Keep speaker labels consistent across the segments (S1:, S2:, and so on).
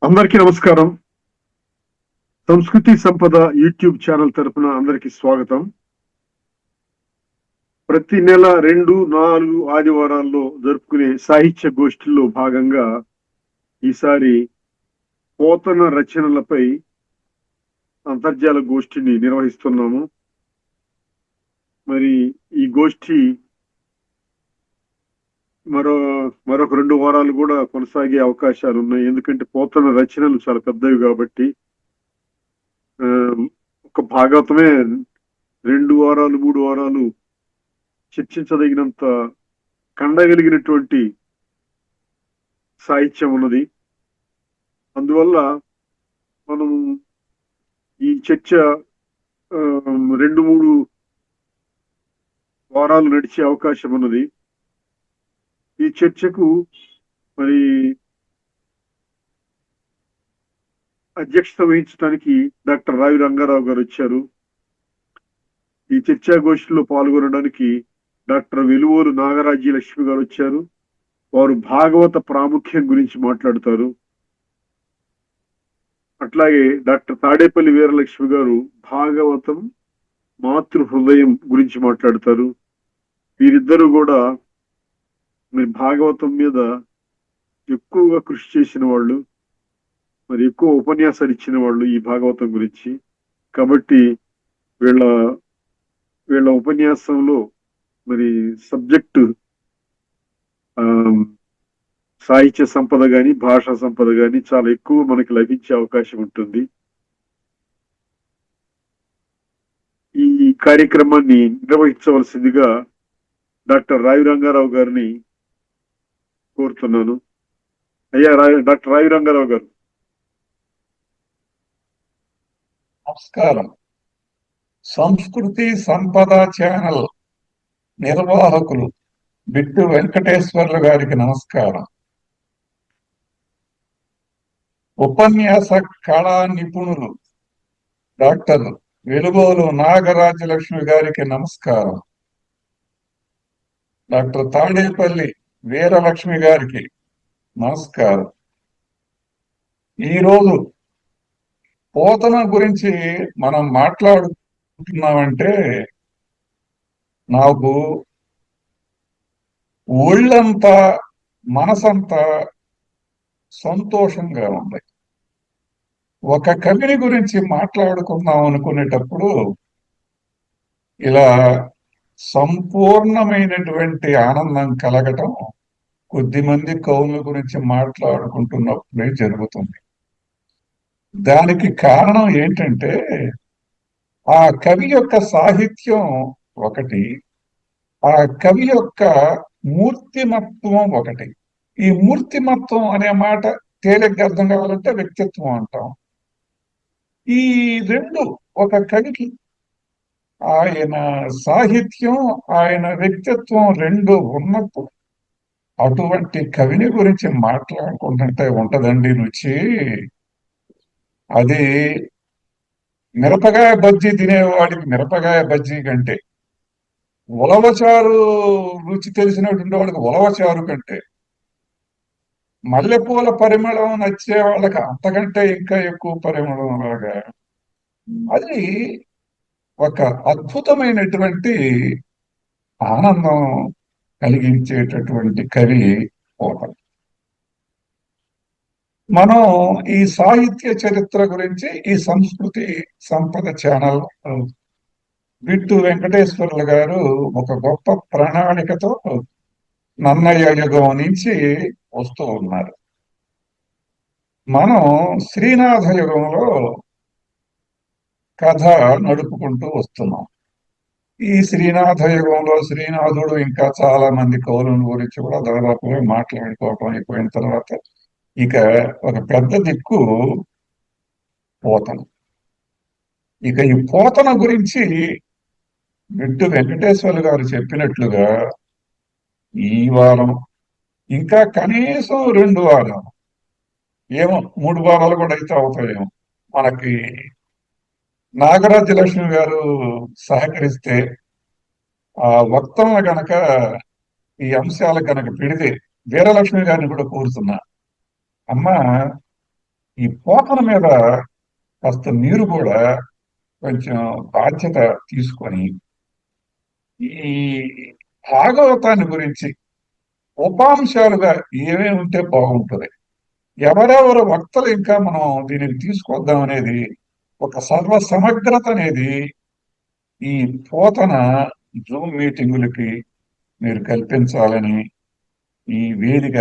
S1: అందరికీ నమస్కారం. సంస్కృతి సంపద యూట్యూబ్ ఛానల్ తరపున అందరికీ స్వాగతం. ప్రతి నెల 2-4 ఆదివారాల్లో జరుపుకునే సాహిత్య గోష్ఠిల్లో భాగంగా ఈసారి పోతన రచనలపై అంతర్జాల గోష్ఠిని నిర్వహిస్తున్నాము. మరి ఈ గోష్ఠి మరొక 2 వారాలు కూడా కొనసాగే అవకాశాలు ఉన్నాయి. ఎందుకంటే పోతన రచనలు చాలా పెద్దవి కాబట్టి ఒక భాగవతమే 2 వారాలు 3 వారాలు చర్చించదగినంత కండగలిగినటువంటి సాహిత్యం ఉన్నది. అందువల్ల మనం ఈ చర్చ 2-3 వారాలు నడిచే అవకాశం ఉన్నది. ఈ చర్చకు మరి అధ్యక్షత వహించడానికి డాక్టర్ రావి రంగారావు గారు వచ్చారు. ఈ చర్చా గోష్ఠిలో పాల్గొనడానికి డాక్టర్ వెలువోలు నాగరాజ్య లక్ష్మి గారు వచ్చారు. వారు భాగవత ప్రాముఖ్యం గురించి మాట్లాడుతారు. అట్లాగే డాక్టర్ తాడేపల్లి వీరలక్ష్మి గారు భాగవతం మాతృ హృదయం గురించి మాట్లాడతారు. వీరిద్దరూ కూడా మరి భాగవతం మీద ఎక్కువగా కృషి చేసిన వాళ్ళు, మరి ఎక్కువ ఉపన్యాసాలు ఇచ్చిన వాళ్ళు ఈ భాగవతం గురించి. కాబట్టి వీళ్ళ ఉపన్యాసంలో మరి సబ్జెక్టు సాహిత్య సంపద గాని భాషా సంపద గాని చాలా ఎక్కువ మనకి లభించే అవకాశం ఉంటుంది. ఈ కార్యక్రమాన్ని నిర్వహించవలసిందిగా డాక్టర్ రావి రంగారావు గారిని కోరుతున్నాను. అయ్యా డాక్టర్ రావి రంగారావు గారు.
S2: నమస్కారం. సంస్కృతి సంపద ఛానల్ నిర్వాహకులు బిట్టు వెంకటేశ్వర్లు గారికి నమస్కారం. ఉపన్యాస కళా నిపుణులు డాక్టర్ వెలుగోలు నాగరాజ్యలక్ష్మి గారికి నమస్కారం. డాక్టర్ తాడేపల్లి వీరలక్ష్మి గారికి నమస్కారం. ఈరోజు పోతన గురించి మనం మాట్లాడుతున్నామంటే నాకు ఒళ్ళంతా మనసంతా సంతోషంగా ఉంది. ఒక కవిని గురించి మాట్లాడుకుందాం అనుకునేటప్పుడు ఇలా సంపూర్ణమైనటువంటి ఆనందం కలగటం కొద్దిమంది కవుల గురించి మాట్లాడుకుంటున్నప్పుడే జరుగుతుంది. దానికి కారణం ఏంటంటే ఆ కవి యొక్క సాహిత్యం ఒకటి, ఆ కవి యొక్క మూర్తిమత్వం ఒకటి. ఈ మూర్తిమత్వం అనే మాట తేలిగ్గా అర్థం కావాలంటే వ్యక్తిత్వం అంటాం. ఈ రెండు ఒక కవికి ఆయన సాహిత్యం ఆయన వ్యక్తిత్వం రెండు ఉన్నప్పుడు అటువంటి కవిని గురించి మాట్లాడుకుంటుంటే ఉంటదండి రుచి. అది మిరపకాయ బజ్జీ తినేవాడికి మిరపకాయ బజ్జీ కంటే, ఉలవచారు రుచి తెలిసినటువంటి వాడికి ఉలవచారు కంటే, మల్లెపూల పరిమళం నచ్చే వాళ్ళకి అంతకంటే ఇంకా ఎక్కువ పరిమళం లాగా అది ఒక అద్భుతమైనటువంటి ఆనందం కలిగించేటటువంటి కవి పోతన. మనం ఈ సాహిత్య చరిత్ర గురించి ఈ సంస్కృతి సంపద ఛానల్ బిట్టు వెంకటేశ్వర్లు గారు ఒక గొప్ప ప్రణాళికతో నన్నయ్య యుగం నుంచి వస్తూ ఉన్నారు. మనం శ్రీనాథ యుగంలో కథ నడుపుకుంటూ వస్తున్నాం. ఈ శ్రీనాథ యుగంలో శ్రీనాథుడు ఇంకా చాలా మంది కవుల గురించి కూడా దాదాపుగా మాట్లాడుకోవటం అయిపోయిన తర్వాత ఇక ఒక పెద్ద దిక్కు పోతన. ఇక ఈ పోతన గురించి బిట్టు వెంకటేశ్వర్లు గారు చెప్పినట్లుగా ఈ వారం ఇంకా కనీసం 2 వారాలు, ఏమో 3 వారాలు కూడా అయితే అవుతాయేమో, మనకి నాగరాజ్య లక్ష్మి గారు సహకరిస్తే ఆ వక్తలను కనుక ఈ అంశాలు కనుక పెడితే వీరలక్ష్మి గారిని కూడా కోరుతున్నా, అమ్మ ఈ పోతన మీద కాస్త మీరు కూడా కొంచెం బాధ్యత తీసుకొని ఈ భాగవతాన్ని గురించి ఉపాంశాలుగా ఏమేమి ఉంటే బాగుంటుంది, ఎవరెవరు వక్తలు ఇంకా మనం దీనికి తీసుకొద్దాం అనేది ఒక సర్వ సమగ్రత అనేది ఈ పోతన జూమ్ మీటింగులకి మీరు కల్పించాలని ఈ వేదిక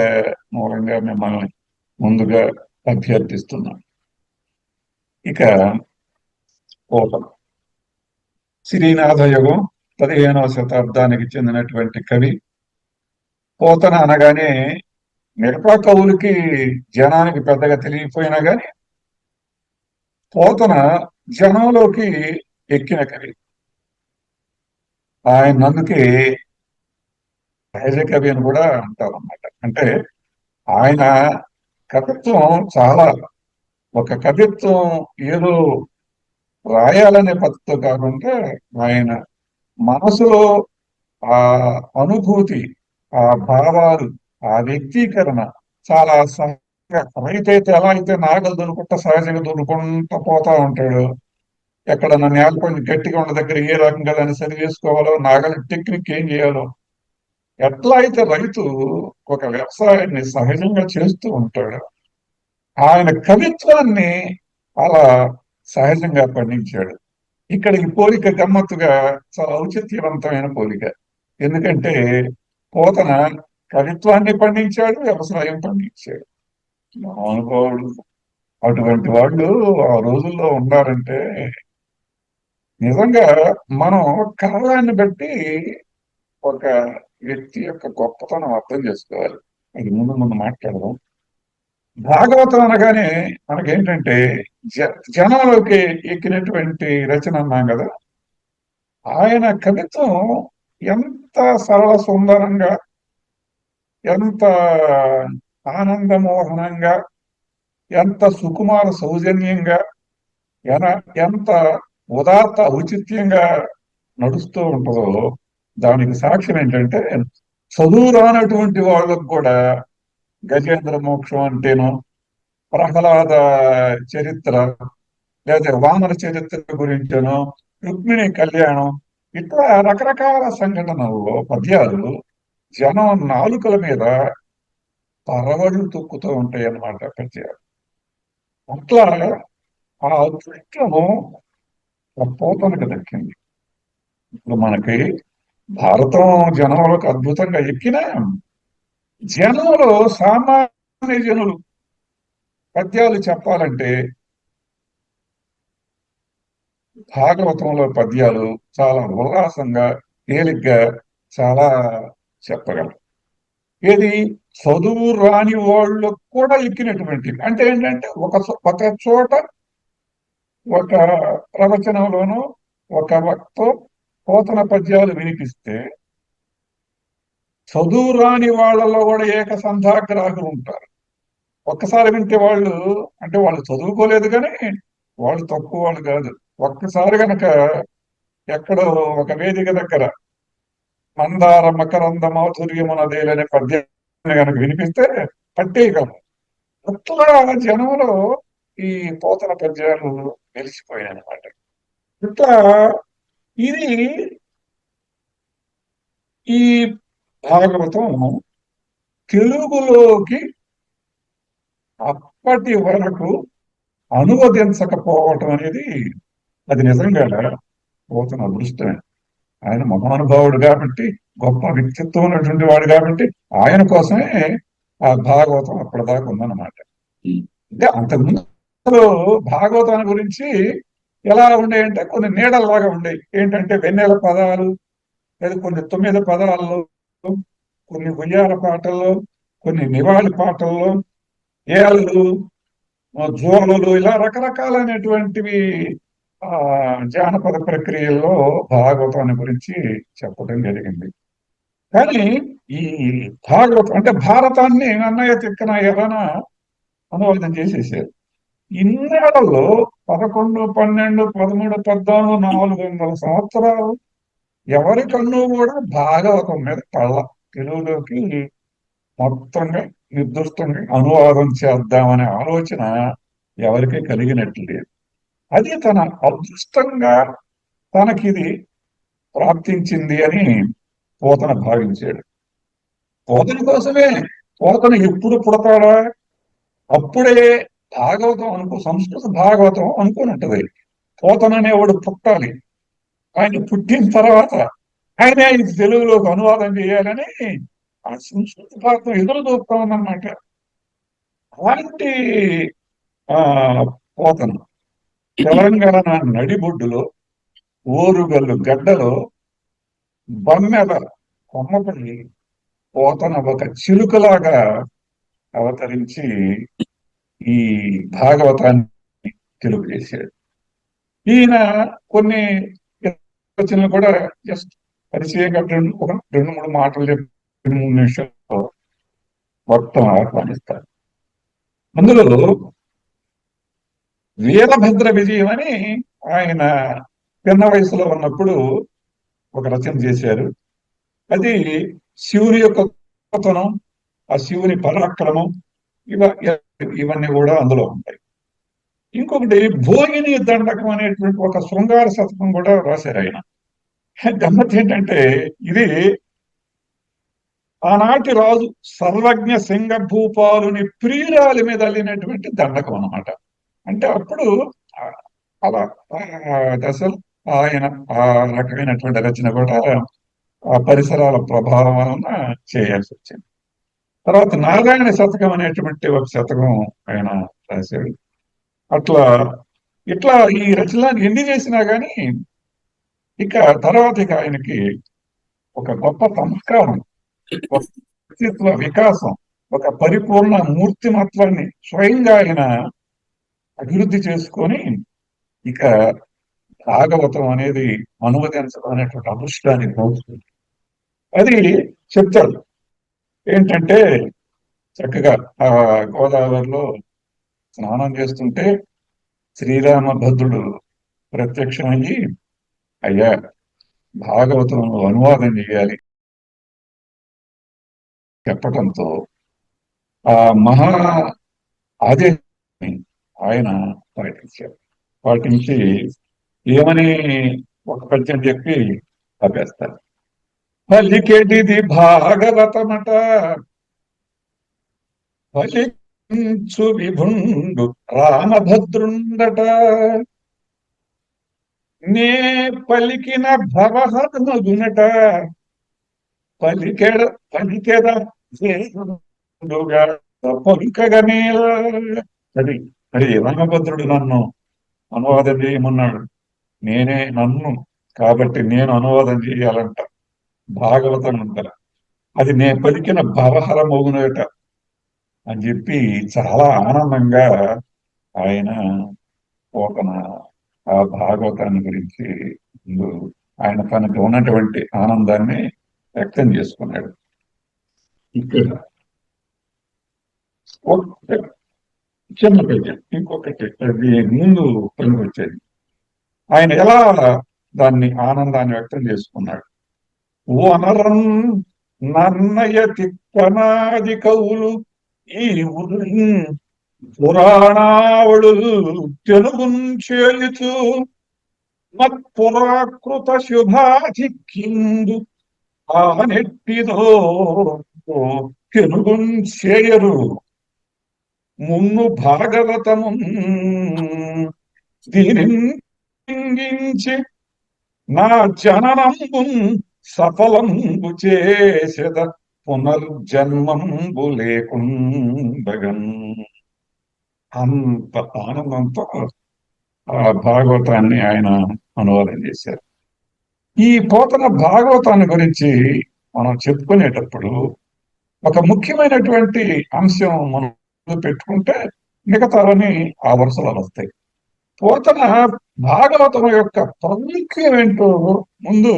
S2: మూలంగా మిమ్మల్ని ముందుగా అభ్యర్థిస్తున్నాను. ఇక పోతన శ్రీనాథ యుగం 15వ శతాబ్దానికి చెందినటువంటి కవి. పోతన అనగానే మిగతా కవులకి జనానికి పెద్దగా తెలియపోయినా గాని పోతన జనంలోకి ఎక్కిన కవి. ఆయన అందుకే సహజ కవి అని కూడా అంటారన్నమాట. అంటే ఆయన కవిత్వం చాలా, ఒక కవిత్వం ఏదో రాయాలనే పద్ధతితో కాకుండా ఆయన మనసులో ఆ అనుభూతి, ఆ భావాలు, ఆ వ్యక్తీకరణ చాలా సహజంగా, రైతు అయితే ఎలా అయితే నాగలు దున్నుకుంటా సహజంగా దున్నుకుంటూ పోతా ఉంటాడు, ఎక్కడన్నా నేలపడి గట్టిగా ఉన్న దగ్గర ఏ రకంగా దాన్ని సరి చేసుకోవాలో, నాగలి టెక్నిక్ ఏం చేయాలో, ఎట్లా అయితే రైతు ఒక వ్యవసాయాన్ని సహజంగా చేస్తూ ఉంటాడు, ఆయన కవిత్వాన్ని అలా సహజంగా పండించాడు. ఇక్కడ ఈ పోలిక గమ్మత్తుగా చాలా ఔచిత్యవంతమైన పోలిక. ఎందుకంటే పోతన కవిత్వాన్ని పండించాడు, వ్యవసాయం పండించాడు. మహానుభావుడు. అటువంటి వాళ్ళు ఆ రోజుల్లో ఉన్నారంటే నిజంగా మనం కాలాన్ని బట్టి ఒక వ్యక్తి యొక్క గొప్పతనం అర్థం చేసుకోవాలి. అది ముందు ముందు మాట్లాడదాం. భాగవతం అనగానే మనకేంటంటే జనంలోకి ఎక్కినటువంటి రచన అన్నాం కదా. ఆయన కవిత్వం ఎంత సరళ సుందరంగా, ఎంత ఆనందమోహనంగా, ఎంత సుకుమార సౌజన్యంగా, ఎంత ఉదాత్త ఔచిత్యంగా నడుస్తూ ఉంటుందో దానికి సాక్ష్యం ఏంటంటే చదువు రానటువంటి వాళ్ళకు కూడా గజేంద్ర మోక్షం అంటేనో, ప్రహ్లాద చరిత్ర లేదా వామన చరిత్ర గురించనో, రుక్మిణి కళ్యాణం, ఇట్లా రకరకాల సంఘటనల్లో పద్యాలు జనం నాలుకల మీద పరవళ్ళు తొక్కుతూ ఉంటాయి అన్నమాట పద్యాలు. అట్లా ఆ అదృష్టము పోతనకు దక్కింది. ఇప్పుడు మనకి భారతం జనంలోకి అద్భుతంగా ఎక్కిన జనంలో సామాన్య జనులు పద్యాలు చెప్పాలంటే భాగవతంలో పద్యాలు చాలా ఉల్లాసంగా, తేలిగ్గా చాలా చెప్పగలరు. ఏది చదువు రాని వాళ్ళు కూడా ఎక్కినటువంటి, అంటే ఏంటంటే ఒక చోట ఒక ప్రవచనంలోనూ ఒక వక్తో పోతన పద్యాలు వినిపిస్తే చదువు రాని వాళ్ళలో కూడా ఏకసంధాగ్రాహులు ఉంటారు. ఒక్కసారి వింటే వాళ్ళు, అంటే వాళ్ళు చదువుకోలేదు కానీ వాళ్ళు తక్కువ వాళ్ళు కాదు. ఒక్కసారి గనక ఎక్కడో ఒక వేదిక దగ్గర మందార మకరంద మాధుర్యమునదేలనే పద్యాన్ని కనుక వినిపిస్తే పట్టేయగలరు. అట్లా జనంలో ఈ పోతన పద్యాలు నిలిచిపోయాయి అన్నమాట. ఇట్లా ఇది ఈ భాగవతం తెలుగులోకి అప్పటి వరకు అనువదించకపోవటం అనేది అది నిజంగా పోతన అదృష్టమే. ఆయన మహానుభావుడు కాబట్టి, గొప్ప వ్యక్తిత్వం ఉన్నటువంటి వాడు కాబట్టి ఆయన కోసమే ఆ భాగవతం అప్పటిదాకా ఉందన్నమాట. అంటే అంతకుముందు భాగవతాన్ని గురించి ఎలా ఉండేయంటే కొన్ని నీడల్లాగా ఉండేవి. ఏంటంటే వెన్నెల పదాలు, లేదా కొన్ని 9 పదాల్లో, కొన్ని ఉయ్యాల పాటల్లో, కొన్ని నివాళి పాటల్లో, ఏళ్ళు, జోలలు, ఇలా రకరకాలైనటువంటివి ఆ జానపద ప్రక్రియల్లో భాగవతాన్ని గురించి చెప్పడం జరిగింది. కానీ ఈ భాగవతం అంటే భారతాన్ని అన్నయ్య తిక్కన ఎలానా అనువాదం చేసేసారు. ఇన్నేళ్లలో 11, 12, 13, 14, 400 సంవత్సరాలు ఎవరి కన్ను కూడా భాగవతం మీద పళ్ళ. తెలుగులోకి మొత్తంగా నిర్దుష్టంగా అనువాదం చేద్దామనే ఆలోచన ఎవరికి కలిగినట్లు లేదు. అది తన అదృష్టంగా తనకిది ప్రాప్తించింది అని పోతన భావించాడు. పోతన కోసమే పోతన ఎప్పుడు పుడతాడా అప్పుడే భాగవతం సంస్కృత భాగవతం అనుకుని ఉంటది. పోతన అనేవాడు పుట్టాలి, ఆయన పుట్టిన తర్వాత ఇది తెలుగులోకి అనువాదం చేయాలని ఆ సంస్కృత భారతం ఎదురు చూస్తా ఉందన్నమాట. అలాంటి ఆ పోతన తెలంగాణ నడిబొడ్డులో ఓరుగల్లు గడ్డలో బమ్మెల కొమ్మపల్లి పోతన ఒక చిలుకలాగా అవతరించి ఈ భాగవతాన్ని తెలుగు చేశాడు. ఈయన కొన్ని రచనలు కూడా జస్ట్ పరిచయంగా ఒక 2-3 మాటలు చెప్పి 2-3 నిమిషాల్లో మొత్తం ఆహ్వానిస్తారు. అందులో వీరభద్ర విజయం అని ఆయన చిన్న వయసులో ఉన్నప్పుడు ఒక రచన చేశారు. అది శివుని యొక్క గొప్పతనం, ఆ శివుని పరాక్రమం ఇవన్నీ కూడా అందులో ఉంటాయి. ఇంకొకటి భోగిని దండకం అనేటువంటి ఒక శృంగార శతకం కూడా రాశారు ఆయన. గమ్మత్ ఏంటంటే ఇది ఆనాటి రాజు సర్వజ్ఞ సింగ భూపాలుని ప్రియురాలి మీద అల్లినటువంటి దండకం అన్నమాట. అంటే అప్పుడు అలా దశలు ఆయన ఆ రకమైనటువంటి రచన కూడా ఆ పరిసరాల ప్రభావం వలన చేయాల్సి వచ్చింది. తర్వాత నారాయణ శతకం అనేటువంటి ఒక శతకం ఆయన రాశాడు. అట్లా ఇట్లా ఈ రచనలను ఎన్ని చేసినా గానీ ఇక తర్వాత ఆయనకి ఒక గొప్ప సంస్కారం, ఒక వ్యక్తిత్వ వికాసం, ఒక పరిపూర్ణ మూర్తిమత్వాన్ని స్వయంగా ఆయన అభివృద్ధి చేసుకొని ఇక భాగవతం అనేది అనువదించడం అనేటువంటి అదృష్టాన్ని పొందుతుంది. అది చెప్తాడు ఏంటంటే చక్కగా ఆ గోదావరిలో స్నానం చేస్తుంటే శ్రీరామభద్రుడు ప్రత్యక్షమయ్యి, అయ్యా భాగవతం అనువాదం చేయాలి చెప్పటంతో ఆ మహా ఆదేశాన్ని ఆయన పాటించి ఏమని ఒక పద్యం చెప్పి ఆపేస్తారు. పలికెడిది భాగవతమట పలికించు విభుండు రామభద్రుండట, నే పలికిన భవహనుగునట, పలికెద పలుకగనేల. అది మరి రామభద్రుడు నన్ను అనువాదం చేయమన్నాడు, నన్ను కాబట్టి నేను అనువాదం చేయాలంట భాగవతం అంటారు. అది నే పలికిన భవహర మోగునట అని చెప్పి చాలా ఆనందంగా ఆయన పోతన ఆ భాగవతాన్ని గురించి ఆయన తనకు ఉన్నటువంటి ఆనందాన్ని వ్యక్తం చేసుకున్నాడు. ఇక్కడ చిన్న పద్యం ఇంకొకటి అది ముందు పనికి వచ్చేది. ఆయన ఎలా దాన్ని ఆనందాన్ని వ్యక్తం చేసుకున్నాడు. వనరం నన్నయ తిక్కనాది కవులు ఈ పురాణావళు తెలుగున్ చేయుచు మత్పురాకృత శుభాధిక్యందు ఆనెట్టిదో తెలుగున్ చేయరు మున్ను భాగవతము దీనించి నా జననంబు సఫలంబు చేసేద పునర్జన్మంబు లేకుండగన్. అంత ఆనందంతో ఆ భాగవతాన్ని ఆయన అనువాదం చేశారు. ఈ పోతన భాగవతాన్ని గురించి మనం చెప్పుకునేటప్పుడు ఒక ముఖ్యమైనటువంటి అంశం మనం పెట్టుకుంటే మిగతావన్నీ ఆ వరుసలో వస్తాయి. పోతన భాగవతం యొక్క ప్రాముఖ్యం ఏంటో ముందు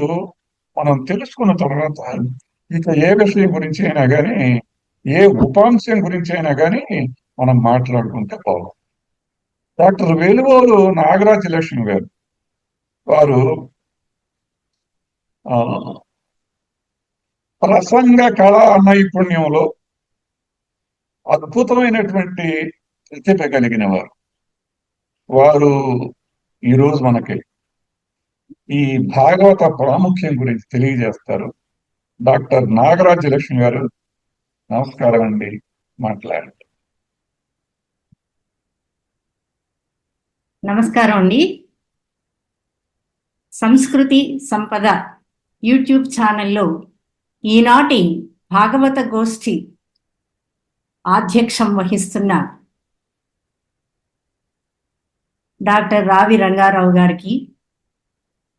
S2: మనం తెలుసుకున్న తర్వాత ఇక ఏ విషయం గురించి అయినా కానీ, ఏ ఉపాంశం గురించి అయినా కానీ మనం మాట్లాడుకుంటే బాగుంది. డాక్టర్ వెలువోలు నాగరాజ లక్ష్మి గారు వారు ప్రసంగ కళా నైపుణ్యంలో అద్భుతమైనటువంటి ప్రతిభ కలిగిన వారు. వారు ఈరోజు మనకి ఈ భాగవత ప్రాముఖ్యం గురించి తెలియజేస్తారు. డాక్టర్ నాగరాజ్యలక్ష్మి గారు, నమస్కారం అండి, మాట్లాడండి.
S3: నమస్కారం అండి. సంస్కృతి సంపద యూట్యూబ్ ఛానల్లో ఈనాటి భాగవత గోష్ఠి ఆధ్యక్షం వహిస్తున్న డాక్టర్ రావి రంగారావు గారికి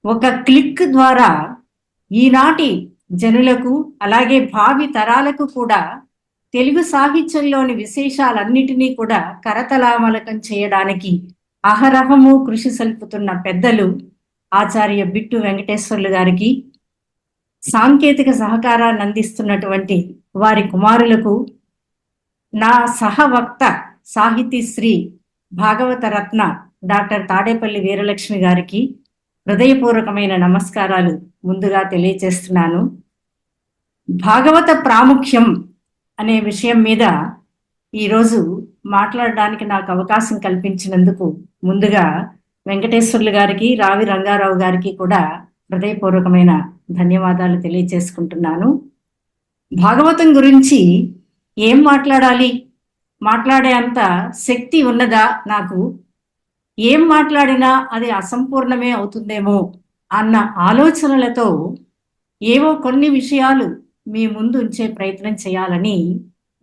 S3: ఒక క్లిక్ ద్వారా ఈనాటి జనులకు అలాగే భావి తరాలకు కూడా తెలుగు సాహిత్యంలోని విశేషాలన్నిటినీ కూడా కరతలామలకం చేయడానికి అహరహము కృషి సల్పుతున్న పెద్దలు ఆచార్య బిట్టు వెంకటేశ్వర్లు గారికి, సాంకేతిక సహకారాన్ని అందిస్తున్నటువంటి వారి కుమారులకు, నా సహవక్త సాహితీశ్రీ భాగవత రత్న డాక్టర్ తాడేపల్లి వీరలక్ష్మి గారికి హృదయపూర్వకమైన నమస్కారాలు ముందుగా తెలియజేస్తున్నాను. భాగవత ప్రాముఖ్యం అనే విషయం మీద ఈరోజు మాట్లాడడానికి నాకు అవకాశం కల్పించినందుకు ముందుగా వెంకటేశ్వర్లు గారికి, రావి రంగారావు గారికి కూడా హృదయపూర్వకమైన ధన్యవాదాలు తెలియజేసుకుంటున్నాను. భాగవతం గురించి ఏం మాట్లాడాలి, మాట్లాడే అంత శక్తి ఉన్నదా నాకు, ఏం మాట్లాడినా అది అసంపూర్ణమే అవుతుందేమో అన్న ఆలోచనలతో ఏవో కొన్ని విషయాలు మీ ముందు ఉంచే ప్రయత్నం చేయాలని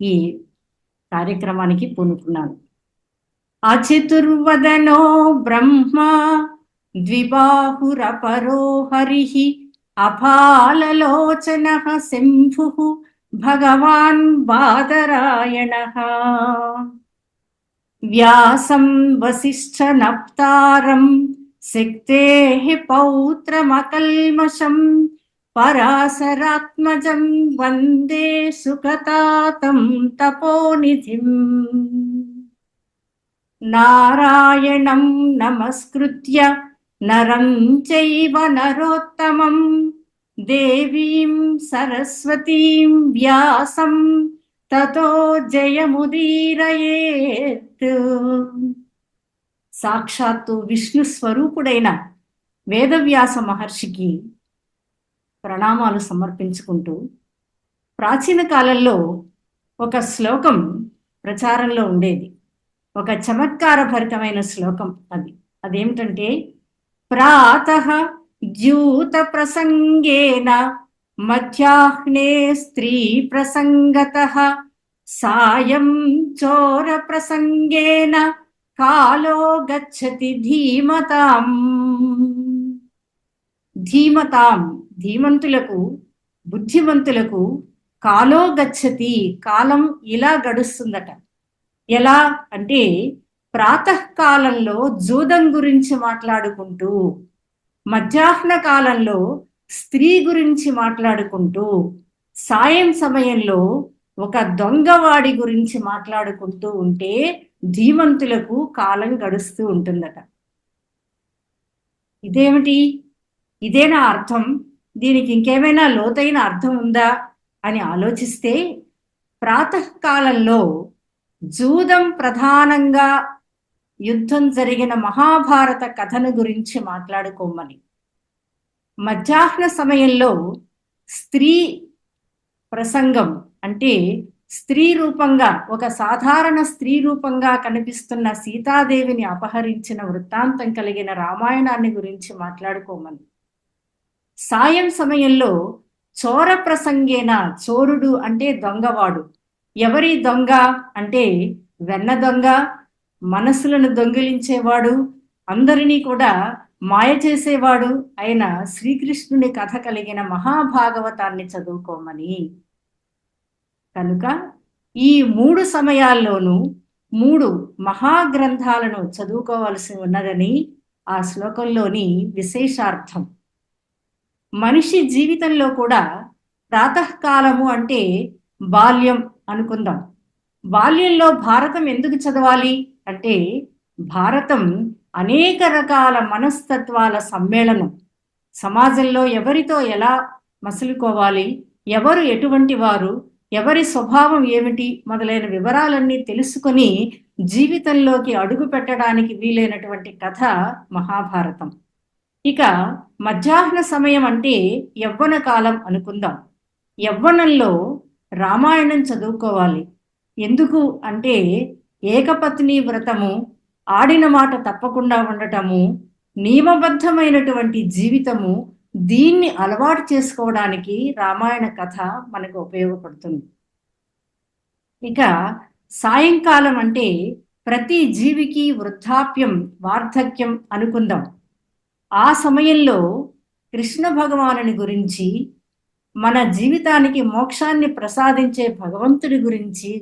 S3: ఈ కార్యక్రమానికి పూనుకున్నాను. అచతుర్వదనో బ్రహ్మ ద్విబాహురపరో హరిః అపాలలోచనః శంభుః భగవాన్ బాదరాయణః వ్యాసం వసిష్ఠనప్తారం శక్తేః పౌత్రమకల్మషం పరాశరాత్మజం వందే సుఖతాతం తపోనిధిం. నారాయణం నమస్కృత్య నరం చైవ నరోత్తమం దేవీం సరస్వతీం వ్యాసం తతో జయముదీరయేత్. సాక్షాత్తు విష్ణు స్వరూపుడైన వేదవ్యాస మహర్షికి ప్రణామాలు సమర్పించుకుంటూ, ప్రాచీన కాలంలో ఒక శ్లోకం ప్రచారంలో ఉండేది. ఒక చమత్కార భరితమైన శ్లోకం అదేమిటంటే, ప్రాతః ద్యూత ప్రసంగేన మధ్యాహ్నే స్త్రీ ప్రసంగతః సాయం చోర ప్రసంగేన కాలో గచ్చతి ధీమతాం. ధీమతాం ధీమంతులకు, బుద్ధిమంతులకు కాలో గచ్చతి కాలం ఇలా గడుస్తుందట. ఎలా అంటే, ప్రాతకాలంలో జూదం గురించి మాట్లాడుకుంటూ, మధ్యాహ్న కాలంలో స్త్రీ గురించి మాట్లాడుకుంటూ, సాయం సమయంలో ఒక దొంగవాడి గురించి మాట్లాడుకుంటూ ఉంటే ధీమంతులకు కాలం గడుస్తూ ఉంటుందట. ఇదేమిటి, ఇదేనా అర్థం, దీనికి ఇంకేమైనా లోతైన అర్థం ఉందా అని ఆలోచిస్తే, ప్రాతకాలంలో జూదం ప్రధానంగా యుద్ధం జరిగిన మహాభారత కథను గురించి మాట్లాడుకోమని, మధ్యాహ్న సమయంలో స్త్రీ ప్రసంగం అంటే స్త్రీ రూపంగా, ఒక సాధారణ స్త్రీ రూపంగా కనిపిస్తున్న సీతాదేవిని అపహరించిన వృత్తాంతం కలిగిన రామాయణాన్ని గురించి మాట్లాడుకోమని, సాయం సమయంలో చోర ప్రసంగేన, చోరుడు అంటే దొంగవాడు, ఎవరి దొంగ అంటే వెన్న దొంగ, మనసులను దొంగిలించేవాడు, అందరినీ కూడా మాయ చేసేవాడు అయిన శ్రీకృష్ణుని కథ కలిగిన మహాభాగవతాన్ని చదువుకోమని. కనుక ఈ 3 సమయాల్లోనూ 3 మహాగ్రంథాలను చదువుకోవలసి ఉన్నదని ఆ శ్లోకంలోని విశేషార్థం. మనిషి జీవితంలో కూడా ప్రాతకాలము అంటే బాల్యం అనుకుందాం. బాల్యంలో భారతం ఎందుకు చదవాలి అంటే, భారతం అనేక రకాల మనస్తత్వాల సమ్మేళనం. సమాజంలో ఎవరితో ఎలా మసులుకోవాలి, ఎవరు ఎటువంటి వారు, ఎవరి స్వభావం ఏమిటి మొదలైన వివరాలన్నీ తెలుసుకొని జీవితంలోకి అడుగు పెట్టడానికి వీలైనటువంటి కథ మహాభారతం. ఇక మధ్యాహ్న సమయం అంటే యవ్వన కాలం అనుకుందాం. యవ్వనంలో రామాయణం చదువుకోవాలి. ఎందుకు అంటే ఏకపత్ని వ్రతము, ఆడిన మాట తప్పకుండా ఉండటము, నియమబద్ధమైనటువంటి జీవితము, దీన్ని అలవాటు చేసుకోవడానికి రామాయణ కథ మనకు ఉపయోగపడుతుంది. ఇక సాయంకాలం అంటే ప్రతి జీవికి వృద్ధాప్యం, వార్ధక్యం అనుకుందాం. ఆ సమయంలో కృష్ణ భగవానుని గురించి, మన జీవితానికి మోక్షాన్ని ప్రసాదించే భగవంతుడి గురించి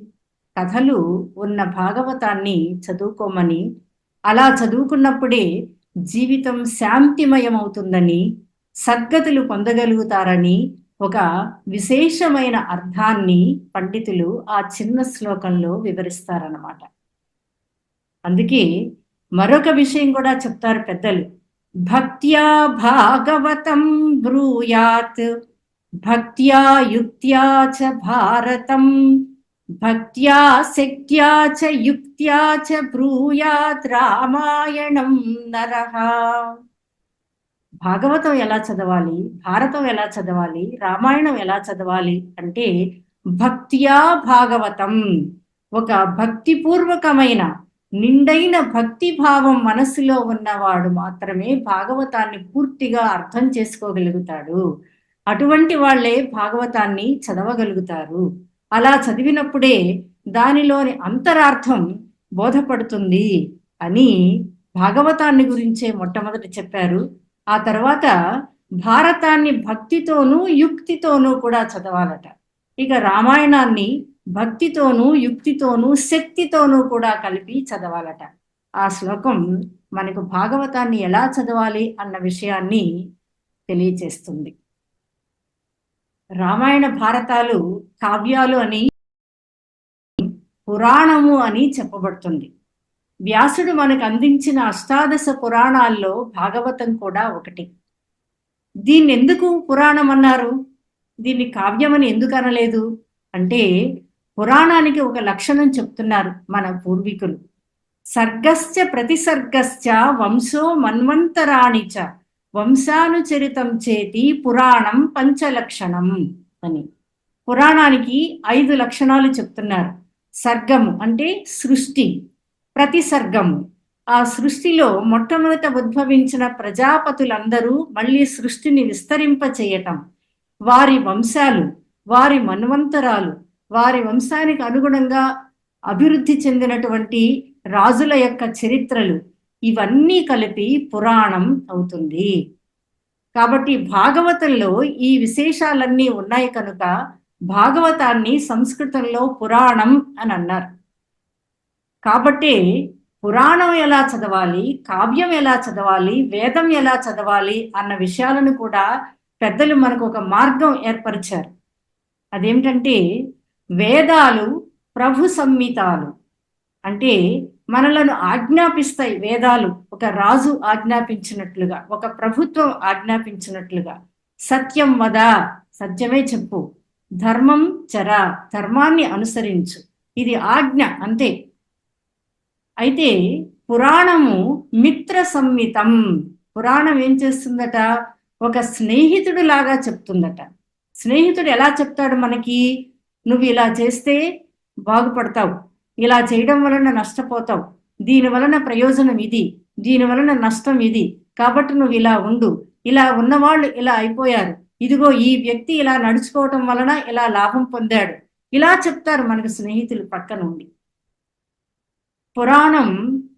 S3: కథలు ఉన్న భాగవతాన్ని చదువుకోమని, అలా చదువుకున్నప్పుడే జీవితం శాంతిమయమవుతుందని, సద్గతులు పొందగలుగుతారని ఒక విశేషమైన అర్థాన్ని పండితులు ఆ చిన్న శ్లోకంలో వివరిస్తారన్నమాట. అందుకే మరొక విషయం కూడా చెప్తారు పెద్దలు. భక్త్యా భాగవతం బ్రూయాత్, భక్త్యా యుక్త్యా చ భారతం, భక్త్యా శక్త్యా చ యుక్త్యా చ బ్రూయాత్ రామాయణం నరః. భాగవతం ఎలా చదవాలి, భారతం ఎలా చదవాలి, రామాయణం ఎలా చదవాలి అంటే భక్త్యా భాగవతం, ఒక భక్తిపూర్వకమైన నిండైన భక్తి భావం మనసులో ఉన్నవాడు మాత్రమే భాగవతాన్ని పూర్తిగా అర్థం చేసుకోగలుగుతాడు. అటువంటి వాళ్ళే భాగవతాన్ని చదవగలుగుతారు. అలా చదివినప్పుడే దానిలోని అంతరార్థం బోధపడుతుంది అని భాగవతాన్ని గురించే మొట్టమొదట చెప్పారు. ఆ తర్వాత భారతాన్ని భక్తితోనూ యుక్తితోనూ కూడా చదవాలట. ఇక రామాయణాన్ని భక్తితోనూ యుక్తితోనూ శక్తితోనూ కూడా కలిపి చదవాలట. ఆ శ్లోకం మనకు భాగవతాన్ని ఎలా చదవాలి అన్న విషయాన్ని తెలియచేస్తుంది. రామాయణ భారతాలు కావ్యాలు అని, పురాణము అని చెప్పబడుతుంది. వ్యాసుడు మనకు అందించిన అష్టాదశ పురాణాల్లో భాగవతం కూడా ఒకటి. దీన్ని ఎందుకు పురాణం అన్నారు, దీన్ని కావ్యమని ఎందుకు అనలేదు అంటే పురాణానికి ఒక లక్షణం చెప్తున్నారు మన పూర్వీకులు. సర్గశ్చ ప్రతిసర్గశ్చ వంశో మన్వంతరాణిచ వంశానుచరితం చేతి పురాణం పంచలక్షణం అని. పురాణానికి 5 లక్షణాలు చెప్తున్నారు. సర్గము అంటే సృష్టి, ప్రతిసర్గము ఆ సృష్టిలో మొట్టమొదట ఉద్భవించిన ప్రజాపతులందరూ మళ్ళీ సృష్టిని విస్తరింపచేయటం, వారి వంశాలు, వారి మన్వంతరాలు, వారి వంశానికి అనుగుణంగా అభివృద్ధి చెందినటువంటి రాజుల యొక్క చరిత్రలు, ఇవన్నీ కలిపి పురాణం అవుతుంది. కాబట్టి భాగవతంలో ఈ విశేషాలన్నీ ఉన్నాయి కనుక భాగవతాన్ని సంస్కృతంలో పురాణం అని అన్నారు. కాబట్టి పురాణం ఎలా చదవాలి, కావ్యం ఎలా చదవాలి, వేదం ఎలా చదవాలి అన్న విషయాలను కూడా పెద్దలు మనకు ఒక మార్గం ఏర్పరిచారు. అదేమిటంటే వేదాలు ప్రభు సంహితాలు, అంటే మనలను ఆజ్ఞాపిస్తాయి వేదాలు. ఒక రాజు ఆజ్ఞాపించినట్లుగా, ఒక ప్రభుత్వం ఆజ్ఞాపించినట్లుగా. సత్యం వద, సత్యమే చెప్పు. ధర్మం చర, ధర్మాన్ని అనుసరించు. ఇది ఆజ్ఞ అంతే. అయితే పురాణము మిత్ర సంహితం. పురాణం ఏం చేస్తుందట, ఒక స్నేహితుడు లాగా చెప్తుందట. స్నేహితుడు ఎలా చెప్తాడు మనకి, నువ్వు ఇలా చేస్తే బాగుపడతావు, ఇలా చేయడం వలన నష్టపోతావు, దీని వలన ప్రయోజనం ఇది, దీని వలన నష్టం ఇది, కాబట్టి నువ్వు ఇలా ఉండు, ఇలా ఉన్నవాళ్ళు ఇలా అయిపోయారు, ఇదిగో ఈ వ్యక్తి ఇలా నడుచుకోవటం వలన ఇలా లాభం పొందాడు, ఇలా చెప్తారు మనకు స్నేహితులు పక్క నుండి. పురాణం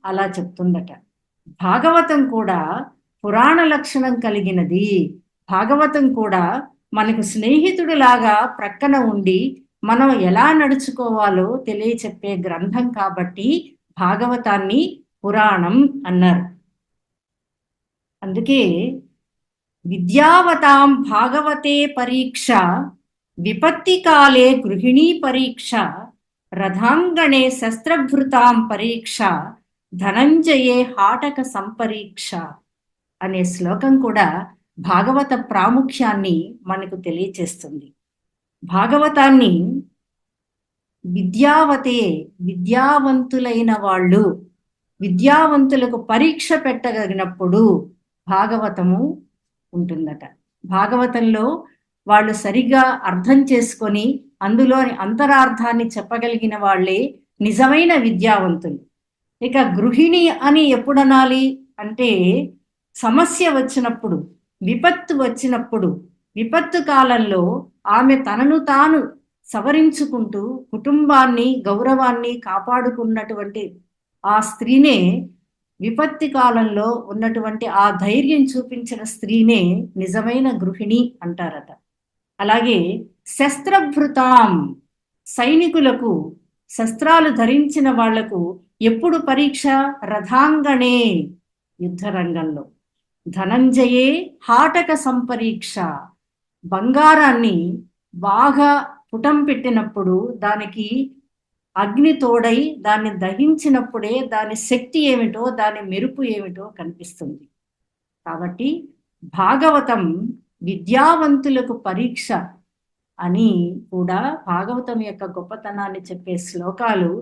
S3: అలా చెప్తుందట. భాగవతం కూడా పురాణ లక్షణం కలిగినది. భాగవతం కూడా మనకు స్నేహితుడు లాగా ప్రక్కన ఉండి మనం ఎలా నడుచుకోవాలో తెలియచెప్పే గ్రంథం కాబట్టి భాగవతాన్ని పురాణం అన్నారు. అందుకే విద్యావతాం భాగవతే పరీక్ష, విపత్తి కాలే గృహిణీ పరీక్ష, రథాంగణే శస్త్రభృతాం పరీక్ష, ధనంజయే హాటక సంపరీక్ష అనే శ్లోకం కూడా భాగవత ప్రాముఖ్యాన్ని మనకు తెలియచేస్తుంది. భాగవతాన్ని విద్యావతే, విద్యావంతులైన వాళ్ళు, విద్యావంతులకు పరీక్ష పెట్టగలిగినప్పుడు భాగవతము ఉంటుందట. భాగవతంలో వాళ్ళు సరిగా అర్థం చేసుకొని అందులోని అంతరార్థాన్ని చెప్పగలిగిన వాళ్ళే నిజమైన విద్యావంతులు. ఇక గృహిణి అని ఎప్పుడు అనాలి అంటే, సమస్య వచ్చినప్పుడు, విపత్తు వచ్చినప్పుడు, విపత్తు కాలంలో ఆమె తనను తాను సవరించుకుంటూ కుటుంబాన్ని, గౌరవాన్ని కాపాడుకున్నటువంటి ఆ స్త్రీనే, విపత్తి కాలంలో ఉన్నటువంటి ఆ ధైర్యం చూపించిన స్త్రీనే నిజమైన గృహిణి అంటారట. అలాగే శస్త్రభృతాం, సైనికులకు, శస్త్రాలు ధరించిన వాళ్లకు ఎప్పుడు పరీక్ష? రథాంగణే, యుద్ధరంగంలో. ధనంజయే హాటక సంపరీక్ష, బంగారాన్ని బాగా పుటం పెట్టినప్పుడు దానికి అగ్ని తోడై దాన్ని దహించినప్పుడే దాని శక్తి ఏమిటో, దాని మెరుపు ఏమిటో కనిపిస్తుంది. కాబట్టి భాగవతం విద్యావంతులకు పరీక్ష అని కూడా భాగవతం యొక్క గొప్పతనాన్ని చెప్పే శ్లోకాలు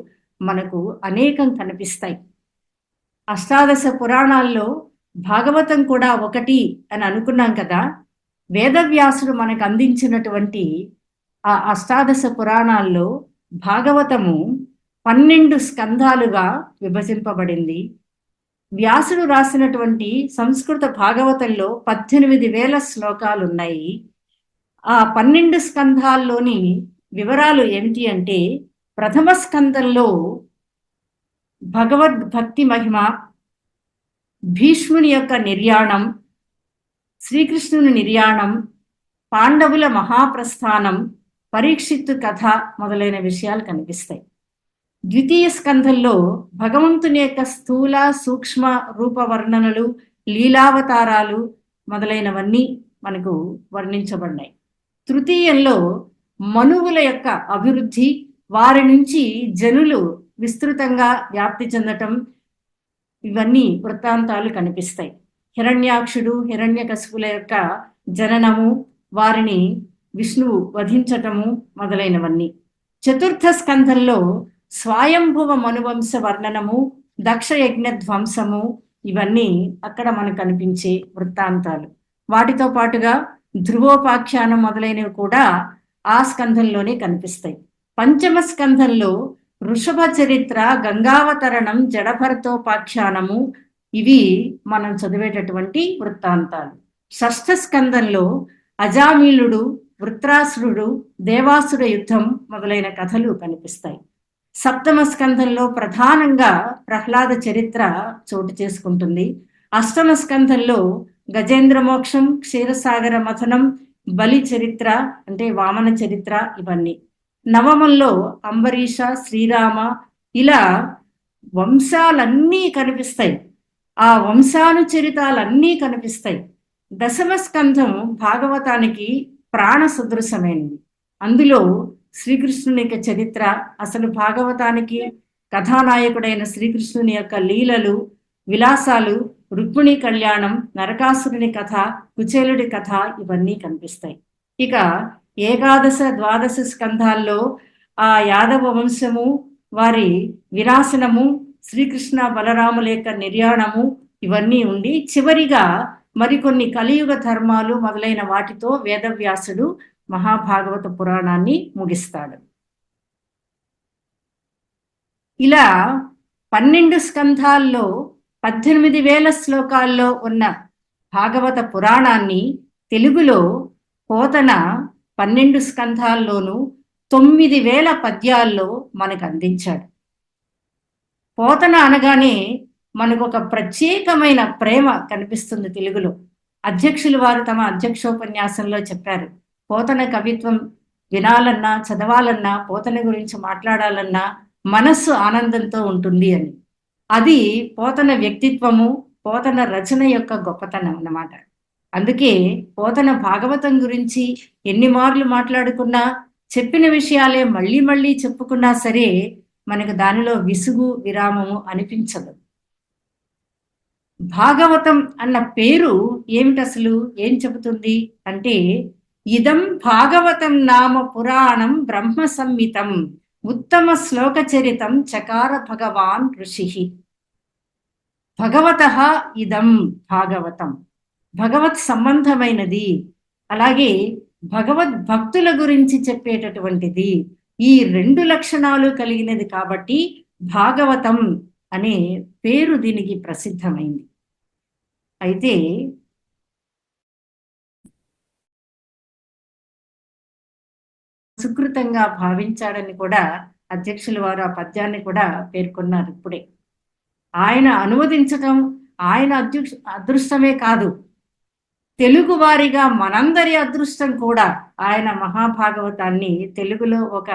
S3: మనకు అనేకం కనిపిస్తాయి. అష్టాదశ పురాణాల్లో భాగవతం కూడా ఒకటి అని అనుకున్నాం కదా. వేదవ్యాసుడు మనకు అందించినటువంటి ఆ అష్టాదశ పురాణాల్లో భాగవతము 12 స్కంధాలుగా విభజింపబడింది. వ్యాసుడు రాసినటువంటి సంస్కృత భాగవతంలో 18,000 శ్లోకాలు ఉన్నాయి. ఆ 12 స్కంధాల్లోని వివరాలు ఏమిటి అంటే, ప్రథమ స్కందంలో భగవద్భక్తి మహిమ, భీష్ముని యొక్క నిర్యాణం, శ్రీకృష్ణుని నిర్యాణం, పాండవుల మహాప్రస్థానం, పరీక్షిత్తు కథ మొదలైన విషయాలు కనిపిస్తాయి. ద్వితీయ స్కంధంలో భగవంతుని యొక్క స్థూల సూక్ష్మ రూప వర్ణనలు, లీలావతారాలు మొదలైనవన్నీ మనకు వర్ణించబడినాయి. తృతీయంలో మనువుల యొక్క అభివృద్ధి, వారి నుంచి జనులు విస్తృతంగా వ్యాప్తి చెందటం, ఇవన్నీ వృత్తాంతాలు కనిపిస్తాయి. హిరణ్యాక్షుడు, హిరణ్యకశిపుల యొక్క జననము, వారిని విష్ణువు వధించటము మొదలైనవన్నీ. చతుర్థ స్కంధంలో స్వయంభువ మనువంశ వర్ణనము, దక్షయజ్ఞ ధ్వంసము, ఇవన్నీ అక్కడ మనకు కనిపించే వృత్తాంతాలు. వాటితో పాటుగా ధ్రువోపాఖ్యానం మొదలైనవి కూడా ఆ స్కంధంలోనే కనిపిస్తాయి. పంచమ స్కంధంలో వృషభ చరిత్ర, గంగావతరణం, జడభరతోపాఖ్యానము, ఇవి మనం చదివేటటువంటి వృత్తాంతాలు. షష్ఠ స్కంధంలో అజామిలుడు, వృత్రాసురుడు, దేవాసుర యుద్ధం మొదలైన కథలు కనిపిస్తాయి. సప్తమ స్కంధంలో ప్రధానంగా ప్రహ్లాద చరిత్ర చోటు చేసుకుంటుంది. అష్టమ స్కంధంలో గజేంద్ర మోక్షం, క్షీరసాగర మథనం, బలి చరిత్ర అంటే వామన చరిత్ర, ఇవన్నీ. నవమంలో అంబరీష, శ్రీరామ, ఇలా వంశాలన్నీ కనిపిస్తాయి. ఆ వంశానుచరితాలన్నీ కనిపిస్తాయి. దశమ స్కంధం భాగవతానికి ప్రాణ సదృశమైనది. అందులో శ్రీకృష్ణుని యొక్క చరిత్ర, అసలు భాగవతానికి కథానాయకుడైన శ్రీకృష్ణుని యొక్క లీలలు, విలాసాలు, రుక్మిణి కళ్యాణం, నరకాసురుని కథ, కుచేలుడి కథ, ఇవన్నీ కనిపిస్తాయి. ఇక ఏకాదశ ద్వాదశ స్కంధాల్లో ఆ యాదవ వంశము, వారి వినాశనము, శ్రీకృష్ణ బలరాముల యొక్క నిర్యాణము, ఇవన్నీ ఉండి చివరిగా మరికొన్ని కలియుగ ధర్మాలు మొదలైన వాటితో వేదవ్యాసుడు మహాభాగవత పురాణాన్ని ముగిస్తాడు. ఇలా 12 స్కంధాల్లో 18,000 శ్లోకాల్లో ఉన్న భాగవత పురాణాన్ని తెలుగులో పోతన 12 స్కంధాల్లోనూ 9,000 పద్యాల్లో మనకు అందించాడు. పోతన అనగానే మనకు ఒక ప్రత్యేకమైన ప్రేమ కనిపిస్తుంది తెలుగులో. అధ్యక్షులు వారు తమ అధ్యక్షోపన్యాసంలో చెప్పారు, పోతన కవిత్వం వినాలన్నా, చదవాలన్నా, పోతన గురించి మాట్లాడాలన్నా మనస్సు ఆనందంతో ఉంటుంది అని. అది పోతన వ్యక్తిత్వము, పోతన రచన యొక్క గొప్పతనం అన్నమాట. అందుకే పోతన భాగవతం గురించి ఎన్ని మార్లు మాట్లాడుకున్నా, చెప్పిన విషయాలే మళ్ళీ మళ్ళీ చెప్పుకున్నా సరే మనకు దానిలో విసుగు విరామము అనిపించదు. భాగవతం అన్న పేరు ఏమిటి, అసలు ఏం చెబుతుంది అంటే, ఇదం భాగవతం నామ పురాణం బ్రహ్మ సంహితం ఉత్తమ శ్లోక చరితం చకార భగవాన్ ఋషి. భగవతః ఇదం భాగవతం, భగవత్ సంబంధమైనది, అలాగే భగవద్భక్తుల గురించి చెప్పేటటువంటిది, ఈ రెండు లక్షణాలు కలిగినది కాబట్టి భాగవతం అనే పేరు దీనికి ప్రసిద్ధమైంది. అయితే సుకృతంగా భావించాడని కూడా అధ్యక్షుల వారు ఆ పద్యాన్ని కూడా పేర్కొన్నారు ఇప్పుడే. ఆయన అనువదించటం ఆయన అదృష్టమే కాదు, తెలుగు వారిగా మనందరి అదృష్టం కూడా ఆయన మహాభాగవతాన్ని తెలుగులో ఒక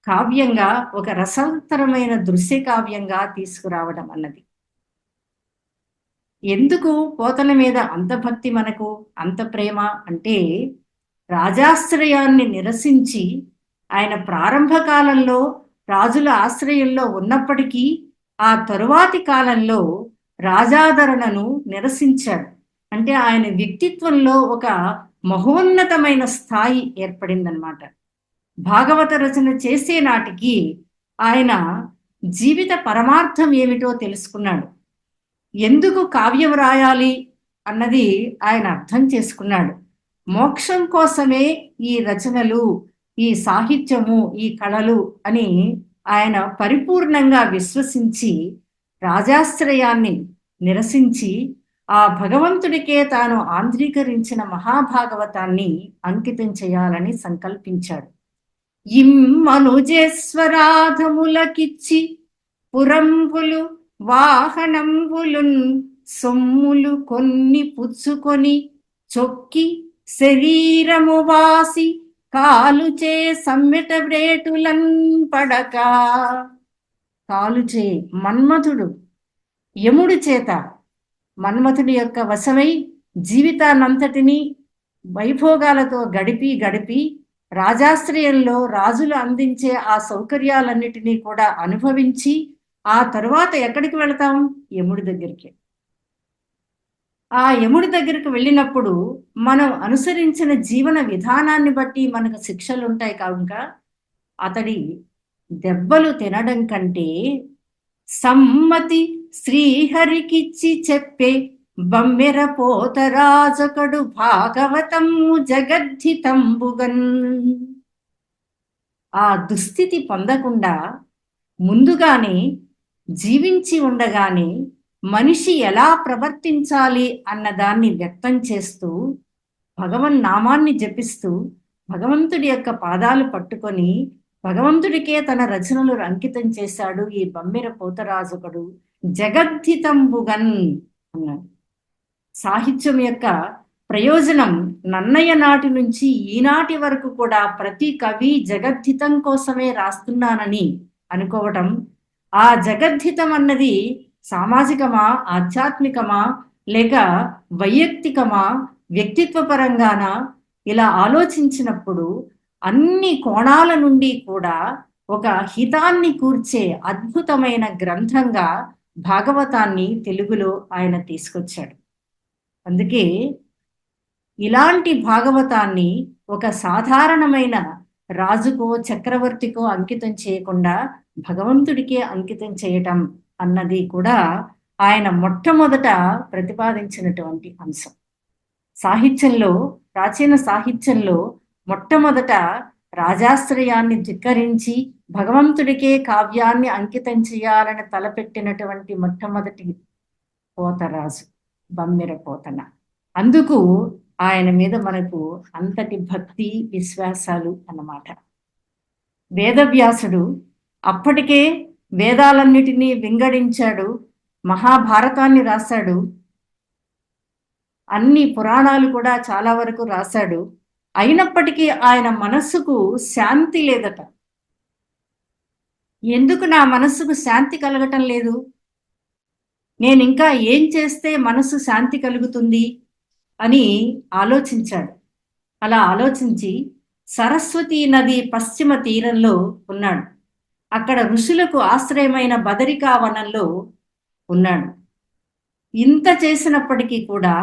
S3: కావ్యంగా, ఒక రసవత్తరమైన దృశ్య కావ్యంగా తీసుకురావడం అన్నది. ఎందుకు పోతన మీద అంత భక్తి, మనకు అంత ప్రేమ అంటే, రాజాశ్రయాన్ని నిరసించి ఆయన ప్రారంభ కాలంలో రాజుల ఆశ్రయంలో ఉన్నప్పటికీ ఆ తరువాతి కాలంలో రాజాదరణను నిరసించాడు. అంటే ఆయన వ్యక్తిత్వంలో ఒక మహోన్నతమైన స్థాయి ఏర్పడిందనమాట. భాగవత రచన చేసే నాటికి ఆయన జీవిత పరమార్థం ఏమిటో తెలుసుకున్నాడు. ఎందుకు కావ్యం రాయాలి అన్నది ఆయన అర్థం చేసుకున్నాడు. మోక్షం కోసమే ఈ రచనలు, ఈ సాహిత్యము, ఈ కళలు అని ఆయన పరిపూర్ణంగా విశ్వసించి రాజాశ్రయాన్ని నిరసించి ఆ భగవంతుడికే తాను ఆంధ్రీకరించిన మహాభాగవతాన్ని అంకితం చేయాలని సంకల్పించాడు. ఇమ్మనుజేశ్వరాధములకిచ్చి పురంబులు వాహనంబులున్ సొమ్ములు కొన్ని పుచ్చుకొని చొక్కి శరీరము వాసి కాలుచే సమ్మెట వ్రేటులన్ పడక. కాలుచే మన్మథుడు యముడి చేత మన్మథుడి యొక్క వశమై జీవితాన్నంతటినీ వైభోగాలతో గడిపి రాజాశ్రయంలో రాజులు అందించే ఆ సౌకర్యాలన్నిటినీ కూడా అనుభవించి ఆ తరువాత ఎక్కడికి వెళతాం? యముడి దగ్గరికి. ఆ యముడి దగ్గరికి వెళ్ళినప్పుడు మనం అనుసరించిన జీవన విధానాన్ని బట్టి మనకు శిక్షలు ఉంటాయి. కనుక అతడి దెబ్బలు తినడం కంటే సమ్మతి శ్రీహరికిచ్చి చెప్పే బమ్మెర పోతరాజకడు భాగవతము జగద్ధితంబుగన్. ఆ దుస్థితి పొందకుండా ముందుగానే జీవించి ఉండగానే మనిషి ఎలా ప్రవర్తించాలి అన్నదాన్ని వ్యక్తం చేస్తూ భగవన్నామాన్ని జపిస్తూ భగవంతుడి యొక్క పాదాలు పట్టుకొని భగవంతుడికే తన రచనలు అంకితం చేశాడు ఈ బమ్మెర పోతరాజుకడు జగద్ధితంబుగన్ అన్నాడు. సాహిత్యం యొక్క ప్రయోజనం నన్నయ్య నాటి నుంచి ఈనాటి వరకు కూడా ప్రతి కవి జగద్ధితం కోసమే రాస్తున్నానని అనుకోవటం, ఆ జగద్ధితం అన్నది సామాజికమా, ఆధ్యాత్మికమా, లేక వైయక్తికమా, వ్యక్తిత్వపరంగానా, ఇలా ఆలోచించినప్పుడు అన్ని కోణాల నుండి కూడా ఒక హితాన్ని కూర్చే అద్భుతమైన గ్రంథంగా భాగవతాన్ని తెలుగులో ఆయన తీసుకొచ్చాడు. అందుకే ఇలాంటి భాగవతాన్ని ఒక సాధారణమైన రాజుకో చక్రవర్తికో అంకితం చేయకుండా భగవంతుడికే అంకితం చేయటం అన్నది కూడా ఆయన మొట్టమొదట ప్రతిపాదించినటువంటి అంశం. సాహిత్యంలో, ప్రాచీన సాహిత్యంలో మొట్టమొదట రాజాశ్రయాన్ని ధిక్కరించి భగవంతుడికే కావ్యాన్ని అంకితం చేయాలని తలపెట్టినటువంటి మొట్టమొదటి పోతరాజు బమ్మెర పోతన. అందుకు ఆయన మీద మనకు అంతటి భక్తి విశ్వాసాలు అన్నమాట. వేదవ్యాసుడు అప్పటికే వేదాలన్నిటినీ వింగడించాడు, మహాభారతాన్ని రాశాడు, అన్ని పురాణాలు కూడా చాలా వరకు రాశాడు. అయినప్పటికీ ఆయన మనస్సుకు శాంతి లేదట. ఎందుకు నా మనస్సుకు శాంతి కలగటం లేదు? నేను ఇంకా ఏం చేస్తే మనస్సు శాంతి కలుగుతుంది అని ఆలోచించాడు. అలా ఆలోచించి సరస్వతీ నది పశ్చిమ తీరంలో ఉన్నాడు. అక్కడ ఋషులకు ఆశ్రయమైన బదరికావనంలో ఉన్నాడు. ఇంత చేసినప్పటికీ కూడా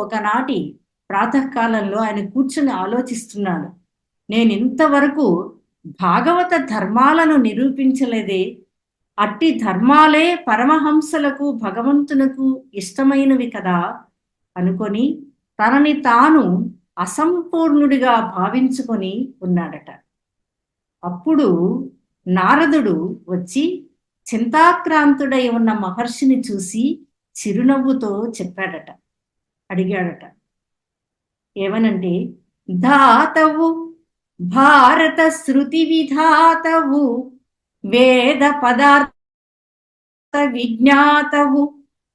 S3: ఒకనాటి ప్రాతకాలంలో ఆయన కూర్చుని ఆలోచిస్తున్నాడు. నేను ఇంతవరకు భాగవత ధర్మాలను నిరూపించలేదే, అట్టి ధర్మాలే పరమహంసలకు భగవంతునకు ఇష్టమైనవి కదా అనుకొని తనని తాను అసంపూర్ణుడిగా భావించుకొని ఉన్నాడట. అప్పుడు నారదుడు వచ్చి చింతాక్రాంతుడై ఉన్న మహర్షిని చూసి చిరునవ్వుతో చెప్పాడట, అడిగాడట. ఏమనంటే, ధాతవు భారత శృతి విధాతవు వేద పదార్థ విజ్ఞాతవు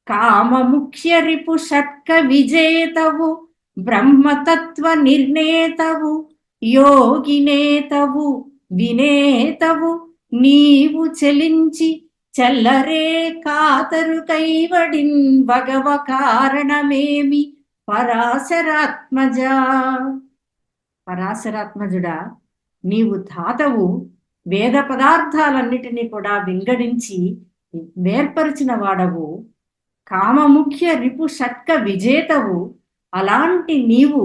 S3: కామముఖ్య రిపు షట్క విజేతవు బ్రహ్మతత్వ నిర్ణేతవు యోగినేతవు వినేతవు నీవు చెలించి చల్లరే కాతరు కైవడిన్ భగవ కారణమేమి పరాశరాత్మజా. పరాశరాత్మజుడా, నీవు ధాతవు, వేద పదార్థాలన్నిటినీ కూడా వింగడించి వేర్పరిచిన వాడవు, కామముఖ్య రిపు షట్క విజేతవు. అలాంటి నీవు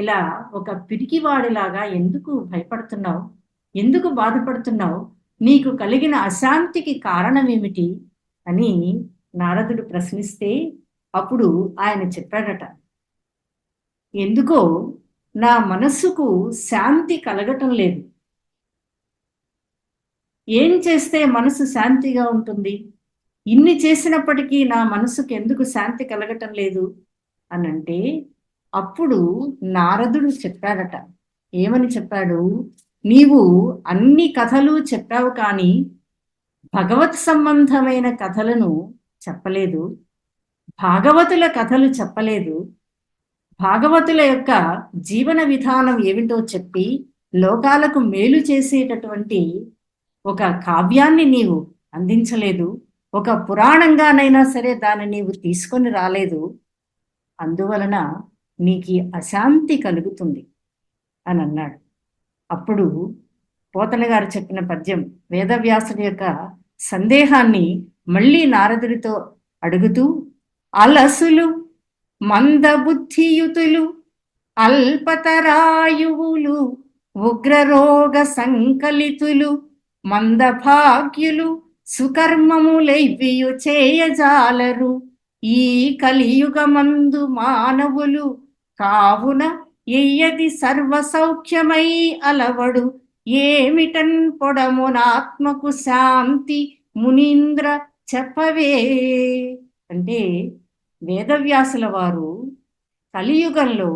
S3: ఇలా ఒక పిరికివాడిలాగా ఎందుకు భయపడుతున్నావు, ఎందుకు బాధపడుతున్నావు, నీకు కలిగిన అశాంతికి కారణమేమిటి అని నారదుడు ప్రశ్నిస్తే అప్పుడు ఆయన చెప్పాడట, ఎందుకో నా మనస్సుకు శాంతి కలగటం లేదు. ఏం చేస్తే మనసు శాంతిగా ఉంటుంది? ఇన్ని చేసినప్పటికీ నా మనసుకు ఎందుకు శాంతి కలగటం లేదు అనంటే అప్పుడు నారదుడు చెప్పాడట. ఏమని చెప్పాడు? నీవు అన్ని కథలు చెప్పావు కానీ భగవత్ సంబంధమైన కథలను చెప్పలేదు, భాగవతుల కథలు చెప్పలేదు. భాగవతుల యొక్క జీవన విధానం ఏమిటో చెప్పి లోకాలకు మేలు చేసేటటువంటి ఒక కావ్యాన్ని నీవు అందించలేదు, ఒక పురాణంగానైనా సరే దాన్ని నీవు తీసుకొని రాలేదు. అందువలన నీకు అశాంతి కలుగుతుంది అని అన్నాడు. అప్పుడు పోతన గారు చెప్పిన పద్యం, వేదవ్యాసుడి యొక్క సందేహాన్ని మళ్ళీ నారదుడితో అడుగుతూ, అలసులు మందబుద్ధియుతులు అల్పతరాయువులు ఉగ్రరోగ సంకలితులు మందభాగ్యులు సుకర్మములైవియు చేయజాలరు ఈ కలియుగమందు మానవులు కావున ఎయ్యది సర్వ సౌఖ్యమై అలవడు ఏమిటన్ పొడమునాత్మకు శాంతి మునీంద్ర చెప్పవే. అంటే వేదవ్యాసుల వారు కలియుగంలో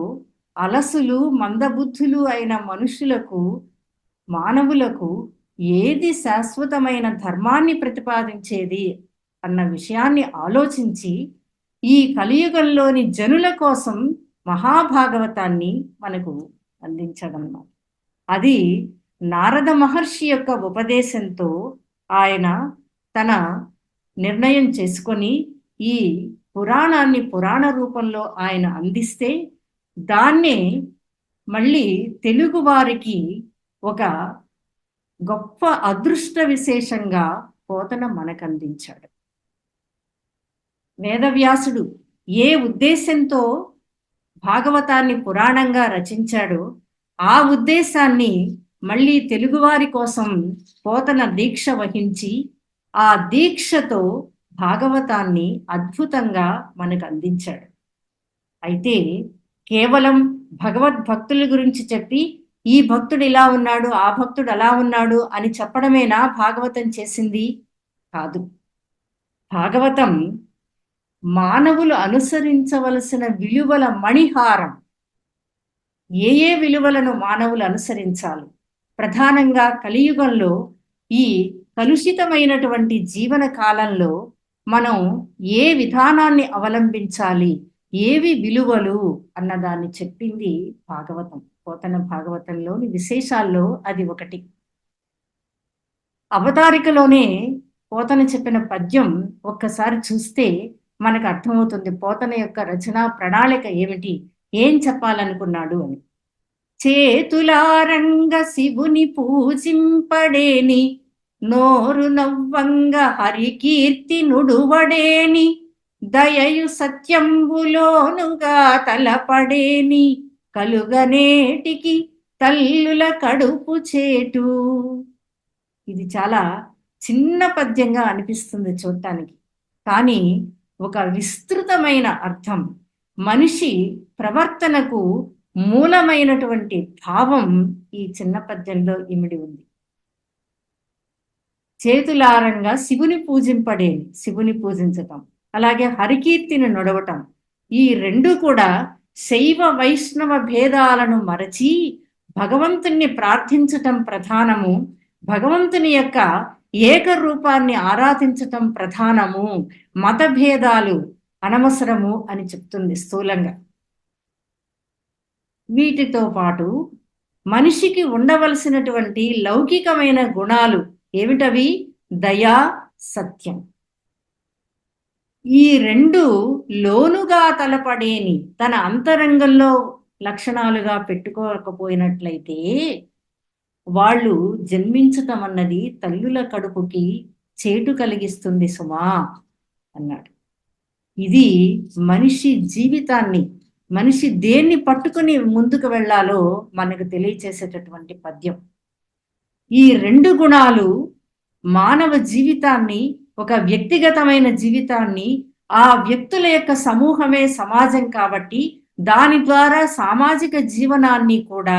S3: అలసులు మందబుద్ధులు అయిన మనుషులకు, మానవులకు ఏది శాశ్వతమైన ధర్మాన్ని ప్రతిపాదించేది అన్న విషయాన్ని ఆలోచించి ఈ కలియుగంలోని జనుల కోసం మహాభాగవతాన్ని మనకు అందించడం. అది నారద మహర్షి యొక్క ఉపదేశంతో ఆయన తన నిర్ణయం చేసుకొని ఈ పురాణాన్ని పురాణ రూపంలో ఆయన అందిస్తే దాన్నే మళ్ళీ తెలుగు వారికి ఒక గొప్ప అదృష్ట విశేషంగా పోతన మనకు అందించాడు. వేదవ్యాసుడు ఏ ఉద్దేశంతో భాగవతాన్ని పురాణంగా రచించాడో ఆ ఉద్దేశాన్ని మళ్ళీ తెలుగువారి కోసం పోతన దీక్ష వహించి ఆ దీక్షతో భాగవతాన్ని అద్భుతంగా మనకు అందించాడు. అయితే కేవలం భగవద్భక్తుల గురించి చెప్పి ఈ భక్తుడు ఇలా ఉన్నాడు, ఆ భక్తుడు అలా ఉన్నాడు అని చెప్పడమేనా భాగవతం చేసింది? కాదు. భాగవతం మానవులు అనుసరించవలసిన విలువల మణిహారం. ఏ ఏ విలువలను మానవులు అనుసరించాలి? ప్రధానంగా కలియుగంలో ఈ కలుషితమైనటువంటి జీవన కాలంలో మనం ఏ విధానాన్ని అవలంబించాలి, ఏవి విలువలు అన్నదాన్ని చెప్పింది భాగవతం. పోతన భాగవతంలోని విశేషాల్లో అది ఒకటి. అవతారికలోనే పోతన చెప్పిన పద్యం ఒక్కసారి చూస్తే మనకు అర్థమవుతుంది పోతన యొక్క రచనా ప్రణాళిక ఏమిటి, ఏం చెప్పాలనుకున్నాడు అని. చేతులారంగ శివుని పూజింపడేని నోరు నవ్వంగ హరికీర్తి నుడువడేని దయయు సత్యంబులోనుగా తలపడేని కలుగనేటికి తల్లుల కడుపు చేటు. ఇది చాలా చిన్న పద్యంగా అనిపిస్తుంది చూడటానికి, కానీ ఒక విస్తృతమైన అర్థం, మనిషి ప్రవర్తనకు మూలమైనటువంటి భావం ఈ చిన్న పద్యంలో ఇమిడి ఉంది. చేతులారంగా శివుని పూజింపడేది, శివుని పూజించటం, అలాగే హరికీర్తిని నొడవటం, ఈ రెండు కూడా శైవ వైష్ణవ భేదాలను మరచి భగవంతుణ్ణి ప్రార్థించటం ప్రధానము, భగవంతుని యొక్క ఏకరూపాన్ని ఆరాధించటం ప్రధానము, మతభేదాలు అనవసరము అని చెప్తుంది స్థూలంగా. వీటితో పాటు మనిషికి ఉండవలసినటువంటి లౌకికమైన గుణాలు ఏమిటవి? దయా, సత్యం. ఈ రెండు లోనుగా తలపడేని తన అంతరంగంలో లక్షణాలుగా పెట్టుకోకపోయినట్లయితే వాళ్ళు జన్మించటం అన్నది తల్లుల కడుపుకి చేటు కలిగిస్తుంది సుమా అన్నాడు. ఇది మనిషి జీవితాన్ని, మనిషి దేన్ని పట్టుకుని ముందుకు వెళ్ళాలో మనకు తెలియచేసేటటువంటి పద్యం. ఈ రెండు గుణాలు మానవ జీవితాన్ని, ఒక వ్యక్తిగతమైన జీవితాన్ని, ఆ వ్యక్తుల యొక్క సమూహమే సమాజం కాబట్టి దాని ద్వారా సామాజిక జీవనాన్ని కూడా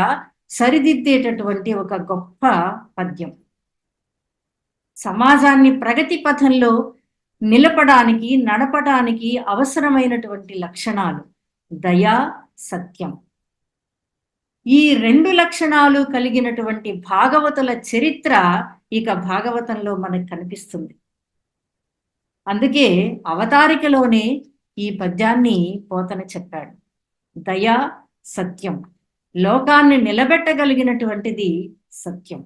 S3: సరిదిద్దేటటువంటి ఒక గొప్ప పద్యం. సమాజాన్ని ప్రగతి పథంలో నిలపడానికి, నడపడానికి అవసరమైనటువంటి లక్షణాలు దయా, సత్యం. ఈ రెండు లక్షణాలు కలిగినటువంటి భాగవతుల చరిత్ర ఇక భాగవతంలో మనకు కనిపిస్తుంది. అందుకే అవతారికలోనే ఈ పద్యాన్ని పోతన చెప్పాడు. దయా, సత్యం, లోకాన్ని నిలబెట్టగలిగినటువంటిది సత్యం.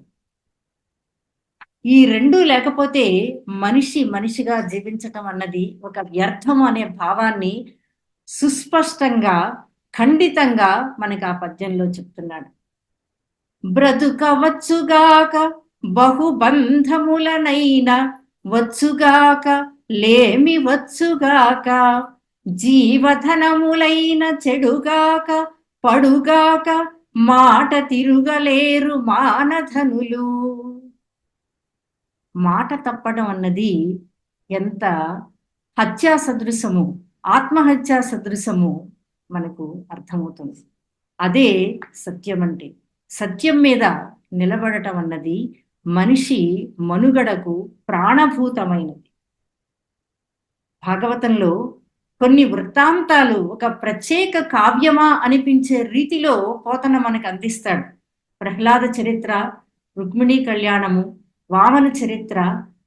S3: ఈ రెండు లేకపోతే మనిషి మనిషిగా జీవించటం అన్నది ఒక వ్యర్థం అనే భావాన్ని సుస్పష్టంగా, ఖండితంగా మనకు ఆ పద్యంలో చెప్తున్నాడు. బ్రతుకవచ్చుగాక బహుబంధములనైన వచ్చుగాక లేమి వచ్చుగాక, జీవధనములైన చెడుగాక పడుగాక, మాట తిరుగలేరు మానధనులు. మాట తప్పడం అన్నది ఎంత హత్యా సదృశము, ఆత్మహత్యా సదృశము మనకు అర్థమవుతుంది. అదే సత్యం అంటే. సత్యం మీద నిలబడటం అన్నది మనిషి మనుగడకు ప్రాణభూతమైనది. భాగవతంలో కొన్ని వృత్తాంతాలు ఒక ప్రత్యేక కావ్యమా అనిపించే రీతిలో పోతన మనకు అందిస్తాడు. ప్రహ్లాద చరిత్ర, రుక్మిణీ కళ్యాణము, వామన చరిత్ర,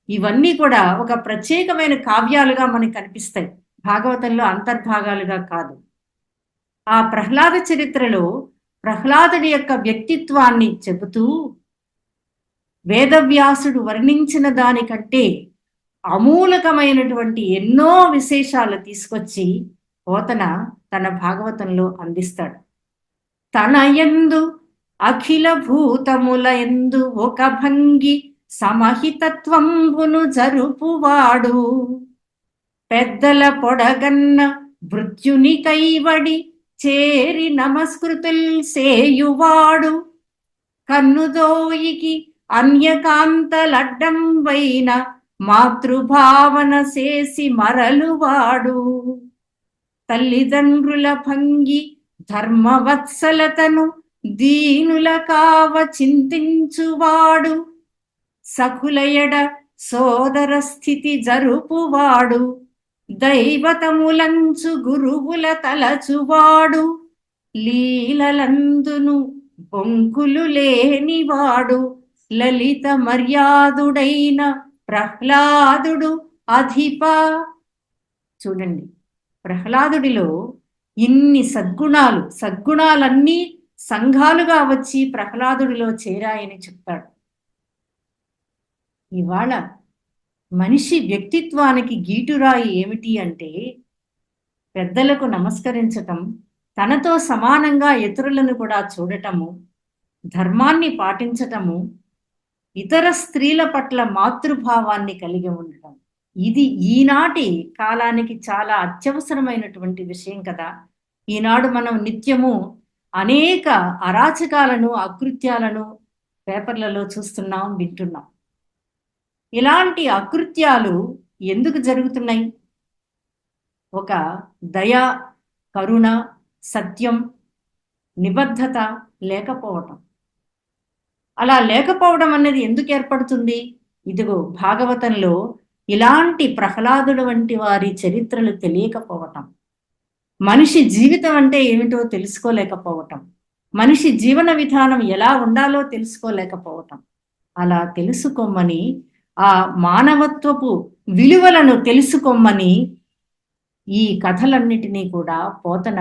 S3: ఇవన్నీ కూడా ఒక ప్రత్యేకమైన కావ్యాలుగా మనకు కనిపిస్తాయి, భాగవతంలో అంతర్భాగాలుగా కాదు. ఆ ప్రహ్లాద చరిత్రలో ప్రహ్లాదుడి యొక్క వ్యక్తిత్వాన్ని చెబుతూ వేదవ్యాసుడు వర్ణించిన దానికంటే అమూలకమైనటువంటి ఎన్నో విశేషాలు తీసుకొచ్చి పోతన తన భాగవతంలో అందిస్తాడు. తన యందు అఖిల భూతముల యందు ఒక భంగి సమహితత్వంబును జరుపువాడు, పెద్దల పొడగన్న భృత్యుని కైవడి చేరి నమస్కృతుల్ సేయువాడు, కన్నుదోయికి అన్యకాంతలడ్డం వైన మాతృభావన చేసి మరలువాడు, తల్లిదండ్రుల భంగి ధర్మవత్సలతను దీనుల కావ చింతించువాడు, సకులయడ సోదర స్థితి జరుపువాడు, దైవతములంచు గురువుల తలచువాడు, లీలలందును బొంకులు లేనివాడు, లలిత మర్యాదుడైన ప్రహ్లాదుడు అధిప. చూడండి, ప్రహ్లాదుడిలో ఇన్ని సద్గుణాలన్నీ సంఘాలుగా వచ్చి ప్రహ్లాదుడిలో చేరాయని చెప్తాడు. ఇవాళ మనిషి వ్యక్తిత్వానికి గీటురాయి ఏమిటి అంటే పెద్దలకు నమస్కరించటం, తనతో సమానంగా ఇతరులను కూడా చూడటము, ధర్మాన్ని పాటించటము, ఇతర స్త్రీల పట్ల మాతృభావాన్ని కలిగి ఉండటం. ఇది ఈనాటి కాలానికి చాలా అత్యవసరమైనటువంటి విషయం కదా. ఈనాడు మనం నిత్యము అనేక అరాచకాలను, అకృత్యాలను పేపర్లలో చూస్తున్నాం, వింటున్నాం. ఇలాంటి అకృత్యాలు ఎందుకు జరుగుతున్నాయి? ఒక దయ, కరుణ, సత్యం, నిబద్ధత లేకపోవటం. అలా లేకపోవడం అనేది ఎందుకు ఏర్పడుతుంది? ఇదిగో భాగవతంలో ఇలాంటి ప్రహ్లాదుడు వంటి వారి చరిత్రలు తెలియకపోవటం, మనిషి జీవితం అంటే ఏమిటో తెలుసుకోలేకపోవటం, మనిషి జీవన విధానం ఎలా ఉండాలో తెలుసుకోలేకపోవటం. అలా తెలుసుకోమని, ఆ మానవత్వపు విలువలను తెలుసుకోమని ఈ కథలన్నిటినీ కూడా పోతన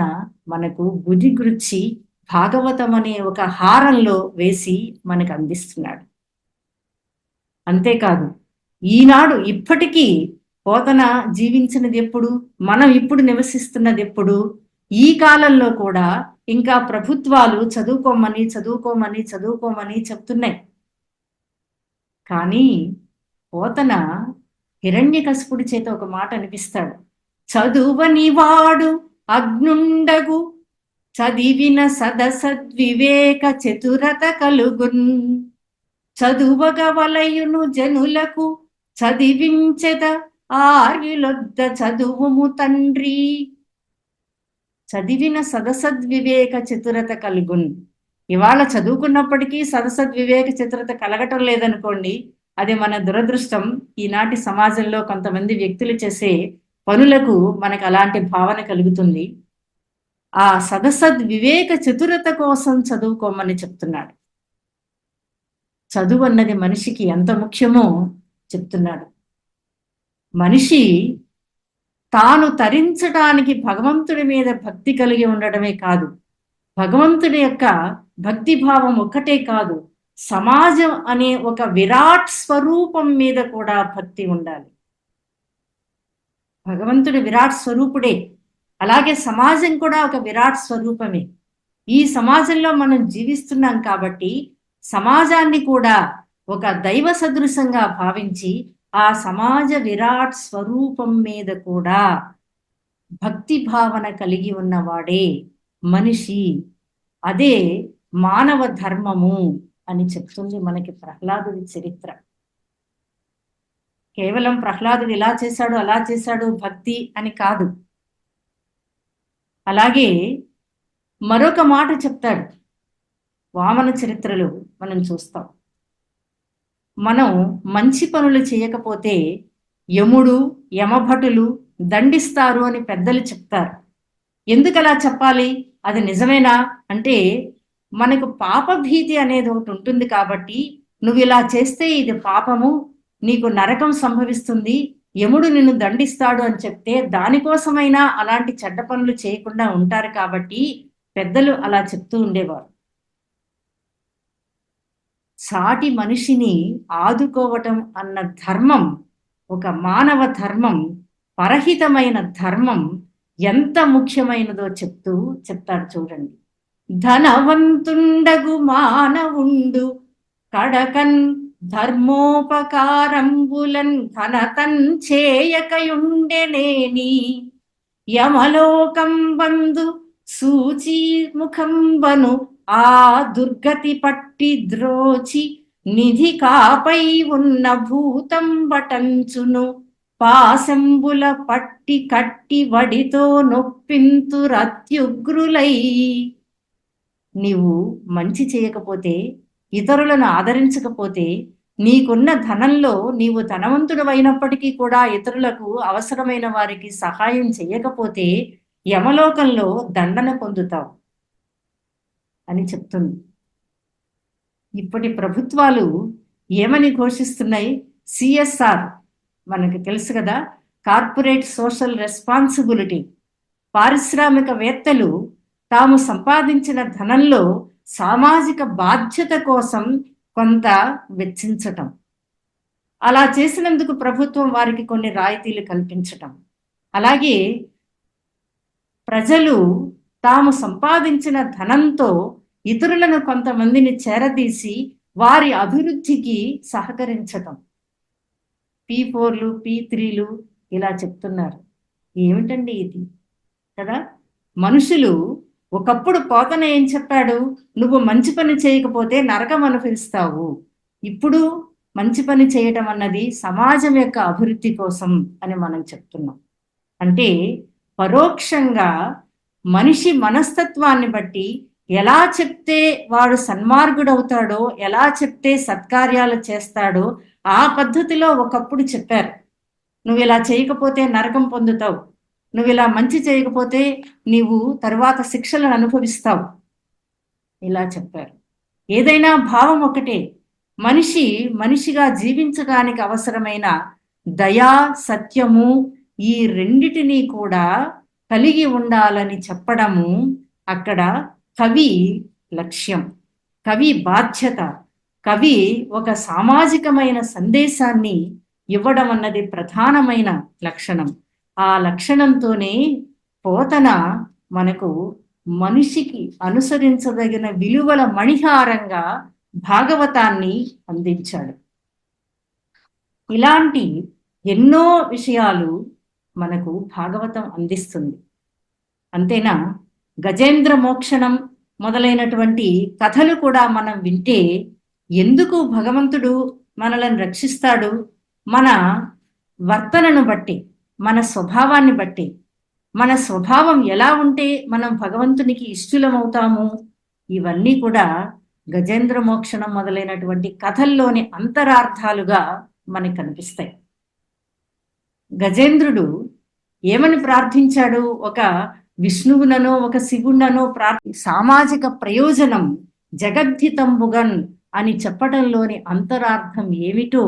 S3: మనకు గుదిగుచ్చి భాగవతం అనే ఒక హారంలో వేసి మనకు అందిస్తున్నాడు. అంతేకాదు, ఈనాడు ఇప్పటికీ పోతన జీవించినది ఎప్పుడు, మనం ఇప్పుడు నివసిస్తున్నది ఎప్పుడు, ఈ కాలంలో కూడా ఇంకా ప్రభుత్వాలు చదువుకోమని చదువుకోమని చదువుకోమని చెప్తున్నాయి. కానీ పోతన హిరణ్యకశిపుడి చేత ఒక మాట అనిపిస్తాడు. చదువని వాడు అగ్నుండగు, చదివిన సదసద్వివేక చతురత కలుగున్, చదువగ వలయును జనులకు చదివించెద ఆర్యులొద్ద చదువుము తండ్రి. చదివిన సదసద్వివేక చతురత కలుగున్. ఇవాళ చదువుకున్నప్పటికీ సదసద్వివేక చతురత కలగటం లేదనుకోండి, అది మన దురదృష్టం. ఈనాటి సమాజంలో కొంతమంది వ్యక్తులు చేసే పనులకు మనకు అలాంటి భావన కలుగుతుంది. ఆ సదసద్వివేక చతురత కోసం చదువుకోమని చెప్తున్నాడు. చదువు అన్నది మనిషికి ఎంత ముఖ్యమో చెప్తున్నాడు. మనిషి తాను తరించడానికి భగవంతుడి మీద భక్తి కలిగి ఉండడమే కాదు, భగవంతుడి యొక్క భక్తి భావం ఒక్కటే కాదు, సమాజం అనే ఒక విరాట్ స్వరూపం మీద కూడా భక్తి ఉండాలి. భగవంతుడు విరాట్ స్వరూపుడే, అలాగే సమాజం కూడా ఒక విరాట్ స్వరూపమే. ఈ సమాజంలో మనం జీవిస్తున్నాం కాబట్టి సమాజాన్ని కూడా ఒక దైవ సదృశంగా భావించి ఆ సమాజ విరాట్ స్వరూపం మీద కూడా భక్తి భావన కలిగి ఉన్నవాడే మనిషి. అదే మానవ ధర్మము అని చెప్తుంది మనకి ప్రహ్లాదుడి చరిత్ర. కేవలం ప్రహ్లాదుడు ఇలా చేశాడు అలా చేశాడు భక్తి అని కాదు. అలాగే మరొక మాట చెప్తాడు, వామన చరిత్రలో మనం చూస్తాం. మనం మంచి పనులు చేయకపోతే యముడు, యమభటులు దండిస్తారు అని పెద్దలు చెప్తారు. ఎందుకు అలా చెప్పాలి? అది నిజమేనా అంటే, మనకు పాపభీతి అనేది ఒకటి ఉంటుంది కాబట్టి, నువ్వు ఇలా చేస్తే ఇది పాపము, నీకు నరకం సంభవిస్తుంది, యముడు నిన్ను దండిస్తాడు అని చెప్తే దానికోసమైనా అలాంటి చెడ్డ పనులు చేయకుండా ఉంటారు కాబట్టి పెద్దలు అలా చెప్తూ ఉండేవారు. సాటి మనిషిని ఆదుకోవటం అన్న ధర్మం, ఒక మానవ ధర్మం, పరహితమైన ధర్మం ఎంత ముఖ్యమైనదో చెప్తాడు చూడండి. ధనవంతుండగు మానవుండు కడకన్ ధర్మోపకారంబులన్ ఘనతన్ చేయకయుండెనేని, యమలోకం బంధు సూచి ముఖంబను ఆ దుర్గతి పట్టి ద్రోచి, నిధి కాపై ఉన్న భూతం బటంచును పాశంబుల పట్టి కట్టి వడితో నొప్పింతురత్యుగ్రులై. నీవు మంచి చేయకపోతే, ఇతరులను ఆదరించకపోతే, నీకున్న ధనంలో నీవు ధనవంతుడు అయినప్పటికీ కూడా ఇతరులకు అవసరమైన వారికి సహాయం చేయకపోతే యమలోకంలో దండన పొందుతావు అని చెప్తుంది. ఇప్పటి ప్రభుత్వాలు ఏమని ఘోషిస్తున్నాయి? సిఎస్ఆర్ మనకు తెలుసు కదా, కార్పొరేట్ సోషల్ రెస్పాన్సిబిలిటీ. పారిశ్రామికవేత్తలు తాము సంపాదించిన ధనంలో సామాజిక బాధ్యత కోసం కొంత వెచ్చించటం, అలా చేసినందుకు ప్రభుత్వం వారికి కొన్ని రాయితీలు కల్పించటం, అలాగే ప్రజలు తాము సంపాదించిన ధనంతో ఇతరులను కొంతమందిని చేరదీసి వారి అభివృద్ధికి సహకరించటం. P4లు P3లు ఇలా చెప్తున్నారు. ఏమిటండి ఇది కదా? మనుషులు ఒకప్పుడు పోతన ఏం చెప్పాడు? నువ్వు మంచి పని చేయకపోతే నరకం అనుభవిస్తావు. ఇప్పుడు మంచి పని చేయటం అన్నది సమాజం యొక్క అభివృద్ధి కోసం అని మనం చెప్తున్నాం. అంటే పరోక్షంగా మనిషి మనస్తత్వాన్ని బట్టి ఎలా చెప్తే వాడు సన్మార్గుడవుతాడో, ఎలా చెప్తే సత్కార్యాలు చేస్తాడో ఆ పద్ధతిలో ఒకప్పుడు చెప్పారు. నువ్వు ఇలా చేయకపోతే నరకం పొందుతావు, నువ్వు ఇలా మంచి చేయకపోతే నీవు తరువాత శిక్షలను అనుభవిస్తావు, ఇలా చెప్పారు. ఏదైనా భావం ఒకటే, మనిషి మనిషిగా జీవించడానికి అవసరమైన దయా సత్యము ఈ రెండిటినీ కూడా కలిగి ఉండాలని చెప్పడము అక్కడ కవి లక్ష్యం, కవి బాధ్యత. కవి ఒక సామాజికమైన సందేశాన్ని ఇవ్వడం అన్నది ప్రధానమైన లక్షణం. ఆ లక్షణంతోనే పోతన మనకు మనిషికి అనుసరించదగిన విలువల మణిహారంగా భాగవతాన్ని అందించాడు. ఇలాంటి ఎన్నో విషయాలు మనకు భాగవతం అందిస్తుంది. అంతేనా, గజేంద్ర మోక్షణం మొదలైనటువంటి కథలు కూడా మనం వింటే ఎందుకు భగవంతుడు మనలను రక్షిస్తాడు? మన వర్తనను బట్టి, మన స్వభావాన్ని బట్టి. మన స్వభావం ఎలా ఉంటే మనం భగవంతునికి ఇష్టలమవుతాము? ఇవన్నీ కూడా గజేంద్ర మోక్షణం మొదలైనటువంటి కథల్లోని అంతరార్థాలుగా మనకు కనిపిస్తాయి. గజేంద్రుడు ఏమని ప్రార్థించాడు? ఒక విష్ణువుననో ఒక శివుననో సామాజిక ప్రయోజనం జగద్ధితంబుగన్ అని చెప్పడంలోని అంతరార్థం ఏమిటో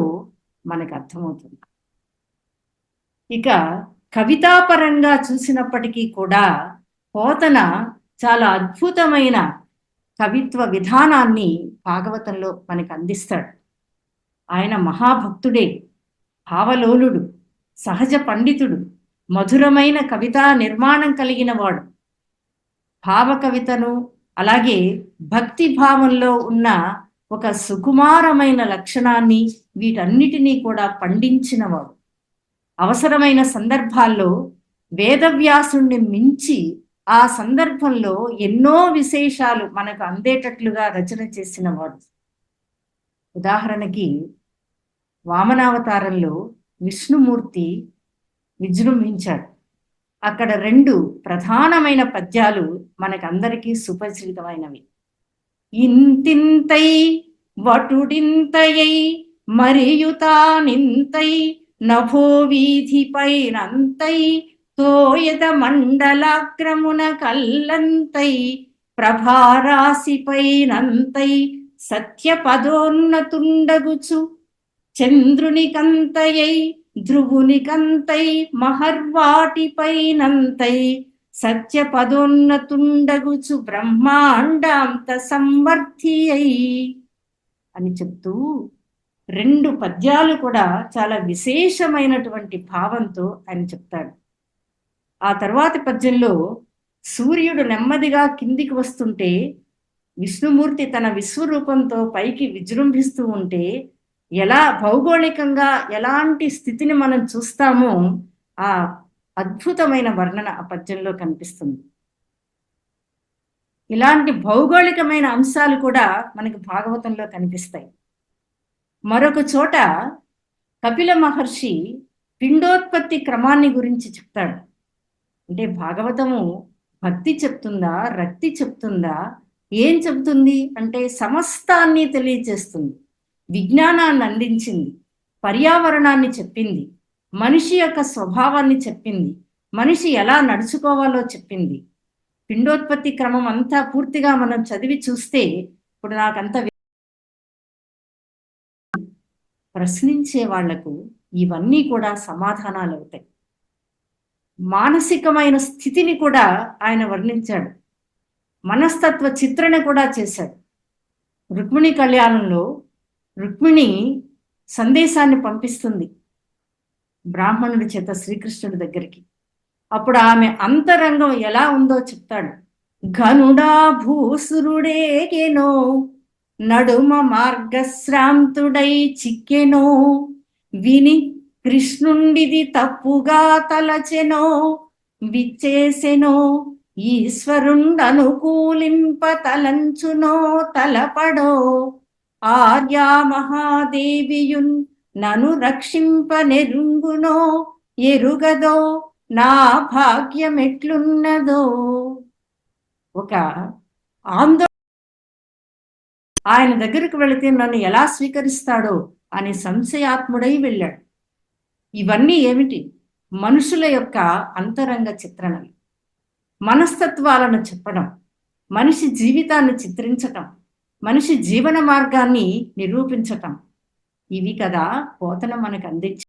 S3: మనకు అర్థమవుతుంది. ఇక కవితాపరంగా చూసినప్పటికీ కూడా పోతన చాలా అద్భుతమైన కవిత్వ విధానాన్ని భాగవతంలో మనకు అందిస్తాడు. ఆయన మహాభక్తుడే, భావలోలుడు, సహజ పండితుడు, మధురమైన కవితా నిర్మాణం కలిగిన వాడు. భావ కవితను అలాగే భక్తి భావంలో ఉన్న ఒక సుకుమారమైన లక్షణాన్ని వీటన్నిటినీ కూడా పండించినవాడు. అవసరమైన సందర్భాల్లో వేదవ్యాసుణ్ణి మించి ఆ సందర్భంలో ఎన్నో విశేషాలు మనకు అందేటట్లుగా రచన చేసినవాడు. ఉదాహరణకి వామనావతారంలో విష్ణుమూర్తి విజృంభించాడు. అక్కడ 2 ప్రధానమైన పద్యాలు మనకందరికీ సుపరిచితమైనవి. ఇంతింతై వటుడింతయై మరియుతానింతై నభో వీధిపైనంతై తోయద మండలాగ్రమున కల్లంతై ప్రభారాశిపైనంతై సత్యపదోన్నతుండగుచు చంద్రునికంతయై ధ్రువునికంతై మహర్వాటిపైనంతై సత్యపదోన్నతుండగుచు బ్రహ్మాండాంత సంవర్ధి అయి అని చెప్తూ 2 పద్యాలు కూడా చాలా విశేషమైనటువంటి భావంతో ఆయన చెప్తాడు. ఆ తర్వాతి పద్యంలో సూర్యుడు నెమ్మదిగా కిందికి వస్తుంటే విష్ణుమూర్తి తన విశ్వరూపంతో పైకి విజృంభిస్తూ ఉంటే ఎలా భౌగోళికంగా ఎలాంటి స్థితిని మనం చూస్తామో ఆ అద్భుతమైన వర్ణన ఆ పద్యంలో కనిపిస్తుంది. ఇలాంటి భౌగోళికమైన అంశాలు కూడా మనకి భాగవతంలో కనిపిస్తాయి. మరొక చోట కపిల మహర్షి పిండోత్పత్తి క్రమాన్ని గురించి చెప్తాడు. అంటే భాగవతము భక్తి చెప్తుందా, రక్తి చెప్తుందా, ఏం చెప్తుంది అంటే సమస్తాన్ని తెలియజేస్తుంది, విజ్ఞానాన్ని అందించింది, పర్యావరణాన్ని చెప్పింది, మనిషి యొక్క స్వభావాన్ని చెప్పింది, మనిషి ఎలా నడుచుకోవాలో చెప్పింది. పిండోత్పత్తి క్రమం అంతా పూర్తిగా మనం చదివి చూస్తే ఇప్పుడు నాకంత ప్రశ్నించే వాళ్లకు ఇవన్నీ కూడా సమాధానాలు అవుతాయి. మానసికమైన స్థితిని కూడా ఆయన వర్ణించాడు, మనస్తత్వ చిత్రణ కూడా చేశాడు. రుక్మిణి కళ్యాణంలో రుక్మిణి సందేశాన్ని పంపిస్తుంది బ్రాహ్మణుడి చేత శ్రీకృష్ణుడి దగ్గరికి. అప్పుడు ఆమె అంతరంగం ఎలా ఉందో చెప్తాడు. ఘనుడా భూసురుడేగెనో నడుమ మార్గశ్రాంతుడై చిక్కెనో విని కృష్ణుండిది తప్పుగా తలచెనో విచ్చేసెనో ఈశ్వరుండనుకూలింప తలంచునో తలపడో ఆర్యా మహాదేవియున్ నను రక్షింప నెరుంగునో ఎరుగదో నా భాగ్యమెట్లున్నదో. ఒక ఆందోళన, ఆయన దగ్గరకు వెళితే నన్ను ఎలా స్వీకరిస్తాడో అని సంశయాత్ముడై వెళ్ళాడు. ఇవన్నీ ఏమిటి? మనుషుల యొక్క అంతరంగ చిత్రణలు, మనస్తత్వాలను చెప్పడం, మనిషి జీవితాన్ని చిత్రించటం, మనిషి జీవన మార్గాన్ని నిరూపించటం. ఇవి కదా పోతన మనకు అందించే.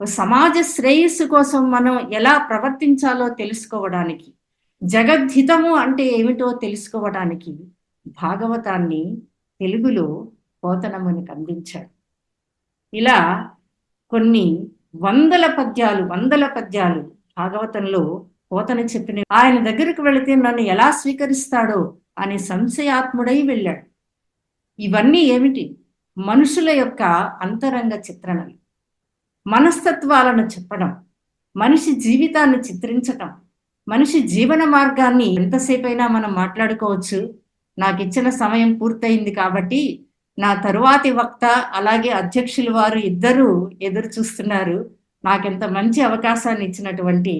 S3: సమాజ శ్రేయస్సు కోసం మనం ఎలా ప్రవర్తించాలో తెలుసుకోవడానికి, జగద్హితము అంటే ఏమిటో తెలుసుకోవడానికి భాగవతాన్ని తెలుగులో పోతన మనకు అందించాడు. ఇలా కొన్ని వందల పద్యాలు భాగవతంలో పోతన చెప్పిన. ఆయన దగ్గరకు వెళితే నన్ను ఎలా స్వీకరిస్తాడో అని సంశయాత్ముడై వెళ్ళాడు. ఇవన్నీ ఏమిటి? మనుషుల యొక్క అంతరంగ చిత్రణలు, మనస్తత్వాలను చెప్పడం, మనిషి జీవితాన్ని చిత్రించటం, మనిషి జీవన మార్గాన్ని. ఎంతసేపైనా మనం మాట్లాడుకోవచ్చు. నాకు ఇచ్చిన సమయం పూర్తయింది కాబట్టి నా తరువాతి వక్త అలాగే అధ్యక్షులు వారు ఇద్దరూ ఎదురు చూస్తున్నారు. నాకెంత మంచి అవకాశాన్ని ఇచ్చినటువంటి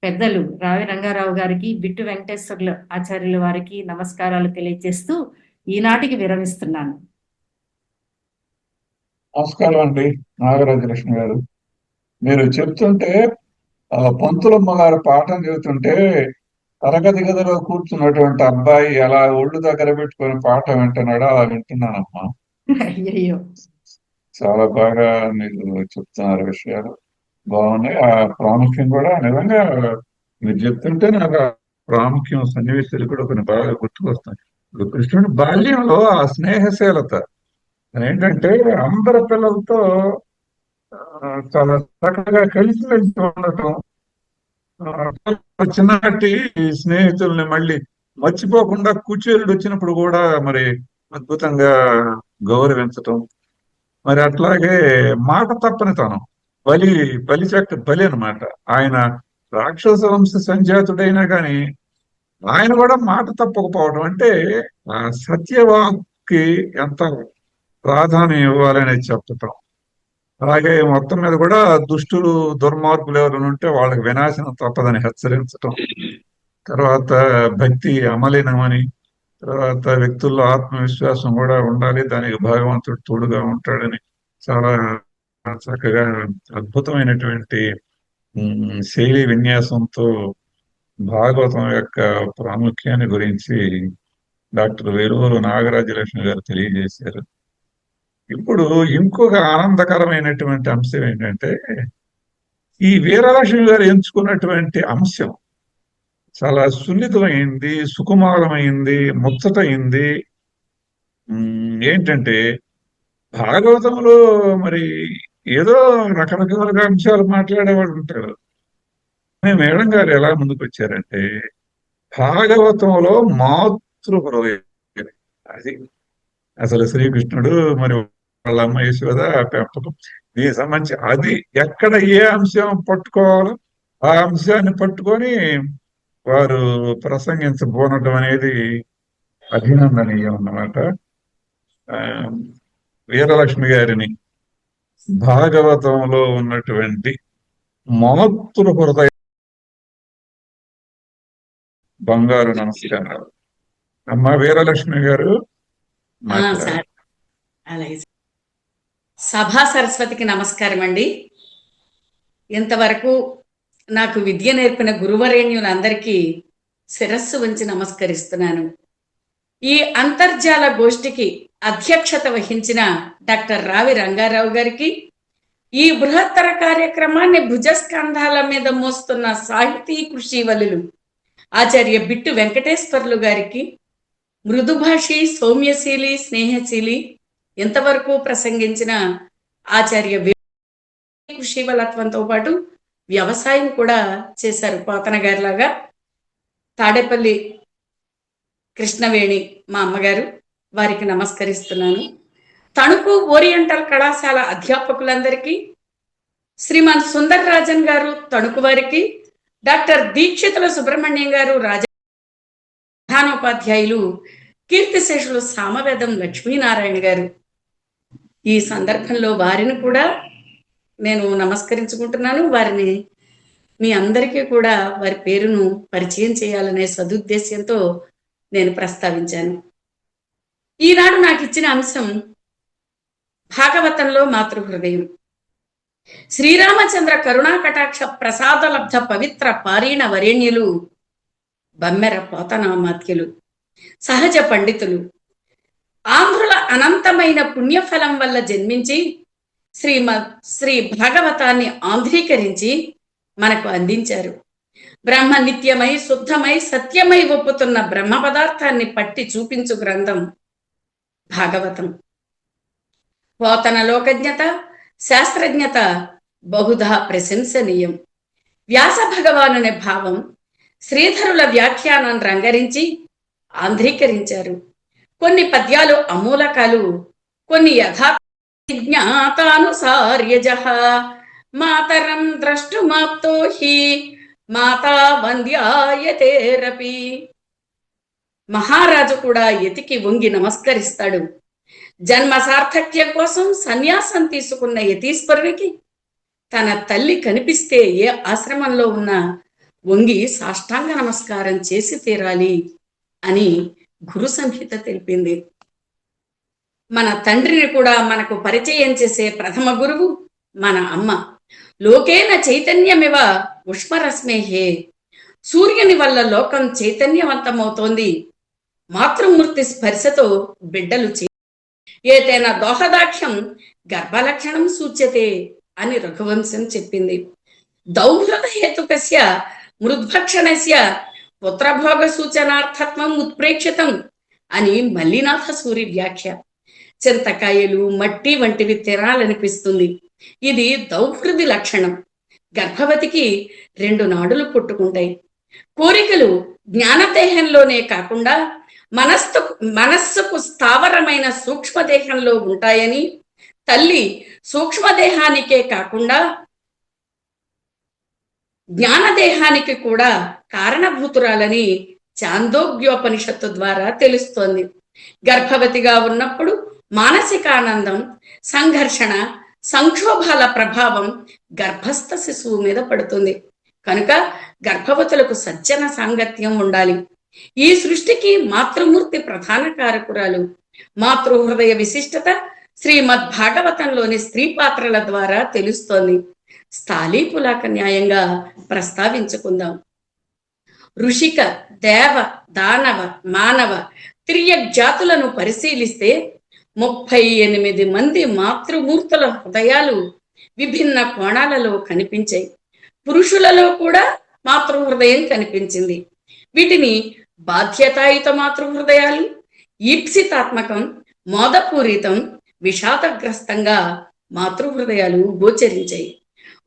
S3: పెద్దలు రావి రంగారావు గారికి, బిట్టు వెంకటేశ్వర్లు ఆచార్యుల వారికి నమస్కారాలు తెలియజేస్తూ ఈనాటికి విరమిస్తున్నాను.
S2: నమస్కారం అండి నాగరాజలక్ష్మి గారు. మీరు చెప్తుంటే పంతులమ్మ గారు పాఠం చెబుతుంటే తరగతి గదిలో కూర్చున్నటువంటి అబ్బాయి అలా ఒళ్ళు దగ్గర పెట్టుకొని పాఠం వింటున్నాడు, అలా వింటున్నానమ్మా.
S3: అయ్యయ్యో,
S2: చాలా బాగా మీరు చెప్తున్నారు, విషయాలు బాగున్నాయి. ఆ ప్రాముఖ్యం కూడా నిజంగా మీరు చెప్తుంటే నాకు ఆ ప్రాముఖ్యం, సన్నివేశాలు కూడా కొన్ని బాగా గుర్తుకొస్తాయి. ఇప్పుడు కృష్ణుడి బాల్యంలో ఆ స్నేహశీలత ఏంటంటే అందరి పిల్లలతో చాలా చక్కగా కలిసిమెలిసి ఉండటం, చిన్నటి స్నేహితుల్ని మళ్ళీ మర్చిపోకుండా కుచేలుడు వచ్చినప్పుడు కూడా మరి అద్భుతంగా గౌరవించటం, మరి అట్లాగే మాట తప్పనితనం, బలి అనమాట. ఆయన రాక్షస వంశ సంజాతుడైనా కానీ ఆయన కూడా మాట తప్పకపోవడం అంటే ఆ సత్యవాక్కి ఎంత ప్రాధాన్యం ఇవ్వాలనేది చెప్పటం. అలాగే మొత్తం మీద కూడా దుష్టులు దుర్మార్గులు ఎవరైనా ఉంటే వాళ్ళకి వినాశనం తప్పదని హెచ్చరించటం, తర్వాత భక్తి అమలినమని, తర్వాత వ్యక్తుల్లో ఆత్మవిశ్వాసం కూడా ఉండాలి, దానికి భగవంతుడు తోడుగా ఉంటాడని చాలా చక్కగా అద్భుతమైనటువంటి శైలి విన్యాసంతో భాగవతం యొక్క ప్రాముఖ్యాన్ని గురించి డాక్టర్ వేలూరు నాగరాజలక్ష్మి గారు తెలియజేశారు. ఇప్పుడు ఇంకొక ఆనందకరమైనటువంటి అంశం ఏంటంటే ఈ వీరలక్ష్మి గారు ఎంచుకున్నటువంటి అంశం చాలా సున్నితమైంది, సుకుమారమైంది, ముచ్చటైంది. ఏంటంటే భాగవతంలో మరి ఏదో రకరకాలుగా అంశాలు మాట్లాడేవాడు ఉంటారు. మేడం గారు ఎలా ముందుకు వచ్చారంటే భాగవతంలో మాతృ హృదయం, అది అసలు శ్రీకృష్ణుడు మరి వాళ్ళ అమ్మ యశోద పెంపకం, దీనికి సంబంధించి అది ఎక్కడ ఏ అంశం పట్టుకోవాలో ఆ అంశాన్ని పట్టుకొని వారు ప్రసంగించబోనటం అనేది అభినందనీయం అన్నమాట. వీరలక్ష్మి గారిని భాగవతంలో ఉన్నటువంటి మాతృ హృదయ బంగారు నమస్కారాలు. అమ్మ వీరలక్ష్మి గారు
S4: అలాగే. సభా సరస్వతికి నమస్కారం అండి. ఇంతవరకు నాకు విద్య నేర్పిన గురువరేణ్యులందరికీ శిరస్సు వంచి నమస్కరిస్తున్నాను. ఈ అంతర్జాల గోష్ఠికి అధ్యక్షత వహించిన డాక్టర్ రావి రంగారావు గారికి, ఈ బృహత్తర కార్యక్రమాన్ని భుజస్కంధాల మీద మోస్తున్న సాహితీ కృషివలులు ఆచార్య బిట్టు వెంకటేశ్వర్లు గారికి, మృదుభాషి, సౌమ్యశీలి, స్నేహశీలి ఇంతవరకు ప్రసంగించిన ఆచార్య కృషివలత్వంతో పాటు వ్యవసాయం కూడా చేశారు పోతన గారిలాగా. తాడేపల్లి కృష్ణవేణి మా అమ్మగారు, వారికి నమస్కరిస్తున్నాను. తణుకు ఓరియంటల్ కళాశాల అధ్యాపకులందరికీ, శ్రీమాన్ సుందర్ రాజన్ గారు తణుకు వారికి, డాక్టర్ దీక్షితుల సుబ్రహ్మణ్యం గారు ప్రధానోపాధ్యాయులు, కీర్తిశేషులు సామవేదం లక్ష్మీనారాయణ గారు. ఈ సందర్భంలో వారిని కూడా నేను నమస్కరించుకుంటున్నాను. వారిని మీ అందరికీ కూడా వారి పేరును పరిచయం చేయాలనే సదుద్దేశ్యంతో నేను ప్రస్తావించాను. ఈనాడు నాకు ఇచ్చిన అంశం భాగవతంలో మాతృహృదయం. శ్రీరామచంద్ర కరుణాకటాక్ష ప్రసాదలబ్ధ పవిత్ర పారీణ వరేణ్యులు బమ్మెర పోతనామాత్యులు, సహజ పండితులు, ఆంధ్రుల అనంతమైన పుణ్యఫలం వల్ల జన్మించి శ్రీ భాగవతాన్ని ఆంధ్రీకరించి మనకు అందించారు. బ్రహ్మ నిత్యమై శుద్ధమై సత్యమై ఒప్పుతున్న బ్రహ్మ పదార్థాన్ని పట్టి చూపించు గ్రంథం భాగవతం. పోతన లోకజ్ఞత, శాస్త్రజ్ఞత బహుధా ప్రశంసనీయం. వ్యాస భగవానుని భావం శ్రీధరుల వ్యాఖ్యానం రంగరించి ఆంధ్రీకరించారు. కొన్ని పద్యాలు అమూలకాలు, కొన్ని యథాజ్ఞాతానుసార్యజః మాతరం ద్రష్టుమాప్తో హి మాతా వంద్యాయతేరపి. మహారాజు కూడా యతికి వంగి నమస్కరిస్తాడు. జన్మ సార్థక్యం కోసం సన్యాసం తీసుకున్న యతీశ్వరునికి తన తల్లి కనిపిస్తే ఏ ఆశ్రమంలో ఉన్నా వంగి సాష్టాంగ నమస్కారం చేసి తీరాలి అని గురు సంహిత తెలిపింది. మన తండ్రిని కూడా మనకు పరిచయం చేసే ప్రథమ గురువు మన అమ్మ. లోకేన చైతన్యమివ ఉష్మరశ్మేహే. సూర్యుని వల్ల లోకం చైతన్యవంతమవుతోంది. మాతృమూర్తి స్పర్శతో బిడ్డలు ఏతేన దోహదాఖ్యం గర్భలక్షణం సూచ్యతే అని రఘువంశం చెప్పింది. దౌహృద హేతుకస్య మృద్భక్షణస్య పుత్రభోగ సూచనార్థత్వం ఉత్ప్రేక్షితం అని మల్లినాథ సూరి వ్యాఖ్య. చింతకాయలు, మట్టి వంటివి తినాలనిపిస్తుంది. ఇది దౌహృది లక్షణం. గర్భవతికి 2 నాడులు పుట్టుకుంటాయి. కోరికలు జ్ఞానదేహంలోనే కాకుండా మనస్సుకు స్థావరమైన సూక్ష్మదేహంలో ఉంటాయని, తల్లి సూక్ష్మదేహానికే కాకుండా జ్ఞానదేహానికి కూడా కారణభూతురాలని చాందోగ్యోపనిషత్తు ద్వారా తెలుస్తోంది. గర్భవతిగా ఉన్నప్పుడు మానసిక ఆనందం, సంఘర్షణ, సంక్షోభాల ప్రభావం గర్భస్థ శిశువు మీద పడుతుంది. కనుక గర్భవతులకు సజ్జన సాంగత్యం ఉండాలి. ఈ సృష్టికి మాతృమూర్తి ప్రధాన కారకురాలు. మాతృహృదయ విశిష్టత శ్రీమద్ భాగవతంలోని స్త్రీ పాత్రల ద్వారా తెలుస్తోంది. స్థాళీపులాక న్యాయంగా ప్రస్తావించుకుందాం. ఋషిక, దేవ, దానవ, మానవ త్రియజాతులను పరిశీలిస్తే 38 మంది మాతృమూర్తుల హృదయాలు విభిన్న కోణాలలో కనిపించాయి. పురుషులలో కూడా మాతృహృదయం కనిపించింది. వీటిని బాధ్యతాయుత మాతృహృదయాలు, ఈప్సితాత్మకం, మోదపూరితం, విషాదగ్రస్తంగా మాతృహృదయాలు గోచరించాయి.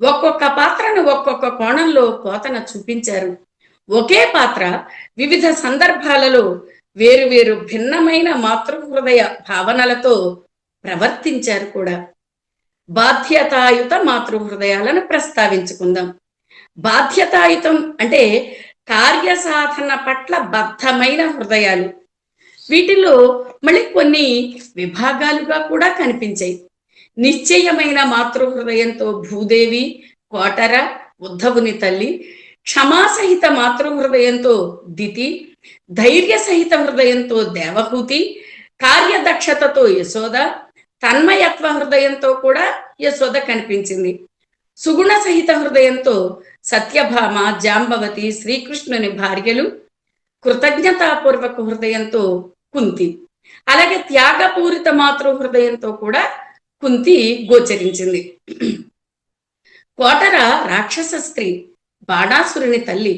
S4: ఒక్కొక్క పాత్రను ఒక్కొక్క కోణంలో పోతన చూపించారు. ఒకే పాత్ర వివిధ సందర్భాలలో వేరువేరు భిన్నమైన మాతృహృదయ భావనలతో ప్రవర్తించారు కూడా. బాధ్యతాయుత మాతృహృదయాలను ప్రస్తావించుకుందాం. బాధ్యతాయుతం అంటే కార్యసాధన పట్ల బద్ధమైన హృదయాలు. వీటిలో మళ్ళీ కొన్ని విభాగాలుగా కూడా కనిపించాయి. నిశ్చయమైన మాతృహృదయంతో భూదేవి, కోటర, ఉద్ధవుని తల్లి, క్షమాసహిత మాతృహృదయంతో దితి, ధైర్య సహిత హృదయంతో దేవహూతి, కార్యదక్షతతో యశోద, తన్మయత్వ హృదయంతో కూడా యశోద కనిపించింది. సుగుణ సహిత హృదయంతో సత్యభామ, జాంబవతి, శ్రీకృష్ణుని భార్యలు, కృతజ్ఞతాపూర్వక హృదయంతో కుంతి, అలాగే త్యాగపూరిత మాతృహృదయంతో కూడా కుంతి గోచరించింది. కోటర రాక్షస స్త్రీ, బాణాసురుని తల్లి.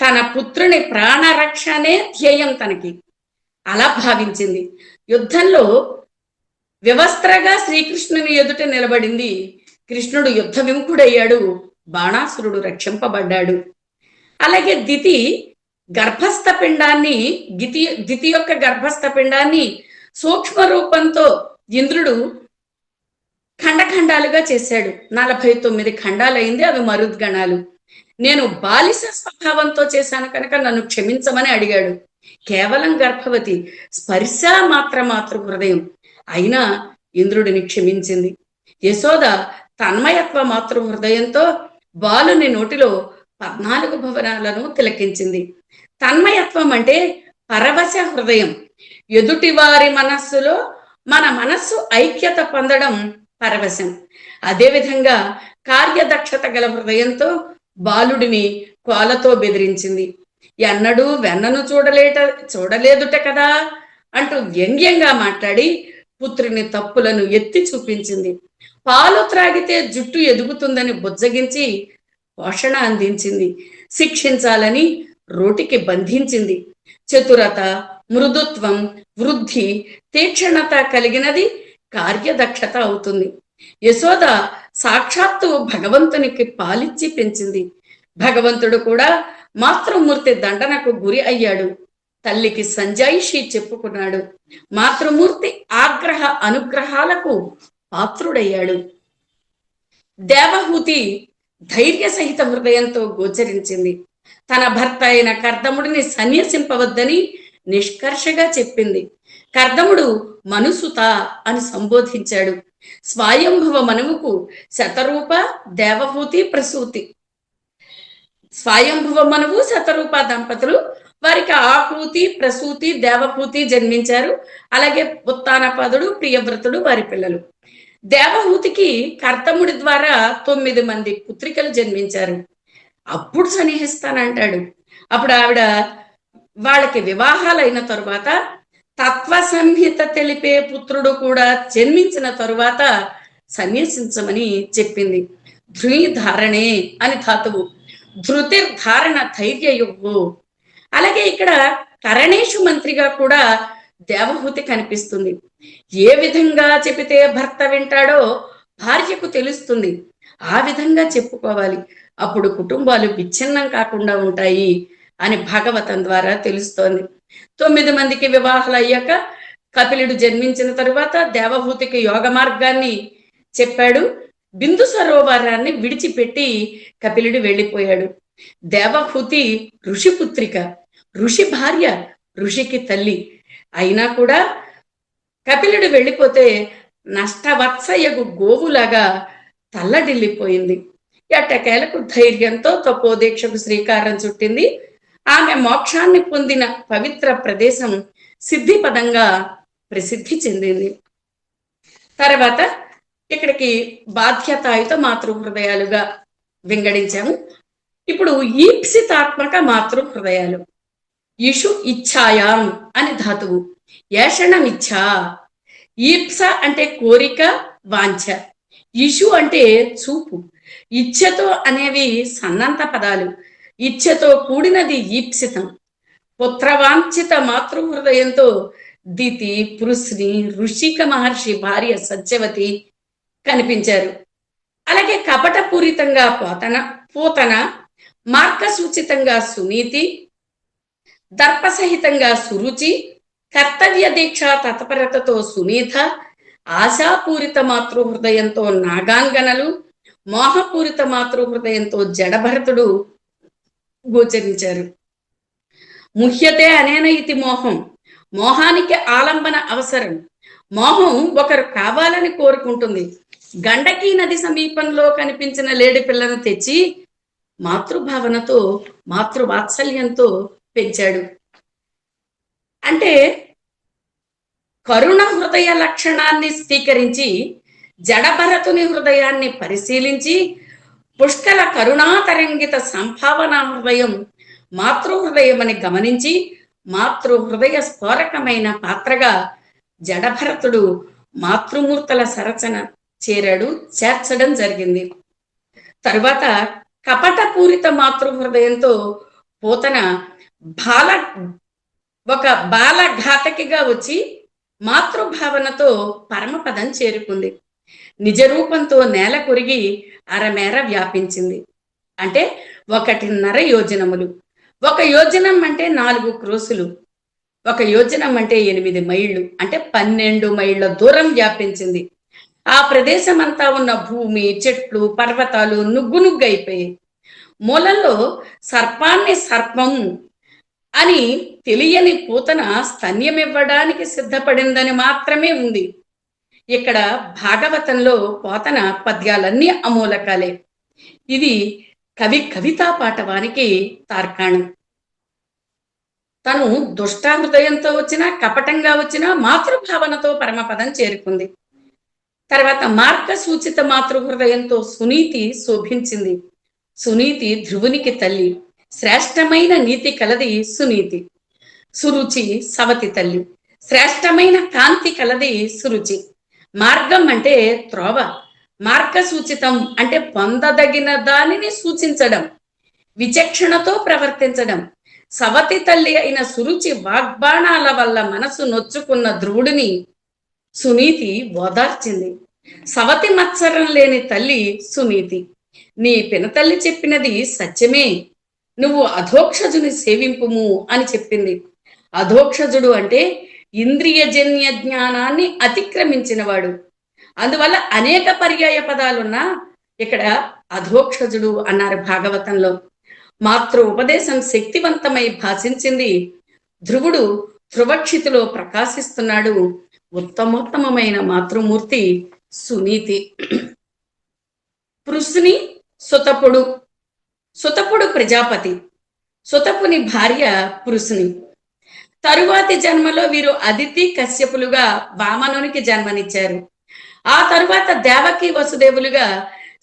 S4: తన పుత్రుని ప్రాణరక్షణే ధ్యేయం తనకి. అలా భావించింది. యుద్ధంలో వ్యవస్త్రగా శ్రీకృష్ణుని ఎదుట నిలబడింది. కృష్ణుడు యుద్ధ విముఖుడయ్యాడు, బాణాసురుడు రక్షింపబడ్డాడు. అలాగే దితి గర్భస్థ పిండాన్ని, దితి యొక్క గర్భస్థ పిండాన్ని సూక్ష్మ రూపంతో ఇంద్రుడు ఖండఖండాలుగా చేశాడు. 49 ఖండాలైంది. అవి మరుద్గణాలు. నేను బాలిస స్వభావంతో చేశాను కనుక నన్ను క్షమించమని అడిగాడు. కేవలం గర్భవతి, స్పర్శ మాతృ హృదయం అయినా ఇంద్రుడిని క్షమించింది. యశోద తన్మయత్వ మాతృ హృదయంతో బాలుని నోటిలో 14 భువనాలను తిలకించింది. తన్మయత్వం అంటే పరవశ హృదయం. ఎదుటి వారి మనస్సులో మన మనస్సు ఐక్యత పొందడం పరవశం. అదేవిధంగా కార్యదక్షత గల హృదయంతో బాలుడిని కోలతో బెదిరించింది. ఎన్నడూ వెన్నను చూడలేదుట కదా అంటూ వ్యంగ్యంగా మాట్లాడి పుత్రుని తప్పులను ఎత్తి చూపించింది. పాలు త్రాగితే జుట్టు ఎదుగుతుందని బుజ్జగించి పోషణ అందించింది. శిక్షించాలని రోటికి బంధించింది. చతురత, మృదుత్వం, వృద్ధి, తీక్షణత కలిగినది కార్యదక్షత అవుతుంది. యశోద సాక్షాత్తు భగవంతునికి పాలిచ్చి పెంచింది. భగవంతుడు కూడా మాతృమూర్తి దండనకు గురి అయ్యాడు. తల్లికి సంజాయిషి చెప్పుకున్నాడు. మాతృమూర్తి ఆగ్రహ అనుగ్రహాలకు పాత్రుడయ్యాడు. దేవహూతి ధైర్య సహిత హృదయంతో గోచరించింది. తన భర్త అయిన కర్దముడిని సన్యసింపవద్దని నిష్కర్షగా చెప్పింది. కర్దముడు మనుసుత అని సంబోధించాడు. స్వయంభవ మనువుకు శతరూప, దేవహూతి, ప్రసూతి. స్వయంభవ మనువు, శతరూప దంపతులు. వారికి ఆహూతి, ప్రసూతి, దేవహూతి జన్మించారు. అలాగే ఉత్తానపాదుడు, ప్రియవ్రతుడు వారి పిల్లలు. దేవహూతికి కర్దముడి ద్వారా 9 మంది పుత్రికలు జన్మించారు. అప్పుడు సన్నిహిస్తానంటాడు. అప్పుడు ఆవిడ వాళ్ళకి వివాహాలైన తరువాత తత్వ సంహిత తెలిపే పుత్రుడు కూడా జన్మించిన తరువాత సన్యసించమని చెప్పింది. ధృధారణే అని ధాతువు. ధృతిర్ధారణ ధైర్య యువ్వు. అలాగే ఇక్కడ కరణేషు మంత్రిగా కూడా దేవహూతి కనిపిస్తుంది. ఏ విధంగా చెబితే భర్త వింటాడో భార్యకు తెలుస్తుంది. ఆ విధంగా చెప్పుకోవాలి. అప్పుడు కుటుంబాలు విచ్ఛిన్నం కాకుండా ఉంటాయి అని భాగవతం ద్వారా తెలుస్తోంది. 9 మందికి వివాహాలు అయ్యాక కపిలుడు జన్మించిన తరువాత దేవహూతికి యోగ మార్గాన్ని చెప్పాడు. బిందు సరోవరాన్ని విడిచిపెట్టి కపిలుడు వెళ్ళిపోయాడు. దేవహూతి ఋషిపుత్రిక, ఋషి భార్య, ఋషికి తల్లి. అయినా కూడా కపిలుడు వెళ్ళిపోతే నష్టవత్సయగు గోవులాగా తల్లడిల్లిపోయింది. ఎట్టకేలకు ధైర్యంతో తపోదీక్షకు శ్రీకారం చుట్టింది. ఆమె మోక్షాన్ని పొందిన పవిత్ర ప్రదేశం సిద్ధిపదంగా ప్రసిద్ధి చెందింది. తర్వాత ఇక్కడికి బాధ్యతాయుత మాతృహృదయాలుగా వింగడించాము. ఇప్పుడు ఈప్సితాత్మక మాతృహృదయాలు. ఇషు ఇచ్ఛాయాం అని ధాతువు. ఏషణమిచ్ఛ. ఈప్స అంటే కోరిక, వాంఛ. ఇషు అంటే చూపు. ఇచ్ఛతో అనేవి సన్నంత పదాలు. ఇచ్ఛతో కూడినది ఈప్సితం. పుత్రవాంఛిత మాతృహృదయంతో దితి, పురుష్ని, ఋషిక మహర్షి భార్య సత్యవతి కనిపించారు. అలాగే కపటపూరితంగా పూతన, మార్గసూచితంగా సునీతి, దర్పసహితంగా సురుచి, కర్తవ్య దీక్ష తత్పరతతో సునీత, ఆశాపూరిత మాతృహృదయంతో నాగాంగనలు, మోహపూరిత మాతృహృదయంతో జడభరతుడు గోచరించారు. ముహ్యతే అనేన ఇతి మోహం. మోహానికి ఆలంబన అవసరం. మోహం ఒకరు కావాలని కోరుకుంటుంది. గండకీ నది సమీపంలో కనిపించిన లేడి పిల్లను తెచ్చి మాతృభావనతో, మాతృవాత్సల్యంతో పెంచాడు. అంటే కరుణ హృదయ లక్షణాన్ని స్వీకరించి జడభరతుని హృదయాన్ని పరిశీలించి పుష్కల కరుణాతరంగిత సంభావనా హృదయం మాతృహృదయం అని గమనించి మాతృహృదయ స్ఫోరకమైన పాత్రగా జడభరతుడు మాతృమూర్తుల సరచన చేర్చడం జరిగింది. తరువాత కపటపూరిత మాతృహృదయంతో పోతన బాలఘాతకిగా వచ్చి మాతృభావనతో పరమపదం చేరుకుంది. నిజరూపంతో నేల కొరిగి అరమేర వ్యాపించింది. అంటే 1.5 యోజనములు. 1 యోజనం అంటే 4 క్రోసులు. 1 యోజనం అంటే 8 మైళ్ళు. అంటే 12 మైళ్ళ దూరం వ్యాపించింది. ఆ ప్రదేశం అంతా ఉన్న భూమి, చెట్లు, పర్వతాలు నుగ్గునుగ్గైపోయాయి. మూలంలో సర్పాన్ని సర్పం అని తెలియని పూతన స్తన్యమివ్వడానికి సిద్ధపడిందని మాత్రమే ఉంది. ఇక్కడ భాగవతంలో పోతన పద్యాలన్నీ అమూలకాలే. ఇది కవితా పాటవానికి తార్కాణం. తను దుష్ట హృదయంతో వచ్చినా, కపటంగా వచ్చినా మాతృభావనతో పరమపదం చేరుకుంది. తర్వాత మార్గ సూచిత మాతృహృదయంతో సునీతి శోభించింది. సునీతి ధ్రువునికి తల్లి, శ్రేష్టమైన నీతి కలది సునీతి. సురుచి సవతి తల్లి, శ్రేష్టమైన కాంతి కలది సురుచి. మార్గం అంటే త్రోవ, మార్గ సూచితం అంటే పొందదగిన దానిని సూచించడం, విచక్షణతో ప్రవర్తించడం. సవతి తల్లి అయిన సురుచి వాగ్బాణాల వల్ల మనసు నొచ్చుకున్న ధ్రువుడిని సునీతి ఓదార్చింది. సవతి మత్సరం లేని తల్లి సునీతి. నీ పినతల్లి చెప్పినది సత్యమే, నువ్వు అధోక్షజుని సేవింపుము అని చెప్పింది. అధోక్షజుడు అంటే ఇంద్రియజన్య జ్ఞానాన్ని అతిక్రమించినవాడు. అందువల్ల అనేక పర్యాయ పదాలున్నా ఇక్కడ అధోక్షజుడు అన్నారు భాగవతంలో. మాతృ ఉపదేశం శక్తివంతమై భాషించింది. ధ్రువుడు ధ్రువక్షితిలో ప్రకాశిస్తున్నాడు. ఉత్తమోత్తమైన మాతృమూర్తి సునీతి. పృశ్ని సుతపుడు. సుతపుడు ప్రజాపతి, సుతపుని భార్య పృశ్ని. తరువాతి జన్మలో వీరు అదితి కశ్యపులుగా వామనునికి జన్మనిచ్చారు. ఆ తరువాత దేవకి వసుదేవులుగా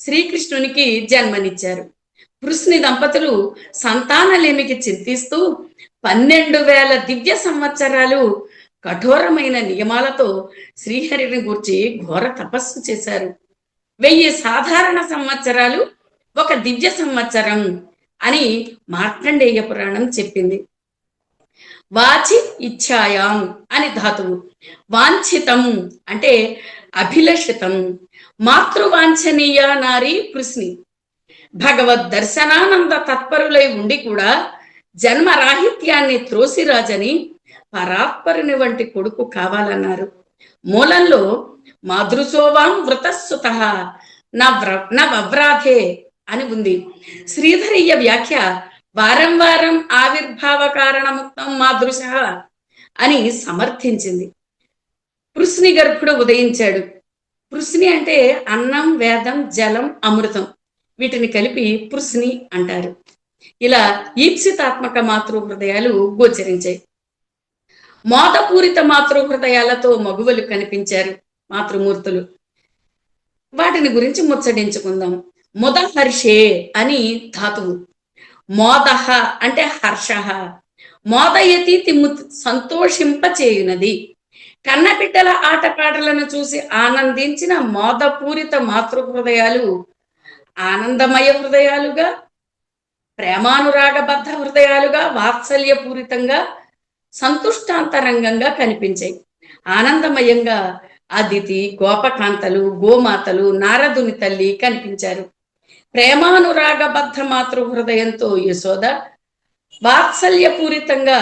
S4: శ్రీకృష్ణునికి జన్మనిచ్చారు. పృశ్ని దంపతులు సంతానలేమికి చింతిస్తూ 12,000 దివ్య సంవత్సరాలు కఠోరమైన నియమాలతో శ్రీహరిని గూర్చి ఘోర తపస్సు చేశారు. 1000 సాధారణ సంవత్సరాలు ఒక దివ్య సంవత్సరం అని మార్కండేయ పురాణం చెప్పింది. వాచి ఇచ్ఛాయాం అని ధాతువు. వాంఛితం అంటే అభిలషితం. మాతృవాంఛనీయ నారీ పృశ్ని. భగవద్ దర్శనానంద తత్పరులై ఉండి కూడా జన్మరాహిత్యాన్ని త్రోసిరాజని పరాత్పరుని వంటి కొడుకు కావాలన్నారు. మూలంలో మాతృసోవాం వృతస్సుత నవ్రాధే అని ఉంది. శ్రీధరీయ వ్యాఖ్య వారం వారం ఆవిర్భావ కారణముక్తం మాదృశ అని సమర్థించింది. పృశ్ని గర్భుడు ఉదయించాడు. పృశ్ని అంటే అన్నం, వేదం, జలం, అమృతం, వీటిని కలిపి పృశ్ని అంటారు. ఇలా ఈప్సితాత్మక మాతృహృదయాలు గోచరించాయి. మోదపూరిత మాతృహృదయాలతో మగువలు కనిపించారు మాతృమూర్తులు. వాటిని గురించి ముచ్చడించుకుందాం. ముదహర్షే అని ధాతువు. మోదహ అంటే హర్ష. మోదయతి సంతోషింపచేయునది. కన్నబిడ్డల ఆటపాటలను చూసి ఆనందించిన మోదపూరిత మాతృహృదయాలు ఆనందమయ హృదయాలుగా, ప్రేమానురాగబద్ధ హృదయాలుగా, వాత్సల్యపూరితంగా, సంతుష్టాంతరంగంగా కనిపించాయి. ఆనందమయంగా అదితి, గోపకాంతలు, గోమాతలు, నారదుని తల్లి కనిపించారు. ప్రేమానురాగబద్ధ మాతృహృదయంతో యశోద, వాత్సల్యపూరితంగా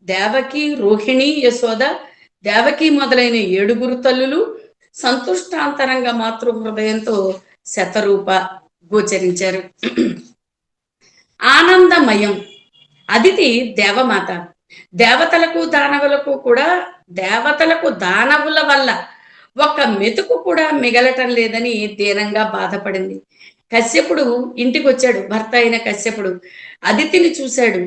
S4: దేవకి, రోహిణి, యశోద, దేవకి మొదలైన 7 తల్లులు, సంతుష్టాంతరంగ మాతృహృదయంతో శతరూప గోచరించారు. ఆనందమయం అదితి దేవమాత. దేవతలకు దానవులకు కూడా, దేవతలకు దానవుల వల్ల ఒక్క మెతుకు కూడా మిగలటం లేదని దీనంగా బాధపడింది. కశ్యపుడు ఇంటికి వచ్చాడు. భర్త అయిన కశ్యపుడు అదితిని చూశాడు.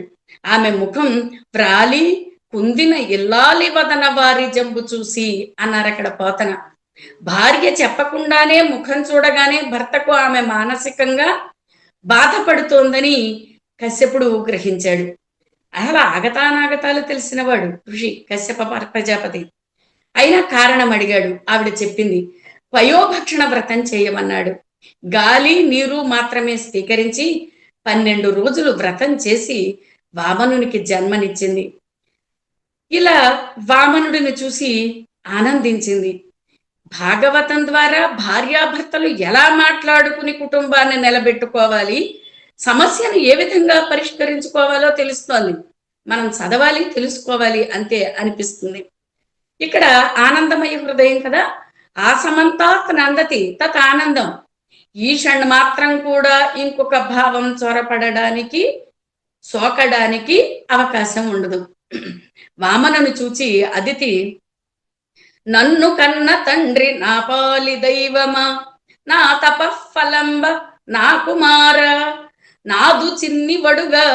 S4: ఆమె ముఖం వ్రాలి కుందిన ఇల్లాలి వదన వారి జంబు చూసి అన్నారు అక్కడ పోతన. భార్య చెప్పకుండానే ముఖం చూడగానే భర్తకు ఆమె మానసికంగా బాధపడుతోందని కశ్యపుడు గ్రహించాడు. అలా ఆగతానాగతాలు తెలిసినవాడు ఋషి కశ్యప ప్రజాపతి. అయినా కారణం అడిగాడు. ఆవిడ చెప్పింది. పయోభక్షణ వ్రతం చేయమన్నాడు. గాలి, నీరు మాత్రమే స్వీకరించి 12 రోజులు వ్రతం చేసి వామనునికి జన్మనిచ్చింది. ఇలా వామనుడిని చూసి ఆనందించింది. భాగవతం ద్వారా భార్యాభర్తలు ఎలా మాట్లాడుకుని కుటుంబాన్ని నిలబెట్టుకోవాలి, సమస్యను ఏ విధంగా పరిష్కరించుకోవాలో తెలుస్తోంది. మనం చదవాలి, తెలుసుకోవాలి అంతే అనిపిస్తుంది. ఇక్కడ ఆనందమయ హృదయం కదా. ఆ సమంతాత్ నందతి తత్ ఆనందం. ఈషణ్ మాత్రం కూడా ఇంకొక భావం చొరపడడానికి సోకడానికి అవకాశం ఉండదు. వామనను చూచి అదితి, నన్ను కన్న తండ్రి నా పాలి దైవమా, నా తపఫలంబ నా కుమార, నాదు చిన్ని వడుగా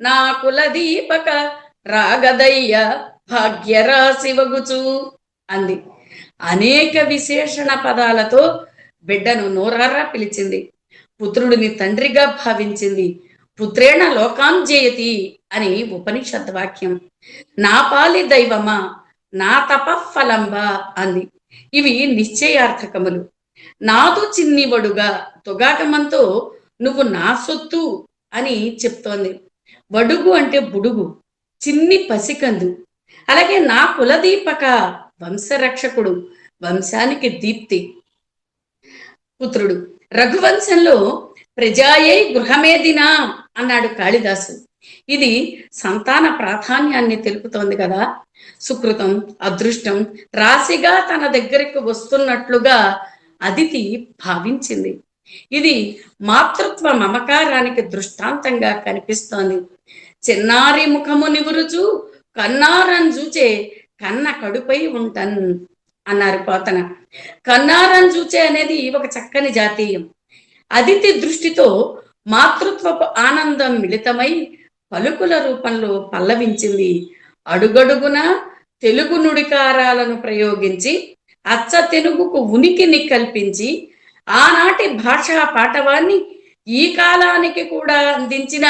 S4: నా కుల దీపక రాగదయ్య భాగ్యరాశి వగుచు అంది. అనేక విశేషణ పదాలతో బిడ్డను నోరారా పిలిచింది. పుత్రుడిని తండ్రిగా భావించింది. పుత్రేణ లోకాన్ జయతి అని ఉపనిషత్ వాక్యం. నా పాలి దైవమా, నా తపఫలంబా అంది. ఇవి నిశ్చయార్థకములు. నాదు చిన్నివడుగా తుగాగమంతో నువ్వు నా సొత్తు అని చెప్తోంది. వడుగు అంటే బుడుగు, చిన్ని పసికందు. అలాగే నా కులదీపక, వంశరక్షకుడు, వంశానికి దీప్తి పుత్రుడు. రఘువంశంలో ప్రజాయై గృహమేదినా అన్నాడు కాళిదాసు. ఇది సంతాన ప్రాధాన్యాన్ని తెలుపుతోంది కదా. సుకృతం, అదృష్టం రాశిగా తన దగ్గరికి వస్తున్నట్లుగా అదితి భావించింది. ఇది మాతృత్వ మమకారానికి దృష్టాంతంగా కనిపిస్తోంది. చిన్నారి ముఖము నివురుచు కన్నారం చూచే కన్న కడుపై ఉంటన్ అన్నారు పోతన. కన్నారం చూచే అనేది ఒక చక్కని జాతీయం. అదితి దృష్టితో మాతృత్వపు ఆనందం మిళితమై పలుకుల రూపంలో పల్లవించింది. అడుగడుగున తెలుగు నుడికారాలను ప్రయోగించి అచ్చ తెలుగుకు ఉనికిని కల్పించి ఆనాటి భాషా పాటవాన్ని ఈ కాలానికి కూడా అందించిన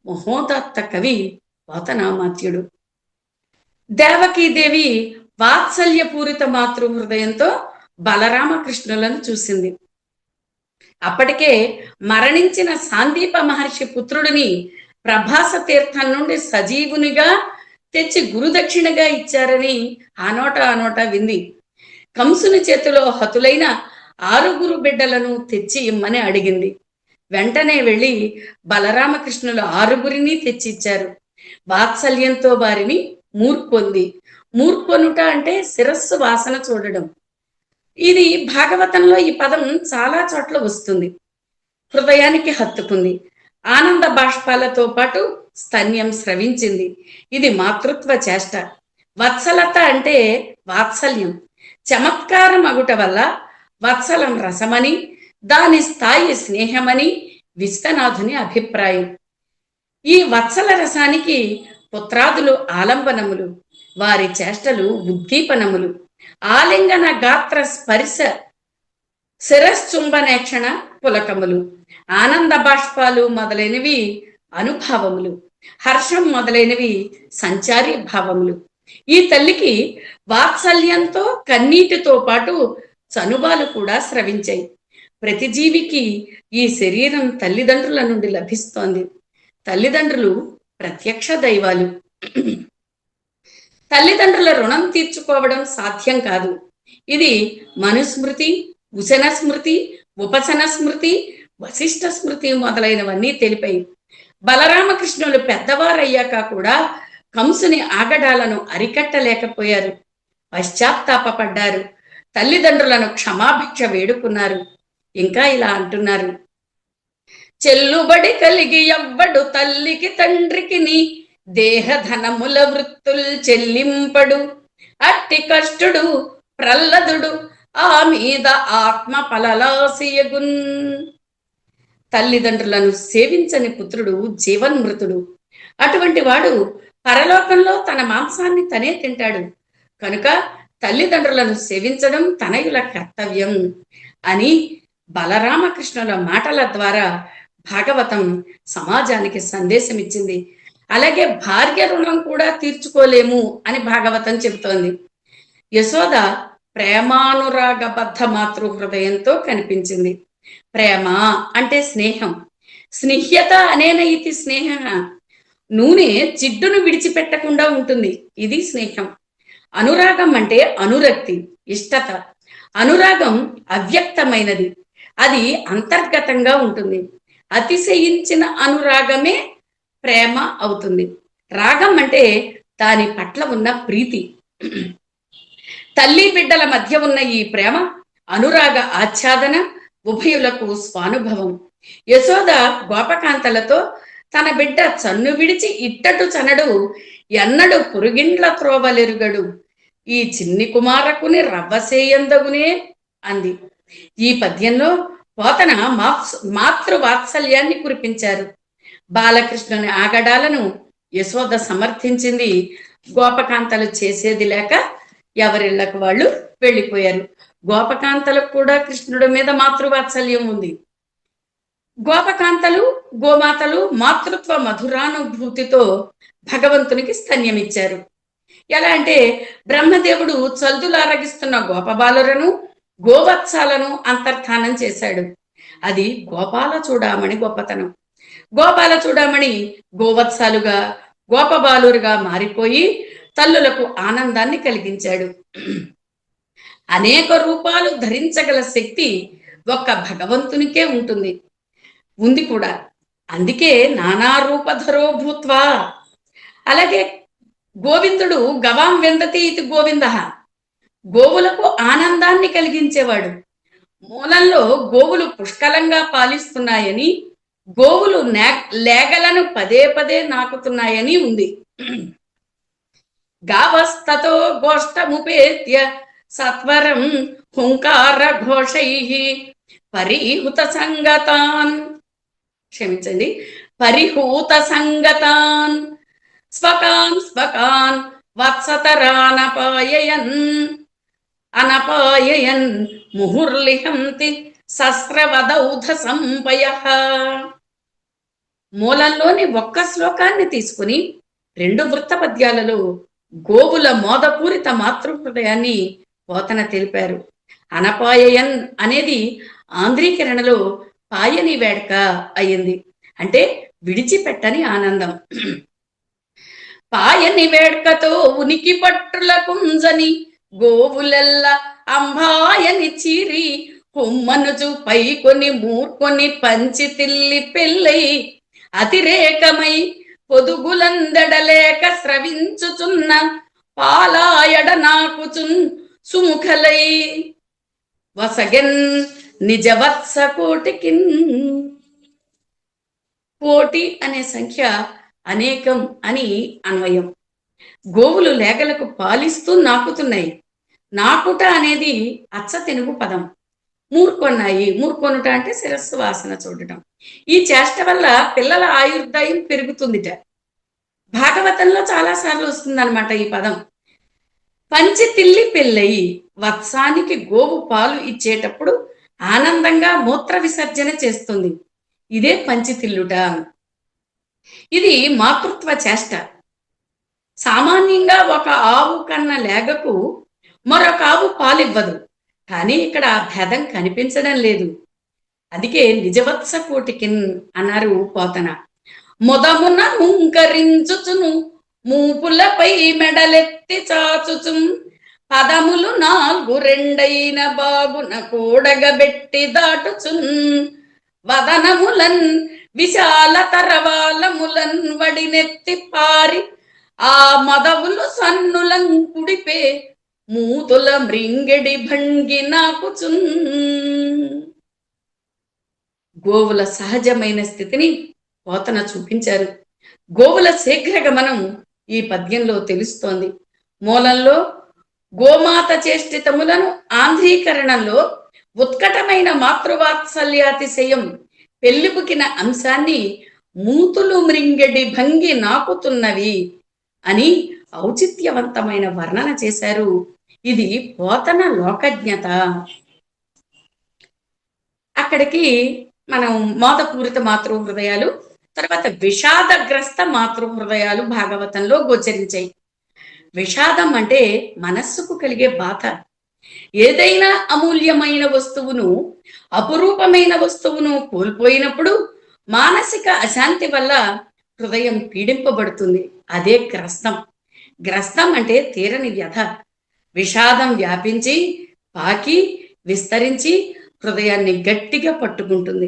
S4: మహోదత్త కవి పోతనామాత్యుడు. దేవకీదేవి వాత్సల్యపూరిత మాతృ హృదయంతో బలరామకృష్ణులను చూసింది. అప్పటికే మరణించిన సాందీప మహర్షి పుత్రుడిని ప్రభాస తీర్థం నుండి సజీవునిగా తెచ్చి గురుదక్షిణగా ఇచ్చారని ఆనోట వింది. కంసుని చేతిలో హతులైన 6 బిడ్డలను తెచ్చి ఇమ్మని అడిగింది. వెంటనే వెళ్ళి బలరామకృష్ణులు 6 తెచ్చిచ్చారు. వాత్సల్యంతో వారిని మూర్పొంది. మూర్పొనుట అంటే శిరస్సు వాసన చూడడం. ఇది భాగవతంలో ఈ పదం చాలా చోట్ల వస్తుంది. హృదయానికి హత్తుకుంది. ఆనంద బాష్పాలతో పాటు స్తన్యం స్రవించింది. ఇది మాతృత్వ చేష్ట. వత్సలత అంటే వాత్సల్యం. చమత్కారం అగుట వల్ల వత్సలం రసమని, దాని స్థాయి స్నేహమని విశ్వనాథుని అభిప్రాయం. ఈ వత్సల రసానికి పుత్రాదులు ఆలంబనములు, వారి చేష్టలు ఉద్దీపనములు. ఆలింగన గాత్ర స్పర్శ శిరశ్చుంబనేక్షణ పులకములు. ఆనంద బాష్పాలు మొదలైనవి అనుభావములు. హర్షం మొదలైనవి సంచారీ భావములు. ఈ తల్లికి వాత్సల్యంతో కన్నీటితో పాటు చనుబాలు కూడా స్రవించాయి. ప్రతి జీవికి ఈ శరీరం తల్లిదండ్రుల నుండి లభిస్తోంది. తల్లిదండ్రులు ప్రత్యక్ష దైవాలు. తల్లిదండ్రుల రుణం తీర్చుకోవడం సాధ్యం కాదు. ఇది మనుస్మృతి, ఉశన స్మృతి, ఉపశన స్మృతి, వశిష్ఠ స్మృతి మొదలైనవన్నీ తెలిపాయి. బలరామకృష్ణులు పెద్దవారయ్యాక కూడా కంసుని ఆగడాలను అరికట్టలేకపోయారు. పశ్చాత్తాపడ్డారు. తల్లిదండ్రులను క్షమాభిక్ష వేడుకున్నారు. ఇంకా ఇలా అంటున్నారు: చెల్లుబడి కలిగి ఎవ్వడు తల్లికి తండ్రికి నీ దేహధనముల వృత్తుల్ చెల్లింపడు, అట్టి కష్టుడు ప్రహ్లదుడు ఆ మీద ఆత్మ పలలాసియగున్. తల్లిదండ్రులను సేవించని పుత్రుడు జీవన్మృతుడు. అటువంటి వాడు పరలోకంలో తన మాంసాన్ని తనే తింటాడు. కనుక తల్లిదండ్రులను సేవించడం తనయుల కర్తవ్యం అని బలరామకృష్ణుల మాటల ద్వారా భాగవతం సమాజానికి సందేశం ఇచ్చింది. అలాగే భార్య రుణం కూడా తీర్చుకోలేము అని భాగవతం చెబుతోంది. యశోద ప్రేమానురాగబద్ధ మాతృ హృదయంతో కనిపించింది. ప్రేమ అంటే స్నేహం. స్నిహ్యత అనేన ఇది స్నేహ. నూనె జిడ్డును విడిచిపెట్టకుండా ఉంటుంది. ఇది స్నేహం. అనురాగం అంటే అనురక్తి, ఇష్టత. అనురాగం అవ్యక్తమైనది. అది అంతర్గతంగా ఉంటుంది. అతిశయించిన అనురాగమే ప్రేమ అవుతుంది. రాగం అంటే దాని పట్ల ఉన్న ప్రీతి. తల్లి బిడ్డల మధ్య ఉన్న ఈ ప్రేమ అనురాగ ఆచ్ఛాదన, ఉభయులకు స్వానుభవం. యశోద గోపకాంతలతో తన బిడ్డ చన్ను విడిచి ఇట్టటు చనడు ఎన్నడు పురుగిండ్ల త్రోవలెరుగడు ఈ చిన్ని కుమారకుని రవ్వసేయందగునే అంది. ఈ పద్యంలో పోతన మాతృవాత్సల్యాన్ని కురిపించారు. బాలకృష్ణుని ఆగడాలను యశోద సమర్థించింది. గోపకాంతలు చేసేది లేక ఎవరిళ్లకు వాళ్ళు వెళ్ళిపోయారు. గోపకాంతలకు కూడా కృష్ణుడి మీద మాతృవాత్సల్యం ఉంది. గోపకాంతలు గోమాతలు మాతృత్వ మధురానుభూతితో భగవంతునికి స్తన్యమిచ్చారు. ఎలా అంటే బ్రహ్మదేవుడు చల్దులారగిస్తున్న గోపబాలులను గోవత్సాలను అంతర్ధానం చేశాడు. అది గోపాల చూడామణి గొప్పతనం. గోపాల చూడామణి గోవత్సాలుగా గోపబాలురుగా మారిపోయి తల్లులకు ఆనందాన్ని కలిగించాడు. అనేక రూపాలు ధరించగల శక్తి ఒక్క భగవంతునికే ఉంది కూడా. అందుకే నానా రూపధరో భూత్వా. అలాగే గోవిందుడు గవాం విందతి ఇది గోవింద, గోవులకు ఆనందాన్ని కలిగించేవాడు. మూలంలో గోవులు పుష్కలంగా పాలిస్తున్నాయని, గోవులు లేగలను పదే పదే నాకుతున్నాయని ఉంది. గావస్తతో గోష్టముపేత్య సత్వరం హుంకార ఘోషైః పరిహూత సంగతాన్ స్వకాన్ వత్సతరానపాయయన్ ముహుర్లిహంతి సస్రవదౌధ సంపయః. మూలంలోని ఒక్క శ్లోకాన్ని తీసుకుని 2 వృత్త పద్యాలలో గోవుల మోదపూరిత మాతృహృదయాన్ని పోతన తెలిపారు. అనపాయయన్ అనేది ఆంధ్రీకరణలో పాయని వేడక అయ్యింది. అంటే విడిచిపెట్టని ఆనందం. పాయని వేడ్కతో ఉనికి పట్టుల కుంజని గోవులెల్ల అంబాయని చీరి హుమ్మనుచు పైకొని మూర్కొని పంచి తిల్లి పెళ్ళై అతిరేకమై పొదుగులందడలేక స్రవించుచున్న పాలాయడ నాకుచున్ సుముఖలై వసగెన్ నిజవత్స కోటికిన్. కోటి అనే సంఖ్య అనేకం అని అన్వయం. గోవులు లేగలకు పాలిస్తూ నాకుతున్నాయి. నాకుట అనేది అచ్చ తెలుగు పదం. మూర్కొన్నాయి, మూర్కొనుట అంటే శిరస్సు వాసన చూడటం. ఈ చేష్ట వల్ల పిల్లల ఆయుర్దాయం పెరుగుతుందిట. భాగవతంలో చాలాసార్లు వస్తుందన్నమాట ఈ పదం. పంచి తిల్లి పెళ్ళయి, వత్సానికి గోవు పాలు ఇచ్చేటప్పుడు ఆనందంగా మూత్ర విసర్జన చేస్తుంది. ఇదే పంచితిల్లుట. ఇది మాతృత్వ చేష్ట. సామాన్యంగా ఒక ఆవు కన్న లేగకు మరొక ఆవు పాలివ్వదు. కానీ ఇక్కడ ఆ భేదం కనిపించడం లేదు. అందుకే నిజవత్స కోటికిన్ అన్నారు పోతన. మొదమున ముంకరించుచును మూపులపై మెడలెత్తి చాచుచుం పదములు 4 రెండైన బాగున కూడగబెట్టి దాటుచున్ వదనములన్ విశాల తరవాలములన్ వడినెత్తి పారి ఆ మదవులు సన్నులం కుడిపే మూతుల మృంగెడి భంగి నాకుచున్. గోవుల సహజమైన స్థితిని పోతన చూపించారు. గోవుల శీఘ్రగమనం ఈ పద్యంలో తెలుస్తోంది. మూలంలో గోమాత చేష్టితములను ఆంధ్రీకరణంలో ఉత్కటమైన మాతృవాత్సల్యాతిశయం పెళ్లిపుకిన అంశాన్ని మూతులు మృంగెడి భంగి నాకుతున్నవి అని ఔచిత్యవంతమైన వర్ణన చేశారు. ఇది పోతన లోకజ్ఞత. అక్కడికి మనం మోదపూరిత మాతృహృదయాలు, తర్వాత విషాదగ్రస్త మాతృహృదయాలు భాగవతంలో గోచరించాయి. విషాదం అంటే మనస్సుకు కలిగే బాధ. ఏదైనా అమూల్యమైన వస్తువును, అపురూపమైన వస్తువును కోల్పోయినప్పుడు మానసిక అశాంతి వల్ల హృదయం పీడింపబడుతుంది. అదే గ్రస్తం. గ్రస్తం అంటే తీరని వ్యధ. విషాదం వ్యాపించి పాకి విస్తరించి హృదయాన్ని గట్టిగా పట్టుకుంటుంది.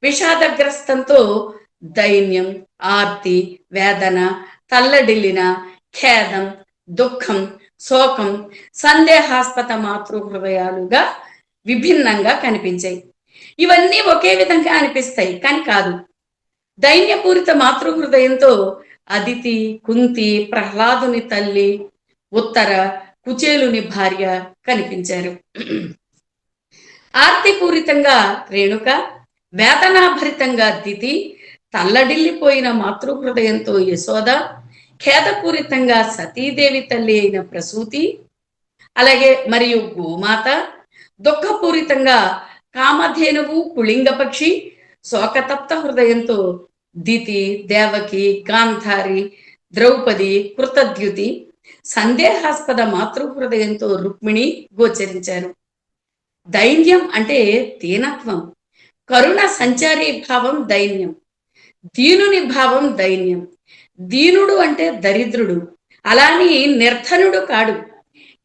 S4: విషాదగ్రస్తంతో దైన్యం, ఆర్తి, వేదన, తల్లడిల్లిన, ఖేదం, దుఃఖం, శోకం సందేహాస్పద మాతృహృదయాలుగా విభిన్నంగా కనిపించాయి. ఇవన్నీ ఒకే విధంగా అనిపిస్తాయి, కానీ కాదు. దైన్యపూరిత మాతృహృదయంతో అదితి, కుంతి, ప్రహ్లాదుని తల్లి, ఉత్తర, కుచేలుని భార్య కనిపించారు. ఆర్తిపూరితంగా రేణుక, వేదనాభరితంగా దితి, తల్లడిల్లిపోయిన మాతృహృదయంతో యశోద, ఖేదపూరితంగా సతీదేవి తల్లి అయిన ప్రసూతి, అలాగే మరియు గోమాత, దుఃఖపూరితంగా కామధేనువు, కుళింగ పక్షి, శోకతప్త హృదయంతో దితి, దేవకి, గాంధారి, ద్రౌపది, కృతద్యుతి, సందేహాస్పద మాతృహృదయంతో రుక్మిణి గోచరించారు. దైన్యం అంటే దీనత్వం, కరుణ సంచారీ భావం దైన్యం, దీనుని భావం దైన్యం. దీనుడు అంటే దరిద్రుడు, అలాని నిర్ధనుడు కాడు.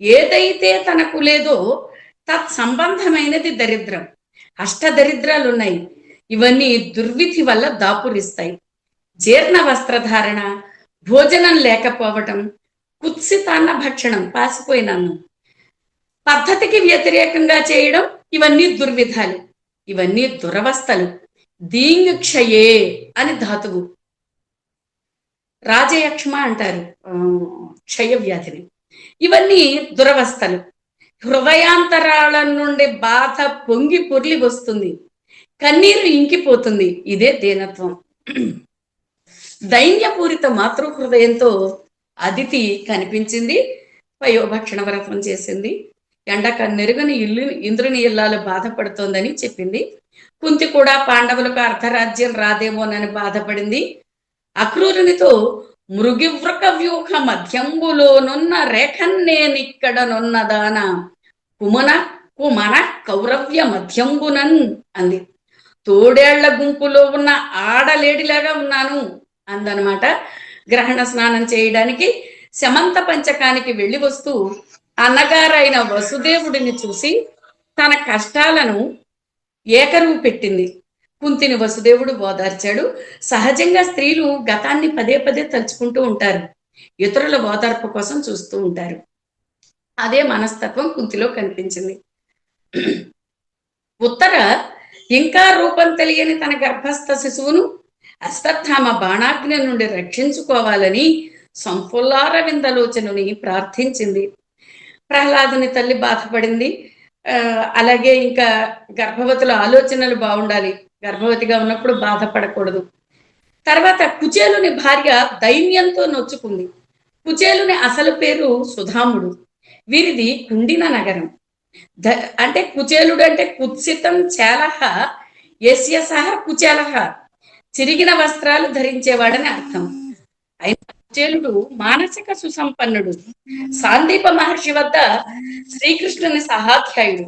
S4: ఏదైతే తనకు లేదో తత్సంబంధమైనది దరిద్రం. అష్టదరిద్రాలు ఉన్నాయి. ఇవన్నీ దుర్విధి వల్ల దాపురిస్తాయి. జీర్ణ వస్త్రధారణ, భోజనం లేకపోవటం, కుత్సితాన్న భక్షణం, పాసిపోయినాను, పద్ధతికి వ్యతిరేకంగా చేయడం, ఇవన్నీ దుర్విధాలు, ఇవన్నీ దురవస్థలు. దీంక్షయే అని ధాతువు. రాజయక్ష్మ అంటారు క్షయ వ్యాధిని. ఇవన్నీ దురవస్థలు. హృదయాంతరాల నుండి బాధ పొంగి పొర్లి వస్తుంది, కన్నీరు ఇంకిపోతుంది. ఇదే దీనత్వం. దైన్యపూరిత మాతృహృదయంతో అదితి కనిపించింది. పయోభక్షణ వ్రతం చేసింది. ఎండక నెరుగని ఇంద్రుని ఇల్లాలు బాధపడుతోందని చెప్పింది. కుంతి కూడా పాండవులకు అర్ధరాజ్యం రాదేమోనని బాధపడింది. అక్రూరునితో మృగివృక వ్యూహ మధ్యంబులోనున్న రేఖన్నేనిక్కడనున్నదాన కుమన కౌరవ్య మధ్యంబునన్ అంది. తోడేళ్ల గుంపులో ఉన్న ఆడలేడిలాగా ఉన్నాను అందనమాట. గ్రహణ స్నానం చేయడానికి శమంత పంచకానికి వెళ్ళి వస్తూ అన్నగారైన వసుదేవుడిని చూసి తన కష్టాలను ఏకరువు పెట్టింది. కుంతిని వసుదేవుడు ఓదార్చాడు. సహజంగా స్త్రీలు గతాన్ని పదే పదే తలుచుకుంటూ ఉంటారు, ఇతరుల ఓదార్పు కోసం చూస్తూ ఉంటారు. అదే మనస్తత్వం కుంతిలో కనిపించింది. ఉత్తర ఇంకా రూపం తెలియని తన గర్భస్థ శిశువును అశ్వత్థామ బాణాగ్ని నుండి రక్షించుకోవాలని సంఫుల్లారవిందలోచనుని ప్రార్థించింది. ప్రహ్లాదుని తల్లి బాధపడింది. అలాగే ఇంకా గర్భవతుల ఆలోచనలు బాగుండాలి, గర్భవతిగా ఉన్నప్పుడు బాధపడకూడదు. తర్వాత కుచేలుని భార్య దైన్యంతో నొచ్చుకుంది. కుచేలుని అసలు పేరు సుధాముడు. వీరిది కుండిన నగరం. అంటే కుచేలుడు అంటే కుత్సితం చేలహ యస్య సహ కుచేలహ, చిరిగిన వస్త్రాలు ధరించేవాడని అర్థం. అయినా కుచేలుడు మానసిక సుసంపన్నుడు. సాందీప మహర్షి వద్ద శ్రీకృష్ణుని సహాధ్యాయుడు,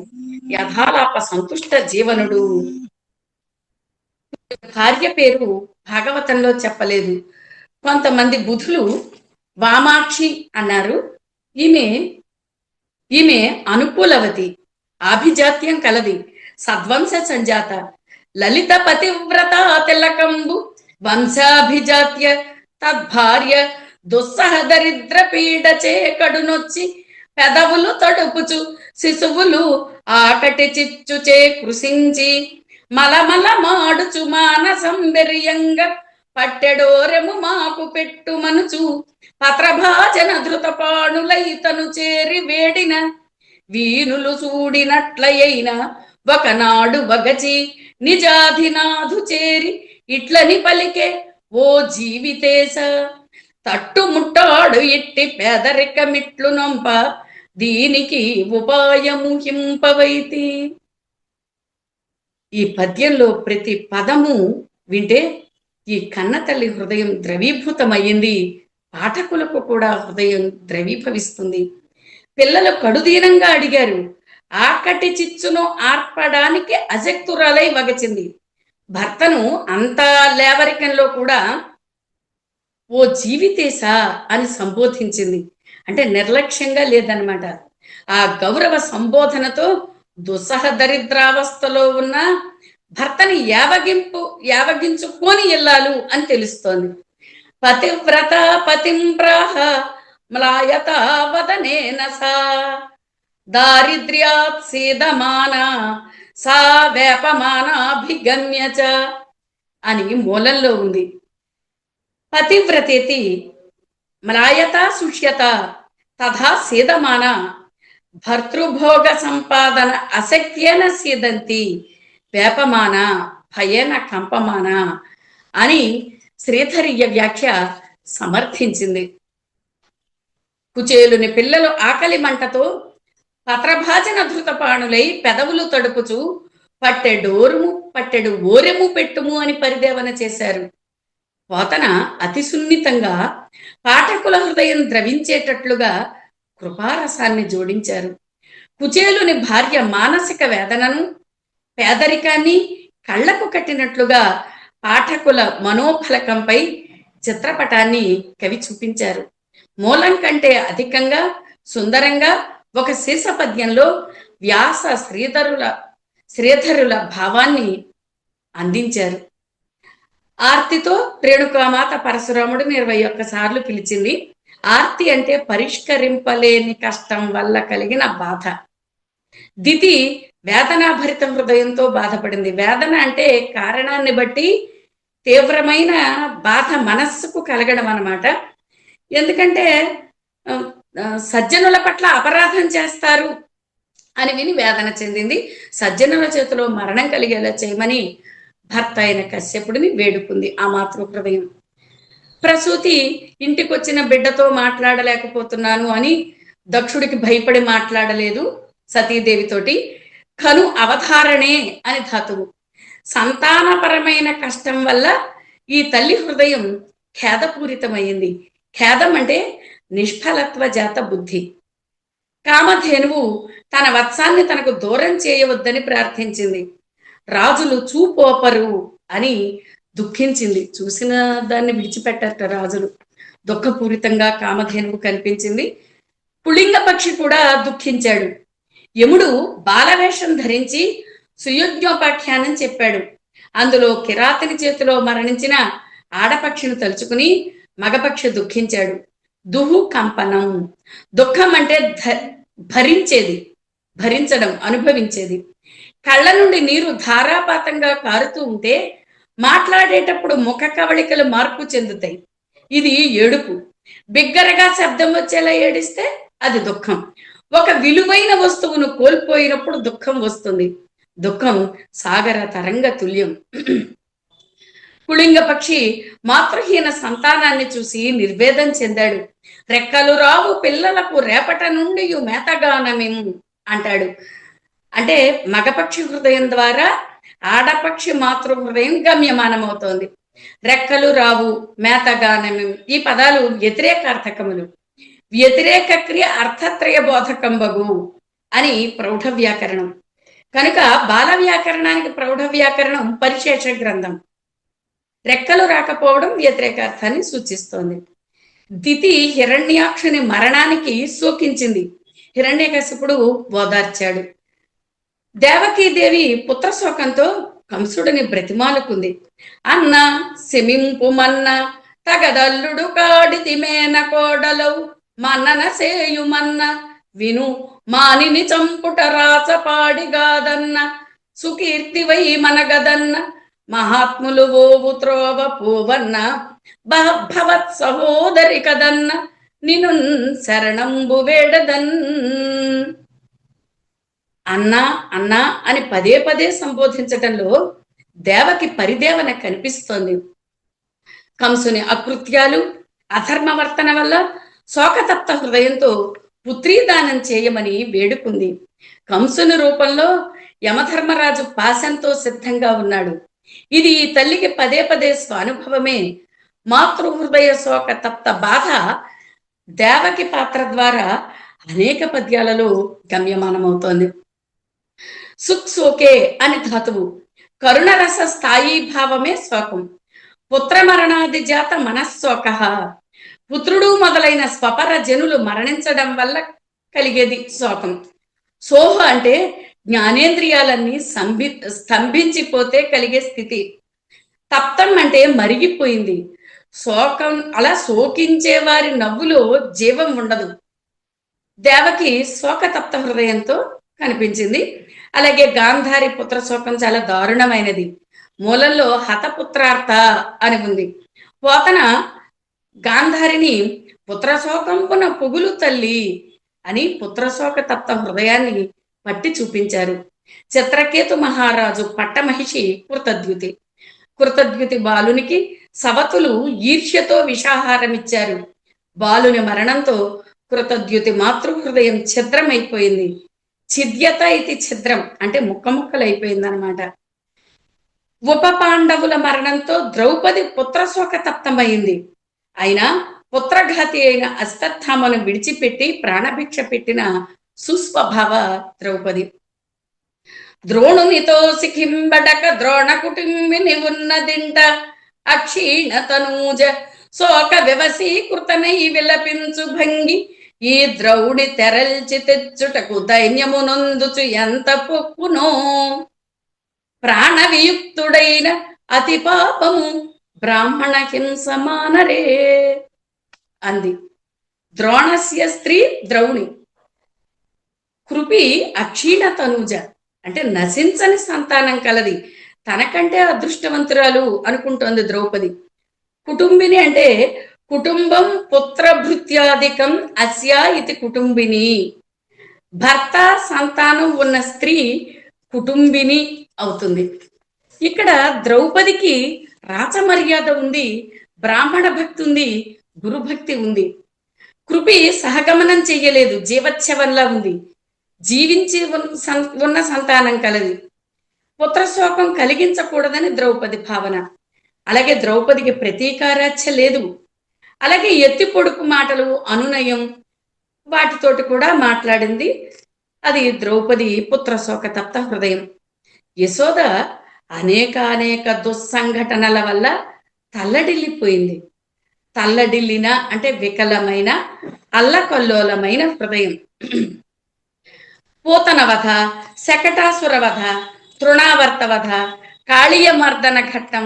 S4: యథాలాప సంతుష్ట జీవనుడు. భార్య పేరు భాగవతంలో చెప్పలేదు. కొంతమంది బుధులు వామాక్షి అన్నారు. ఈమె అనుకూలవతి, ఆభిజాత్యం కలది, సద్వంశ సంజాత, లలిత పతివ్రత తిలకంబు వంశాభిజాత్య తద్భార్య దుస్సహ దరిద్ర పీడచే కడునొచ్చి పెదవులు తడుపుచు శిశువులు ఆకటి చిచ్చుచే కృషించి మలమల మాడుచు మానసంబెర్యంగ పట్టెడోరెము మాకు పెట్టుమనుచు పత్రభాజన ధృతపాణులైతను చేరి వేడిన వీనులు చూడినట్లయైన ఒకనాడు వగచి నిజాధినాథు చేరి ఇట్లని పలికే, ఓ జీవితేశ తట్టుముట్టాడు ఇట్టి పేదరికమిట్లు నొంప దీనికి ఉపాయము హింపవైతి. ఈ పద్యంలో ప్రతి పదము వింటే ఈ కన్నతల్లి హృదయం ద్రవీభూతమయ్యింది. పాఠకులకు కూడా హృదయం ద్రవీభవిస్తుంది. పిల్లలు కడుదీనంగా అడిగారు. ఆకటి చిచ్చును ఆర్పడానికి అజక్తురాలై వగచింది. భర్తను అంత లేవరికంలో కూడా ఓ జీవితేశ అని సంబోధించింది. అంటే నిర్లక్ష్యంగా లేదనమాట. ఆ గౌరవ సంబోధనతో దుస్సహ దరిద్రావస్థలో ఉన్న భర్తని యావగించుకొని వెళ్ళాలు అని తెలుస్తోంది. పతివ్రత పతిం ప్రాహ మ్లాయతావదనేన సా దారిద్ర్యాత్ సీదమాన సా వేపమానాభిగమ్య చ అని మూలంలో ఉంది. పతివ్రతేతి మ్లాయత శుష్యత తథా సీదమాన భర్తృభోగ సంపాదన అశక్యేన సీదంతి వేపమాన భయేన కంపమాన అని శ్రీధర్య వ్యాఖ్య సమర్థించింది. కుచేలుని పిల్లలు ఆకలి మంటతో పత్రభాజన ధృతపాణులై పెదవులు తడుపుచు పట్టెడు ఓరెము పెట్టుము అని పరిదేవన చేశారు. పోతన అతి సున్నితంగా పాఠకుల హృదయం ద్రవించేటట్లుగా కృపారసాన్ని జోడించారు. కుచేలుని భార్య మానసిక వేదనను, పేదరికాన్ని కళ్లకు కట్టినట్లుగా పాఠకుల మనోఫలకంపై చిత్రపటాన్ని కవి చూపించారు. మూలం కంటే అధికంగా సుందరంగా ఒక శీర్ష పద్యంలో వ్యాస శ్రీధరుల భావాన్ని అందించారు. ఆర్తితో రేణుకామాత పరశురాముడిని 21 సార్లు పిలిచింది. ఆర్తి అంటే పరిష్కరింపలేని కష్టం వల్ల కలిగిన బాధ. దితి వేదనాభరిత హృదయంతో బాధపడింది. వేదన అంటే కారణాన్ని బట్టి తీవ్రమైన బాధ మనస్సుకు కలగడం అన్నమాట. ఎందుకంటే సజ్జనుల పట్ల అపరాధం చేస్తారు అని విని వేదన చెందింది. సజ్జనుల చేతిలో మరణం కలిగేలా చేయమని భర్త అయిన కశ్యపుడిని వేడుకుంది ఆ మాతృ హృదయం. ప్రసూతి ఇంటికొచ్చిన బిడ్డతో మాట్లాడలేకపోతున్నాను అని దక్షుడికి భయపడి మాట్లాడలేదు సతీదేవితోటి. కను అవధారణే అని ధాతువు. సంతానపరమైన కష్టం వల్ల ఈ తల్లి హృదయం ఖేదపూరితమైంది. ఖేదం అంటే నిష్ఫలత్వ జాత బుద్ధి. కామధేనువు తన వత్సాన్ని తనకు దూరం చేయవద్దని ప్రార్థించింది. రాజులు చూపోపరు అని దుఃఖించింది. చూసిన దాన్ని విడిచిపెట్టట రాజులు. దుఃఖపూరితంగా కామధేనువు కనిపించింది. పుళింగ పక్షి కూడా దుఃఖించాడు. యముడు బాలవేషం ధరించి సుయోజ్ఞోపాఖ్యానం చెప్పాడు. అందులో కిరాతని చేతిలో మరణించిన ఆడపక్షిని తలుచుకుని మగపక్షి దుఃఖించాడు. దుహు కంపనం. దుఃఖం అంటే భరించేది, భరించడం, అనుభవించేది. కళ్ళ నుండి నీరు ధారాపాతంగా కారుతూ ఉంటే మాట్లాడేటప్పుడు ముఖ కవళికలు మార్పు చెందుతాయి. ఇది ఏడుపు. బిగ్గరగా శబ్దం వచ్చేలా ఏడిస్తే అది దుఃఖం. ఒక విలువైన వస్తువును కోల్పోయినప్పుడు దుఃఖం వస్తుంది. దుఃఖం సాగర తరంగ తుల్యం. పుళింగ పక్షి మాతృహీన సంతానాన్ని చూసి నిర్వేదం చెందాడు. రెక్కలు రావు పిల్లలకు రేపట నుండి మేతగానమేము అంటాడు. అంటే మగపక్షి హృదయం ద్వారా ఆడపక్షి మాతృ హృదయం గమ్యమానమవుతోంది. రెక్కలు రావు మేతగానమేము ఈ పదాలు వ్యతిరేకార్థకములు. వ్యతిరేక క్రియ అర్థత్రయ బోధకంబగు అని ప్రౌఢ వ్యాకరణం. కనుక బాల వ్యాకరణానికి ప్రౌఢ వ్యాకరణం పరిశేష గ్రంథం. రెక్కలు రాకపోవడం వ్యతిరేకార్థాన్ని సూచిస్తోంది. దితి హిరణ్యాక్షుని మరణానికి శోకించింది. హిరణ్యకశిపుడు ఓదార్చాడు. దేవకీదేవి పుత్రశోకంతో కంసుడిని బ్రతిమాలుకుంది. అన్న శమింపుమన్న తగదల్లుడు కాడితి మేన కోడలవు మన్నన సేయుమన్న విను మానిని చంపుట రాచపాడిగాదన్న సుకీర్తివై మనగదన్న మహాత్ములు ఓవు త్రోవ పోవన్న భవత్ సహోదరి కదన్న నిను శరణంబు వేడదన్. అన్నా అన్నా అని పదే పదే సంబోధించటంలో దేవకి పరిదేవన కనిపిస్తోంది. కంసుని అకృత్యాలు అధర్మవర్తన వల్ల శోకతప్త హృదయంతో పుత్రీదానం చేయమని వేడుకుంది. కంసుని రూపంలో యమధర్మరాజు పాశంతో సిద్ధంగా ఉన్నాడు. ఇది ఈ తల్లికి పదే పదే స్వానుభవమే. మాతృహృదయ శోక తప్త బాధ దేవకి పాత్ర ద్వారా అనేక పద్యాలలో గమ్యమానమవుతోంది. సుక్సోకే అని ధాతువు. కరుణరస స్థాయి భావమే శోకం. పుత్రమరణాది జాత మనశ్శోక. పుత్రుడు మొదలైన స్వపర జనులు మరణించడం వల్ల కలిగేది శోకం. సోహ అంటే జ్ఞానేంద్రియాలన్నీ స్తంభించిపోతే కలిగే స్థితి. తప్తం అంటే మరిగిపోయింది. శోకం అలా శోకించే వారి నవ్వులో జీవం ఉండదు. దేవకి శోకతప్త హృదయంతో కనిపించింది. అలాగే గాంధారి పుత్రశోకం చాలా దారుణమైనది. మూలంలో హతపుత్రార్థ అని ఉంది. పోతన గాంధారిని పుత్రశోకంపున పుగులు తల్లి అని పుత్రశోక తప్త హృదయాన్ని పట్టి చూపించారు. చిత్రకేతు మహారాజు పట్టమహిషి కృతద్యుతి బాలునికి సవతులు ఈర్ష్యతో విషాహారం ఇచ్చారు. బాలుని మరణంతో కృతద్యుతి మాతృహృదయం ఛిద్రమైపోయింది. ఛిద్యత ఇది ఛిద్రం అంటే ముక్కముక్కలైపోయింది అనమాట. ఉప పాండవుల మరణంతో ద్రౌపది పుత్రశోక తప్తమైంది. అయినా పుత్రఘాతి అయిన అశ్వత్థామను విడిచిపెట్టి ప్రాణభిక్ష పెట్టిన సుస్వభావ ద్రౌపది. ద్రోణునితో సిఖింబడక ద్రోణ కుటుంబిని ఉన్నదింట అక్షీణ తనూజ శోక వ్యవసీకృతనై విలపించు భంగి ఈ ద్రౌడి తెరల్చి తెచ్చుటకు దైన్యమునందుచు ఎంత పొక్కునో ప్రాణ వియుక్తుడైన అతి పాపము బ్రాహ్మణ హింసమానరే అంది. ద్రోణస్య స్త్రీ ద్రౌణి, కృపి అక్షీణ తనూజ అంటే నశించని సంతానం కలది, తనకంటే అదృష్టవంతురాలు అనుకుంటోంది ద్రౌపది. కుటుంబిని అంటే కుటుంబం పుత్రభృత్యాధికం అస్య ఇది కుటుంబిని. భర్త సంతానం ఉన్న స్త్రీ కుటుంబిని అవుతుంది. ఇక్కడ ద్రౌపదికి రాచమర్యాద ఉంది, బ్రాహ్మణ భక్తి ఉంది, గురుభక్తి ఉంది. కృపి సహగమనం చెయ్యలేదు, జీవచ్ఛవంలా ఉంది, జీవించి ఉన్న సంతానం కలది. పుత్రశోకం కలిగించకూడదని ద్రౌపది భావన. అలాగే ద్రౌపదికి ప్రతీకారాచ్ఛ లేదు. అలాగే ఎత్తి పొడుపు మాటలు, అనునయం వాటితోటి కూడా మాట్లాడింది. అది ద్రౌపది పుత్రశోక తప్త హృదయం. యశోద అనేక దుస్సంఘటనల వల్ల తల్లడిల్లిపోయింది. తల్లడిల్లిన అంటే వికలమైన అల్లకల్లోలమైన హృదయం. పూతన వధ, శకటాసుర వధ, తృణావర్త వధ, కాళీయమర్దన ఘట్టం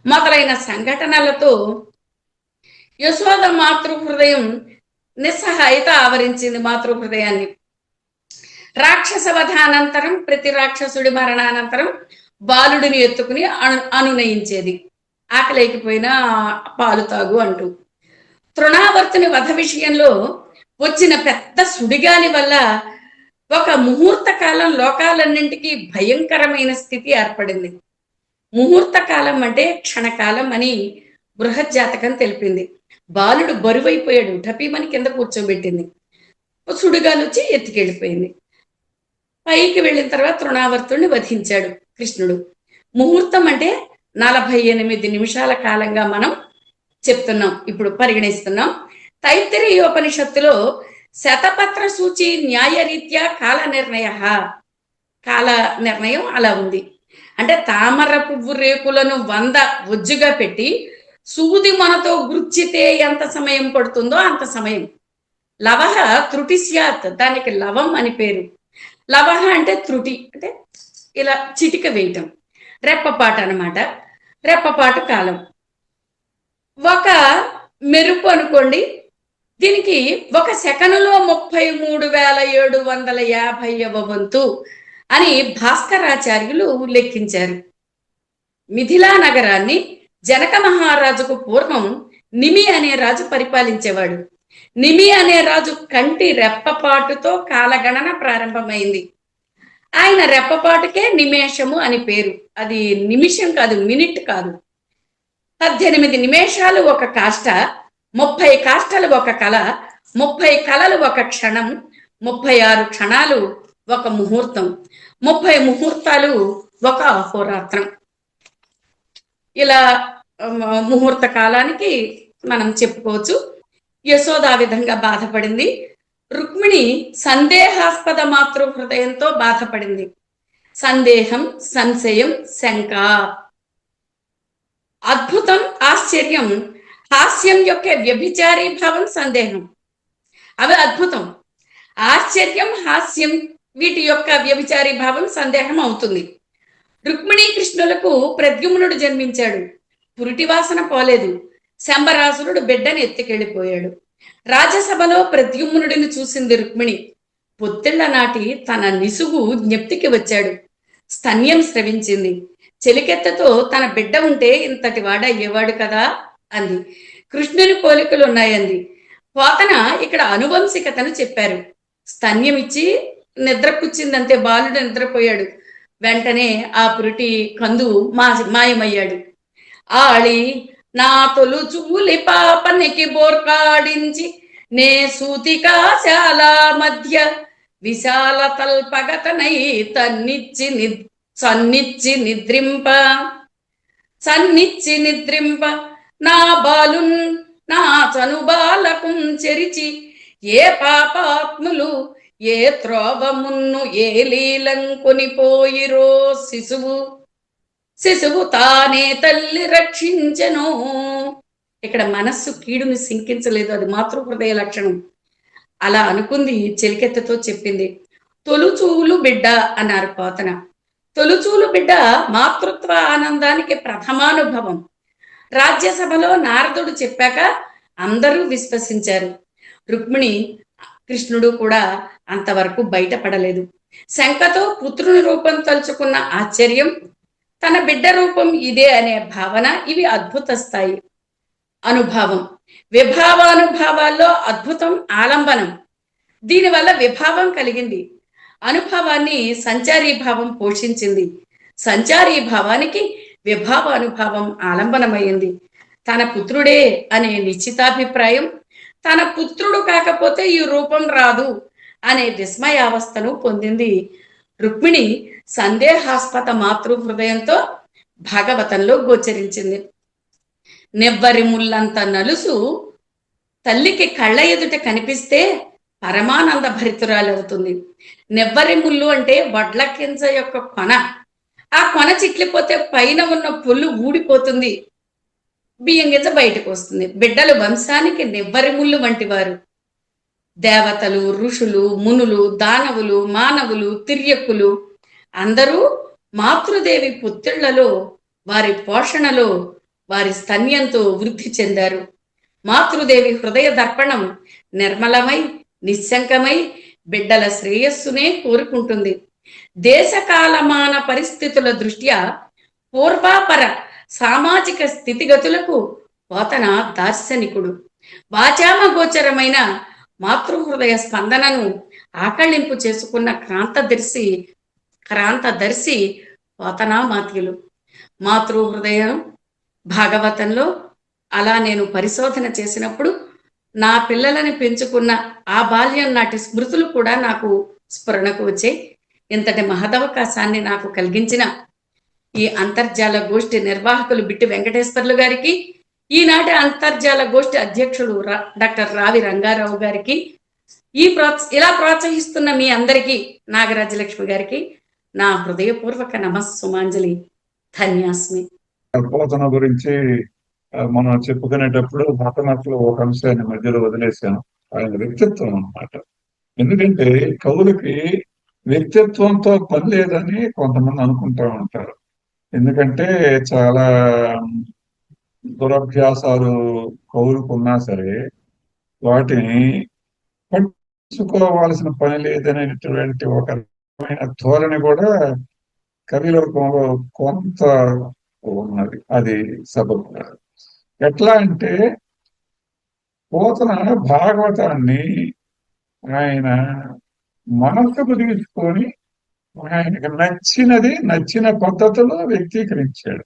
S4: మొదలైన సంఘటనలతో యశోద మాతృహృదయం నిస్సహాయత ఆవరించింది. మాతృహృదయాన్ని రాక్షస వధ అనంతరం ప్రతి రాక్షసుడి మరణానంతరం బాలుడిని ఎత్తుకుని అనునయించేది, ఆకలేకపోయినా పాలు తాగు అంటూ. తృణావర్తుని వధ విషయంలో వచ్చిన పెద్ద సుడిగాలి వల్ల ఒక ముహూర్త కాలం లోకాలన్నింటికీ భయంకరమైన స్థితి ఏర్పడింది. ముహూర్త కాలం అంటే క్షణకాలం అని బృహజ్జాతకం తెలిపింది. బాలుడు బరువైపోయాడు, టపీమని కింద కూర్చోబెట్టింది. సుడిగాలి వచ్చి ఎత్తికెళ్ళిపోయింది. పైకి వెళ్ళిన తర్వాత తృణావర్తుడిని వధించాడు కృష్ణుడు. ముహూర్తం అంటే 48 నిమిషాల కాలంగా మనం చెప్తున్నాం, ఇప్పుడు పరిగణిస్తున్నాం. తైత్తిరీయోపనిషత్తులో శతపత్ర సూచి న్యాయరీత్యా కాల నిర్ణయం అలా ఉంది. అంటే తామర పువ్వు రేకులను 100 ఒజ్జుగా పెట్టి సూది మనతో గుర్చితే ఎంత సమయం పడుతుందో అంత సమయం. లవహ త్రుటి స్యాత్, దానికి లవం అని పేరు. లవహ అంటే త్రుటి అంటే ఇలా చిటిక వేయటం, రెప్పపాటు అన్నమాట. రెప్పపాటు కాలం. ఒక మెరుపు అనుకోండి, దీనికి ఒక సెకనులో 33,750వ వంతు అని భాస్కరాచార్యులు లెక్కించారు. మిథిలా నగరాన్ని జనక మహారాజుకు పూర్వం నిమి అనే రాజు పరిపాలించేవాడు. నిమి అనే రాజు కంటి రెప్పపాటుతో కాలగణన ప్రారంభమైంది. ఆయన రెప్పపాటుకే నిమేషము అని పేరు. అది నిమిషం కాదు, మినిట్ కాదు. 18 నిమేషాలు ఒక కాష్ట, 30 కాష్టలు ఒక కళ, 30 కళలు ఒక క్షణం, 36 క్షణాలు ఒక ముహూర్తం, 30 ముహూర్తాలు ఒక అహోరాత్రం. ఇలా ముహూర్త కాలానికి మనం చెప్పుకోవచ్చు. యశోద ఆ విధంగా బాధపడింది. రుక్మిణి సందేహాస్పద మాతృహృదయంతో బాధపడింది. సందేహం, సంశయం, శంక, అద్భుతం, ఆశ్చర్యం, హాస్యం యొక్క వ్యభిచారీ భావం సందేహం, అవి అద్భుతం. ఆశ్చర్యం, హాస్యం వీటి యొక్క వ్యభిచారీ భావం సందేహం అవుతుంది. రుక్మిణీ కృష్ణులకు ప్రద్యుమ్నుడు జన్మించాడు. పురిటి వాసన పోలేదు. శంబరాసురుడు బిడ్డని ఎత్తుకెళ్ళిపోయాడు. రాజ్యసభలో ప్రద్యుమ్నుడిని చూసింది రుక్మిణి. పొత్తిళ్ల నాటి తన నిసుగు జ్ఞప్తికి వచ్చాడు. స్తన్యం స్రవించింది. చెలికెత్తతో తన బిడ్డ ఉంటే ఇంతటి వాడ అయ్యేవాడు కదా అంది. కృష్ణుని పోలికలు ఉన్నాయంది. పోతన ఇక్కడ అనువంశికతను చెప్పారు. స్తన్యం ఇచ్చి నిద్ర కూర్చిందంతే, బాలుడు నిద్రపోయాడు. వెంటనే ఆ పురిటి కందు మాయమయ్యాడు. ఆళి నా తొలు చూలి పాపనికి బోర్కాడించి నే సూతికాశాల మధ్య విశాల తల్పగతనై సన్నిచ్చి నిద్రింప నా బాలున్ నా చనుబాలకుం చెరిచి ఏ పాపాత్ములు ఏ త్రోవమున్ను ఏ లీలంకొనిపోయిరో శిశువు తానే తల్లి రక్షించెను. ఇక్కడ మనస్సు కీడుని సింకించలేదు, అది మాతృహృదయ లక్షణం. అలా అనుకుంది, చెలికెత్తతో చెప్పింది. తొలుచూలు బిడ్డ అన్నారు పోతన. తొలుచూలు బిడ్డ మాతృత్వ ఆనందానికి ప్రథమానుభవం. రాజ్యసభలో నారదుడు చెప్పాక అందరూ విశ్వసించారు. రుక్మిణి కృష్ణుడు కూడా అంతవరకు బయటపడలేదు. శంకతో పుత్రుని రూపం తలుచుకున్న ఆశ్చర్యం, తన బిడ్డ రూపం ఇదే అనే భావన, ఇవి అద్భుత స్థాయి అనుభావం. విభావానుభావాల్లో అద్భుతం ఆలంబనం. దీనివల్ల విభావం కలిగింది. అనుభవాన్ని సంచారీ భావం పోషించింది. సంచారీ భావానికి విభావానుభావం ఆలంబనమైంది. తన పుత్రుడే అనే నిశ్చితాభిప్రాయం, తన పుత్రుడు కాకపోతే ఈ రూపం రాదు అనే విస్మయావస్థను పొందింది. రుక్మిణి సందేహాస్పద మాతృహృదయంతో భాగవతంలో గోచరించింది. నెవ్వరి ముల్లంత నలుసు తల్లికి కళ్ళ ఎదుట కనిపిస్తే పరమానంద భరితురాలవుతుంది. నెవ్వరి ముళ్ళు అంటే వడ్ల కింజ యొక్క కొన. ఆ కొన చిట్లిపోతే పైన ఉన్న పుల్లు ఊడిపోతుంది, బియ్యం గింజ బయటకు వస్తుంది. బిడ్డలు వంశానికి నెవ్వరి ముళ్ళు వంటి వారు. దేవతలు, ఋషులు, మునులు, దానవులు, మానవులు, తిర్యక్కులు అందరూ మాతృదేవి పుత్తిళ్లలో, వారి పోషణలో, వారి స్తన్యంతో వృద్ధి చెందారు. మాతృదేవి హృదయ దర్పణం నిర్మలమై నిశ్శంకమై బిడ్డల శ్రేయస్సునే కోరుకుంటుంది. దేశకాలమాన పరిస్థితుల దృష్ట్యా పూర్వాపర సామాజిక స్థితిగతులకు పోతన దార్శనికుడు. వాచామ గోచరమైన మాతృహృదయ స్పందనను ఆకళింపు చేసుకున్న క్రాంతదర్శి పోతనామాత్యులు. మాతృహృదయం భాగవతంలో అలా నేను పరిశోధన చేసినప్పుడు నా పిల్లలని పెంచుకున్న ఆ బాల్యం నాటి స్మృతులు కూడా నాకు స్ఫురణకు వచ్చాయి. ఇంతటి మహదవకాశాన్ని నాకు కలిగించిన ఈ అంతర్జాల గోష్ఠి నిర్వాహకులు బిట్టి వెంకటేశ్వర్లు గారికి, ఈనాటి అంతర్జాల గోష్ఠి అధ్యక్షుడు డాక్టర్ రావి రంగారావు గారికి, ఇలా ప్రోత్సహిస్తున్న మీ అందరికీ, నాగరాజలక్ష్మి గారికి నా హృదయపూర్వక నమస్సుమాంజలి. ధన్యాస్మి.
S2: పోతన గురించి మనం చెప్పుకునేటప్పుడు మతనట్లు ఒక అంశాన్ని మధ్యలో వదిలేశాను. ఆయన వ్యక్తిత్వం అన్నమాట. ఎందుకంటే కవులకి వ్యక్తిత్వంతో పని లేదని కొంతమంది అనుకుంటా ఉంటారు. ఎందుకంటే చాలా దురభ్యాసాలు కవులుకున్నా సరే వాటిని పట్టుకోవాల్సిన పని లేదనేటువంటి ఒక రకమైన ధోరణి కూడా కవిలోకంలో కొంత ఉన్నది. అది సబబు. ఎట్లా అంటే పోతన భాగవతాన్ని ఆయన మనసుకు తీసుకొని ఆయనకు నచ్చిన పద్ధతిలో వ్యక్తీకరించాడు.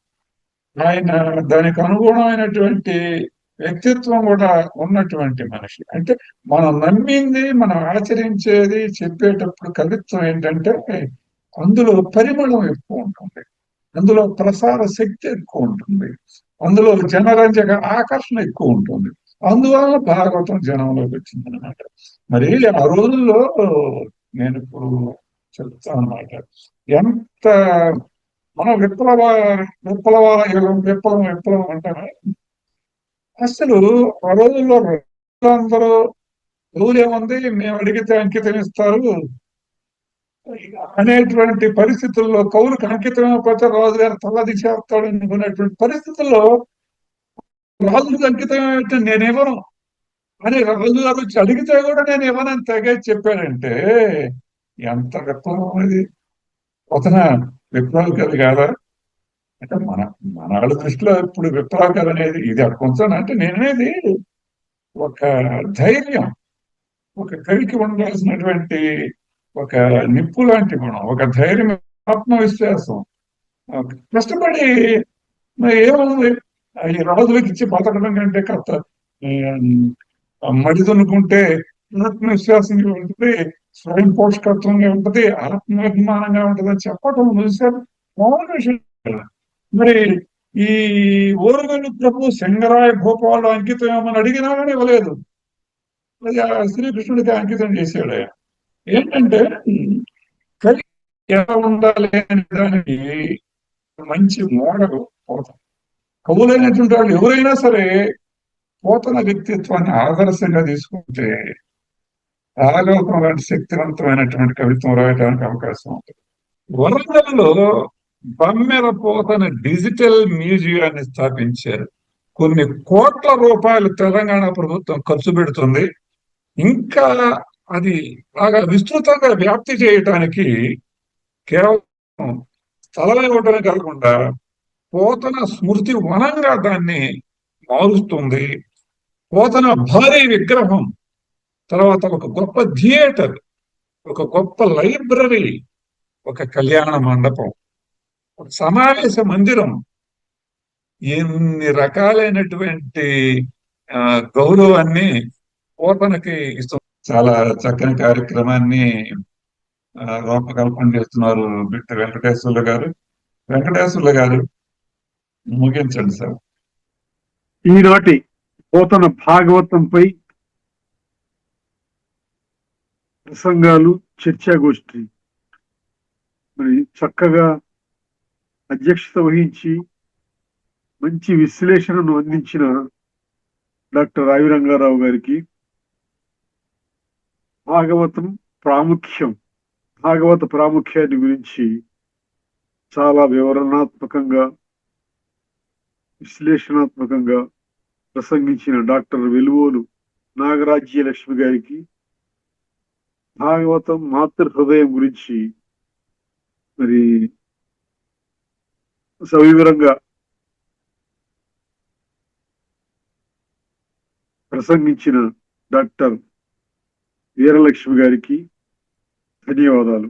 S2: ఆయన దానికి అనుగుణమైనటువంటి వ్యక్తిత్వం కూడా ఉన్నటువంటి మనిషి. అంటే మనం నమ్మింది, మనం ఆచరించేది చెప్పేటప్పుడు కవిత్వం ఏంటంటే అందులో పరిమళం ఎక్కువ ఉంటుంది, అందులో ప్రసార శక్తి ఎక్కువ ఉంటుంది, అందులో జనరంజక ఆకర్షణ ఎక్కువ ఉంటుంది. అందువల్ల భాగవతం జనంలోకి వచ్చింది అనమాట. మరి ఆ రోజుల్లో నేను ఇప్పుడు చెప్తాను అన్నమాట, ఎంత మనం విప్లవం అంటారా, అసలు ఆ రోజుల్లో అందరూ ఎవరేముంది మేము అడిగితే అంకితం ఇస్తారు అనేటువంటి పరిస్థితుల్లో, కవులకు అంకితమైపోతే రాజుగారు తల్లదిసేస్తాడు అనుకునేటువంటి పరిస్థితుల్లో రాజులకు అంకితం ఏమిటంటే నేనెవరు, అని రాజు గారు వచ్చి అడిగితే కూడా నేను ఏమన్నా తెగే చెప్పానంటే ఎంత విప్లవం అది. పోతన విప్లవకారి కాదా? అంటే మన వాళ్ళ దృష్టిలో ఇప్పుడు విప్లవకారు అనేది ఇది కొంచెం అంటే నేనేది ఒక ధైర్యం, ఒక కవికి ఉండాల్సినటువంటి ఒక నిప్పు లాంటి గుణం, ఒక ధైర్యం, ఆత్మవిశ్వాసం. కష్టపడి మరి ఏముంది ఈ రాజులకు ఇచ్చి బతకడం కంటే కథ మడి దున్నుకుంటే ఆత్మవిశ్వాసంగా ఉంటుంది, స్వయం పోషకత్వంగా ఉంటుంది, ఆత్మాభిమానంగా ఉంటుంది అని చెప్పటం చూసారు మామూలు విషయం కాదు. మరి ఈ ఓరుగల్లు ప్రభు సింగరాయ భూపాలు అంకితం ఏమని అడిగినా కానీ ఇవ్వలేదు. అది ఆ శ్రీకృష్ణుడికి అంకితం చేశాడు ఆయన. ఏంటంటే కవి ఎలా ఉండాలి అనే దానికి మంచి మోడల్ పోతన. కవులైనటువంటి వాళ్ళు ఎవరైనా సరే పోతన వ్యక్తిత్వాన్ని ఆదర్శంగా తీసుకుంటే రాగలోకం లాంటి శక్తివంతమైనటువంటి కవిత్వం రాయడానికి అవకాశం ఉంటుంది. వరంగల్లో బమ్మెర పోతన డిజిటల్ మ్యూజియాన్ని స్థాపించారు. కొన్ని కోట్ల రూపాయలు తెలంగాణ ప్రభుత్వం ఖర్చు పెడుతుంది. ఇంకా అది బాగా విస్తృతంగా వ్యాప్తి చేయటానికి కేవలం స్థలం ఇవ్వటమే కాకుండా పోతన స్మృతి వనంగా దాన్ని మారుస్తుంది. పోతన భారీ విగ్రహం, తర్వాత ఒక గొప్ప థియేటర్, ఒక గొప్ప లైబ్రరీ, ఒక కళ్యాణ మండపం, ఒక సమావేశ మందిరం, ఎన్ని రకాలైనటువంటి గౌరవాన్ని పోతనకి ఇస్తుంది. చాలా చక్కని కార్యక్రమాన్ని రూపకల్పన చేస్తున్నారు బిట్ట వెంకటేశ్వర్లు గారు. వెంకటేశ్వర్లు గారు ముగించండి సార్.
S1: ఈనాటి పోతన భాగవతంపై ప్రసంగాలు, చర్చాగోష్ఠి మరి చక్కగా అధ్యక్షత వహించి మంచి విశ్లేషణను అందించిన డాక్టర్ రావి రంగారావు గారికి, భాగవత ప్రాముఖ్యాన్ని గురించి చాలా వివరణాత్మకంగా, విశ్లేషణాత్మకంగా ప్రసంగించిన డాక్టర్ వెలువోలు నాగరాజ్యలక్ష్మి గారికి, భాగవతం మాతృహృదయం గురించి మరి సవివరంగా ప్రసంగించిన డాక్టర్ వీరలక్ష్మి గారికి ధన్యవాదాలు.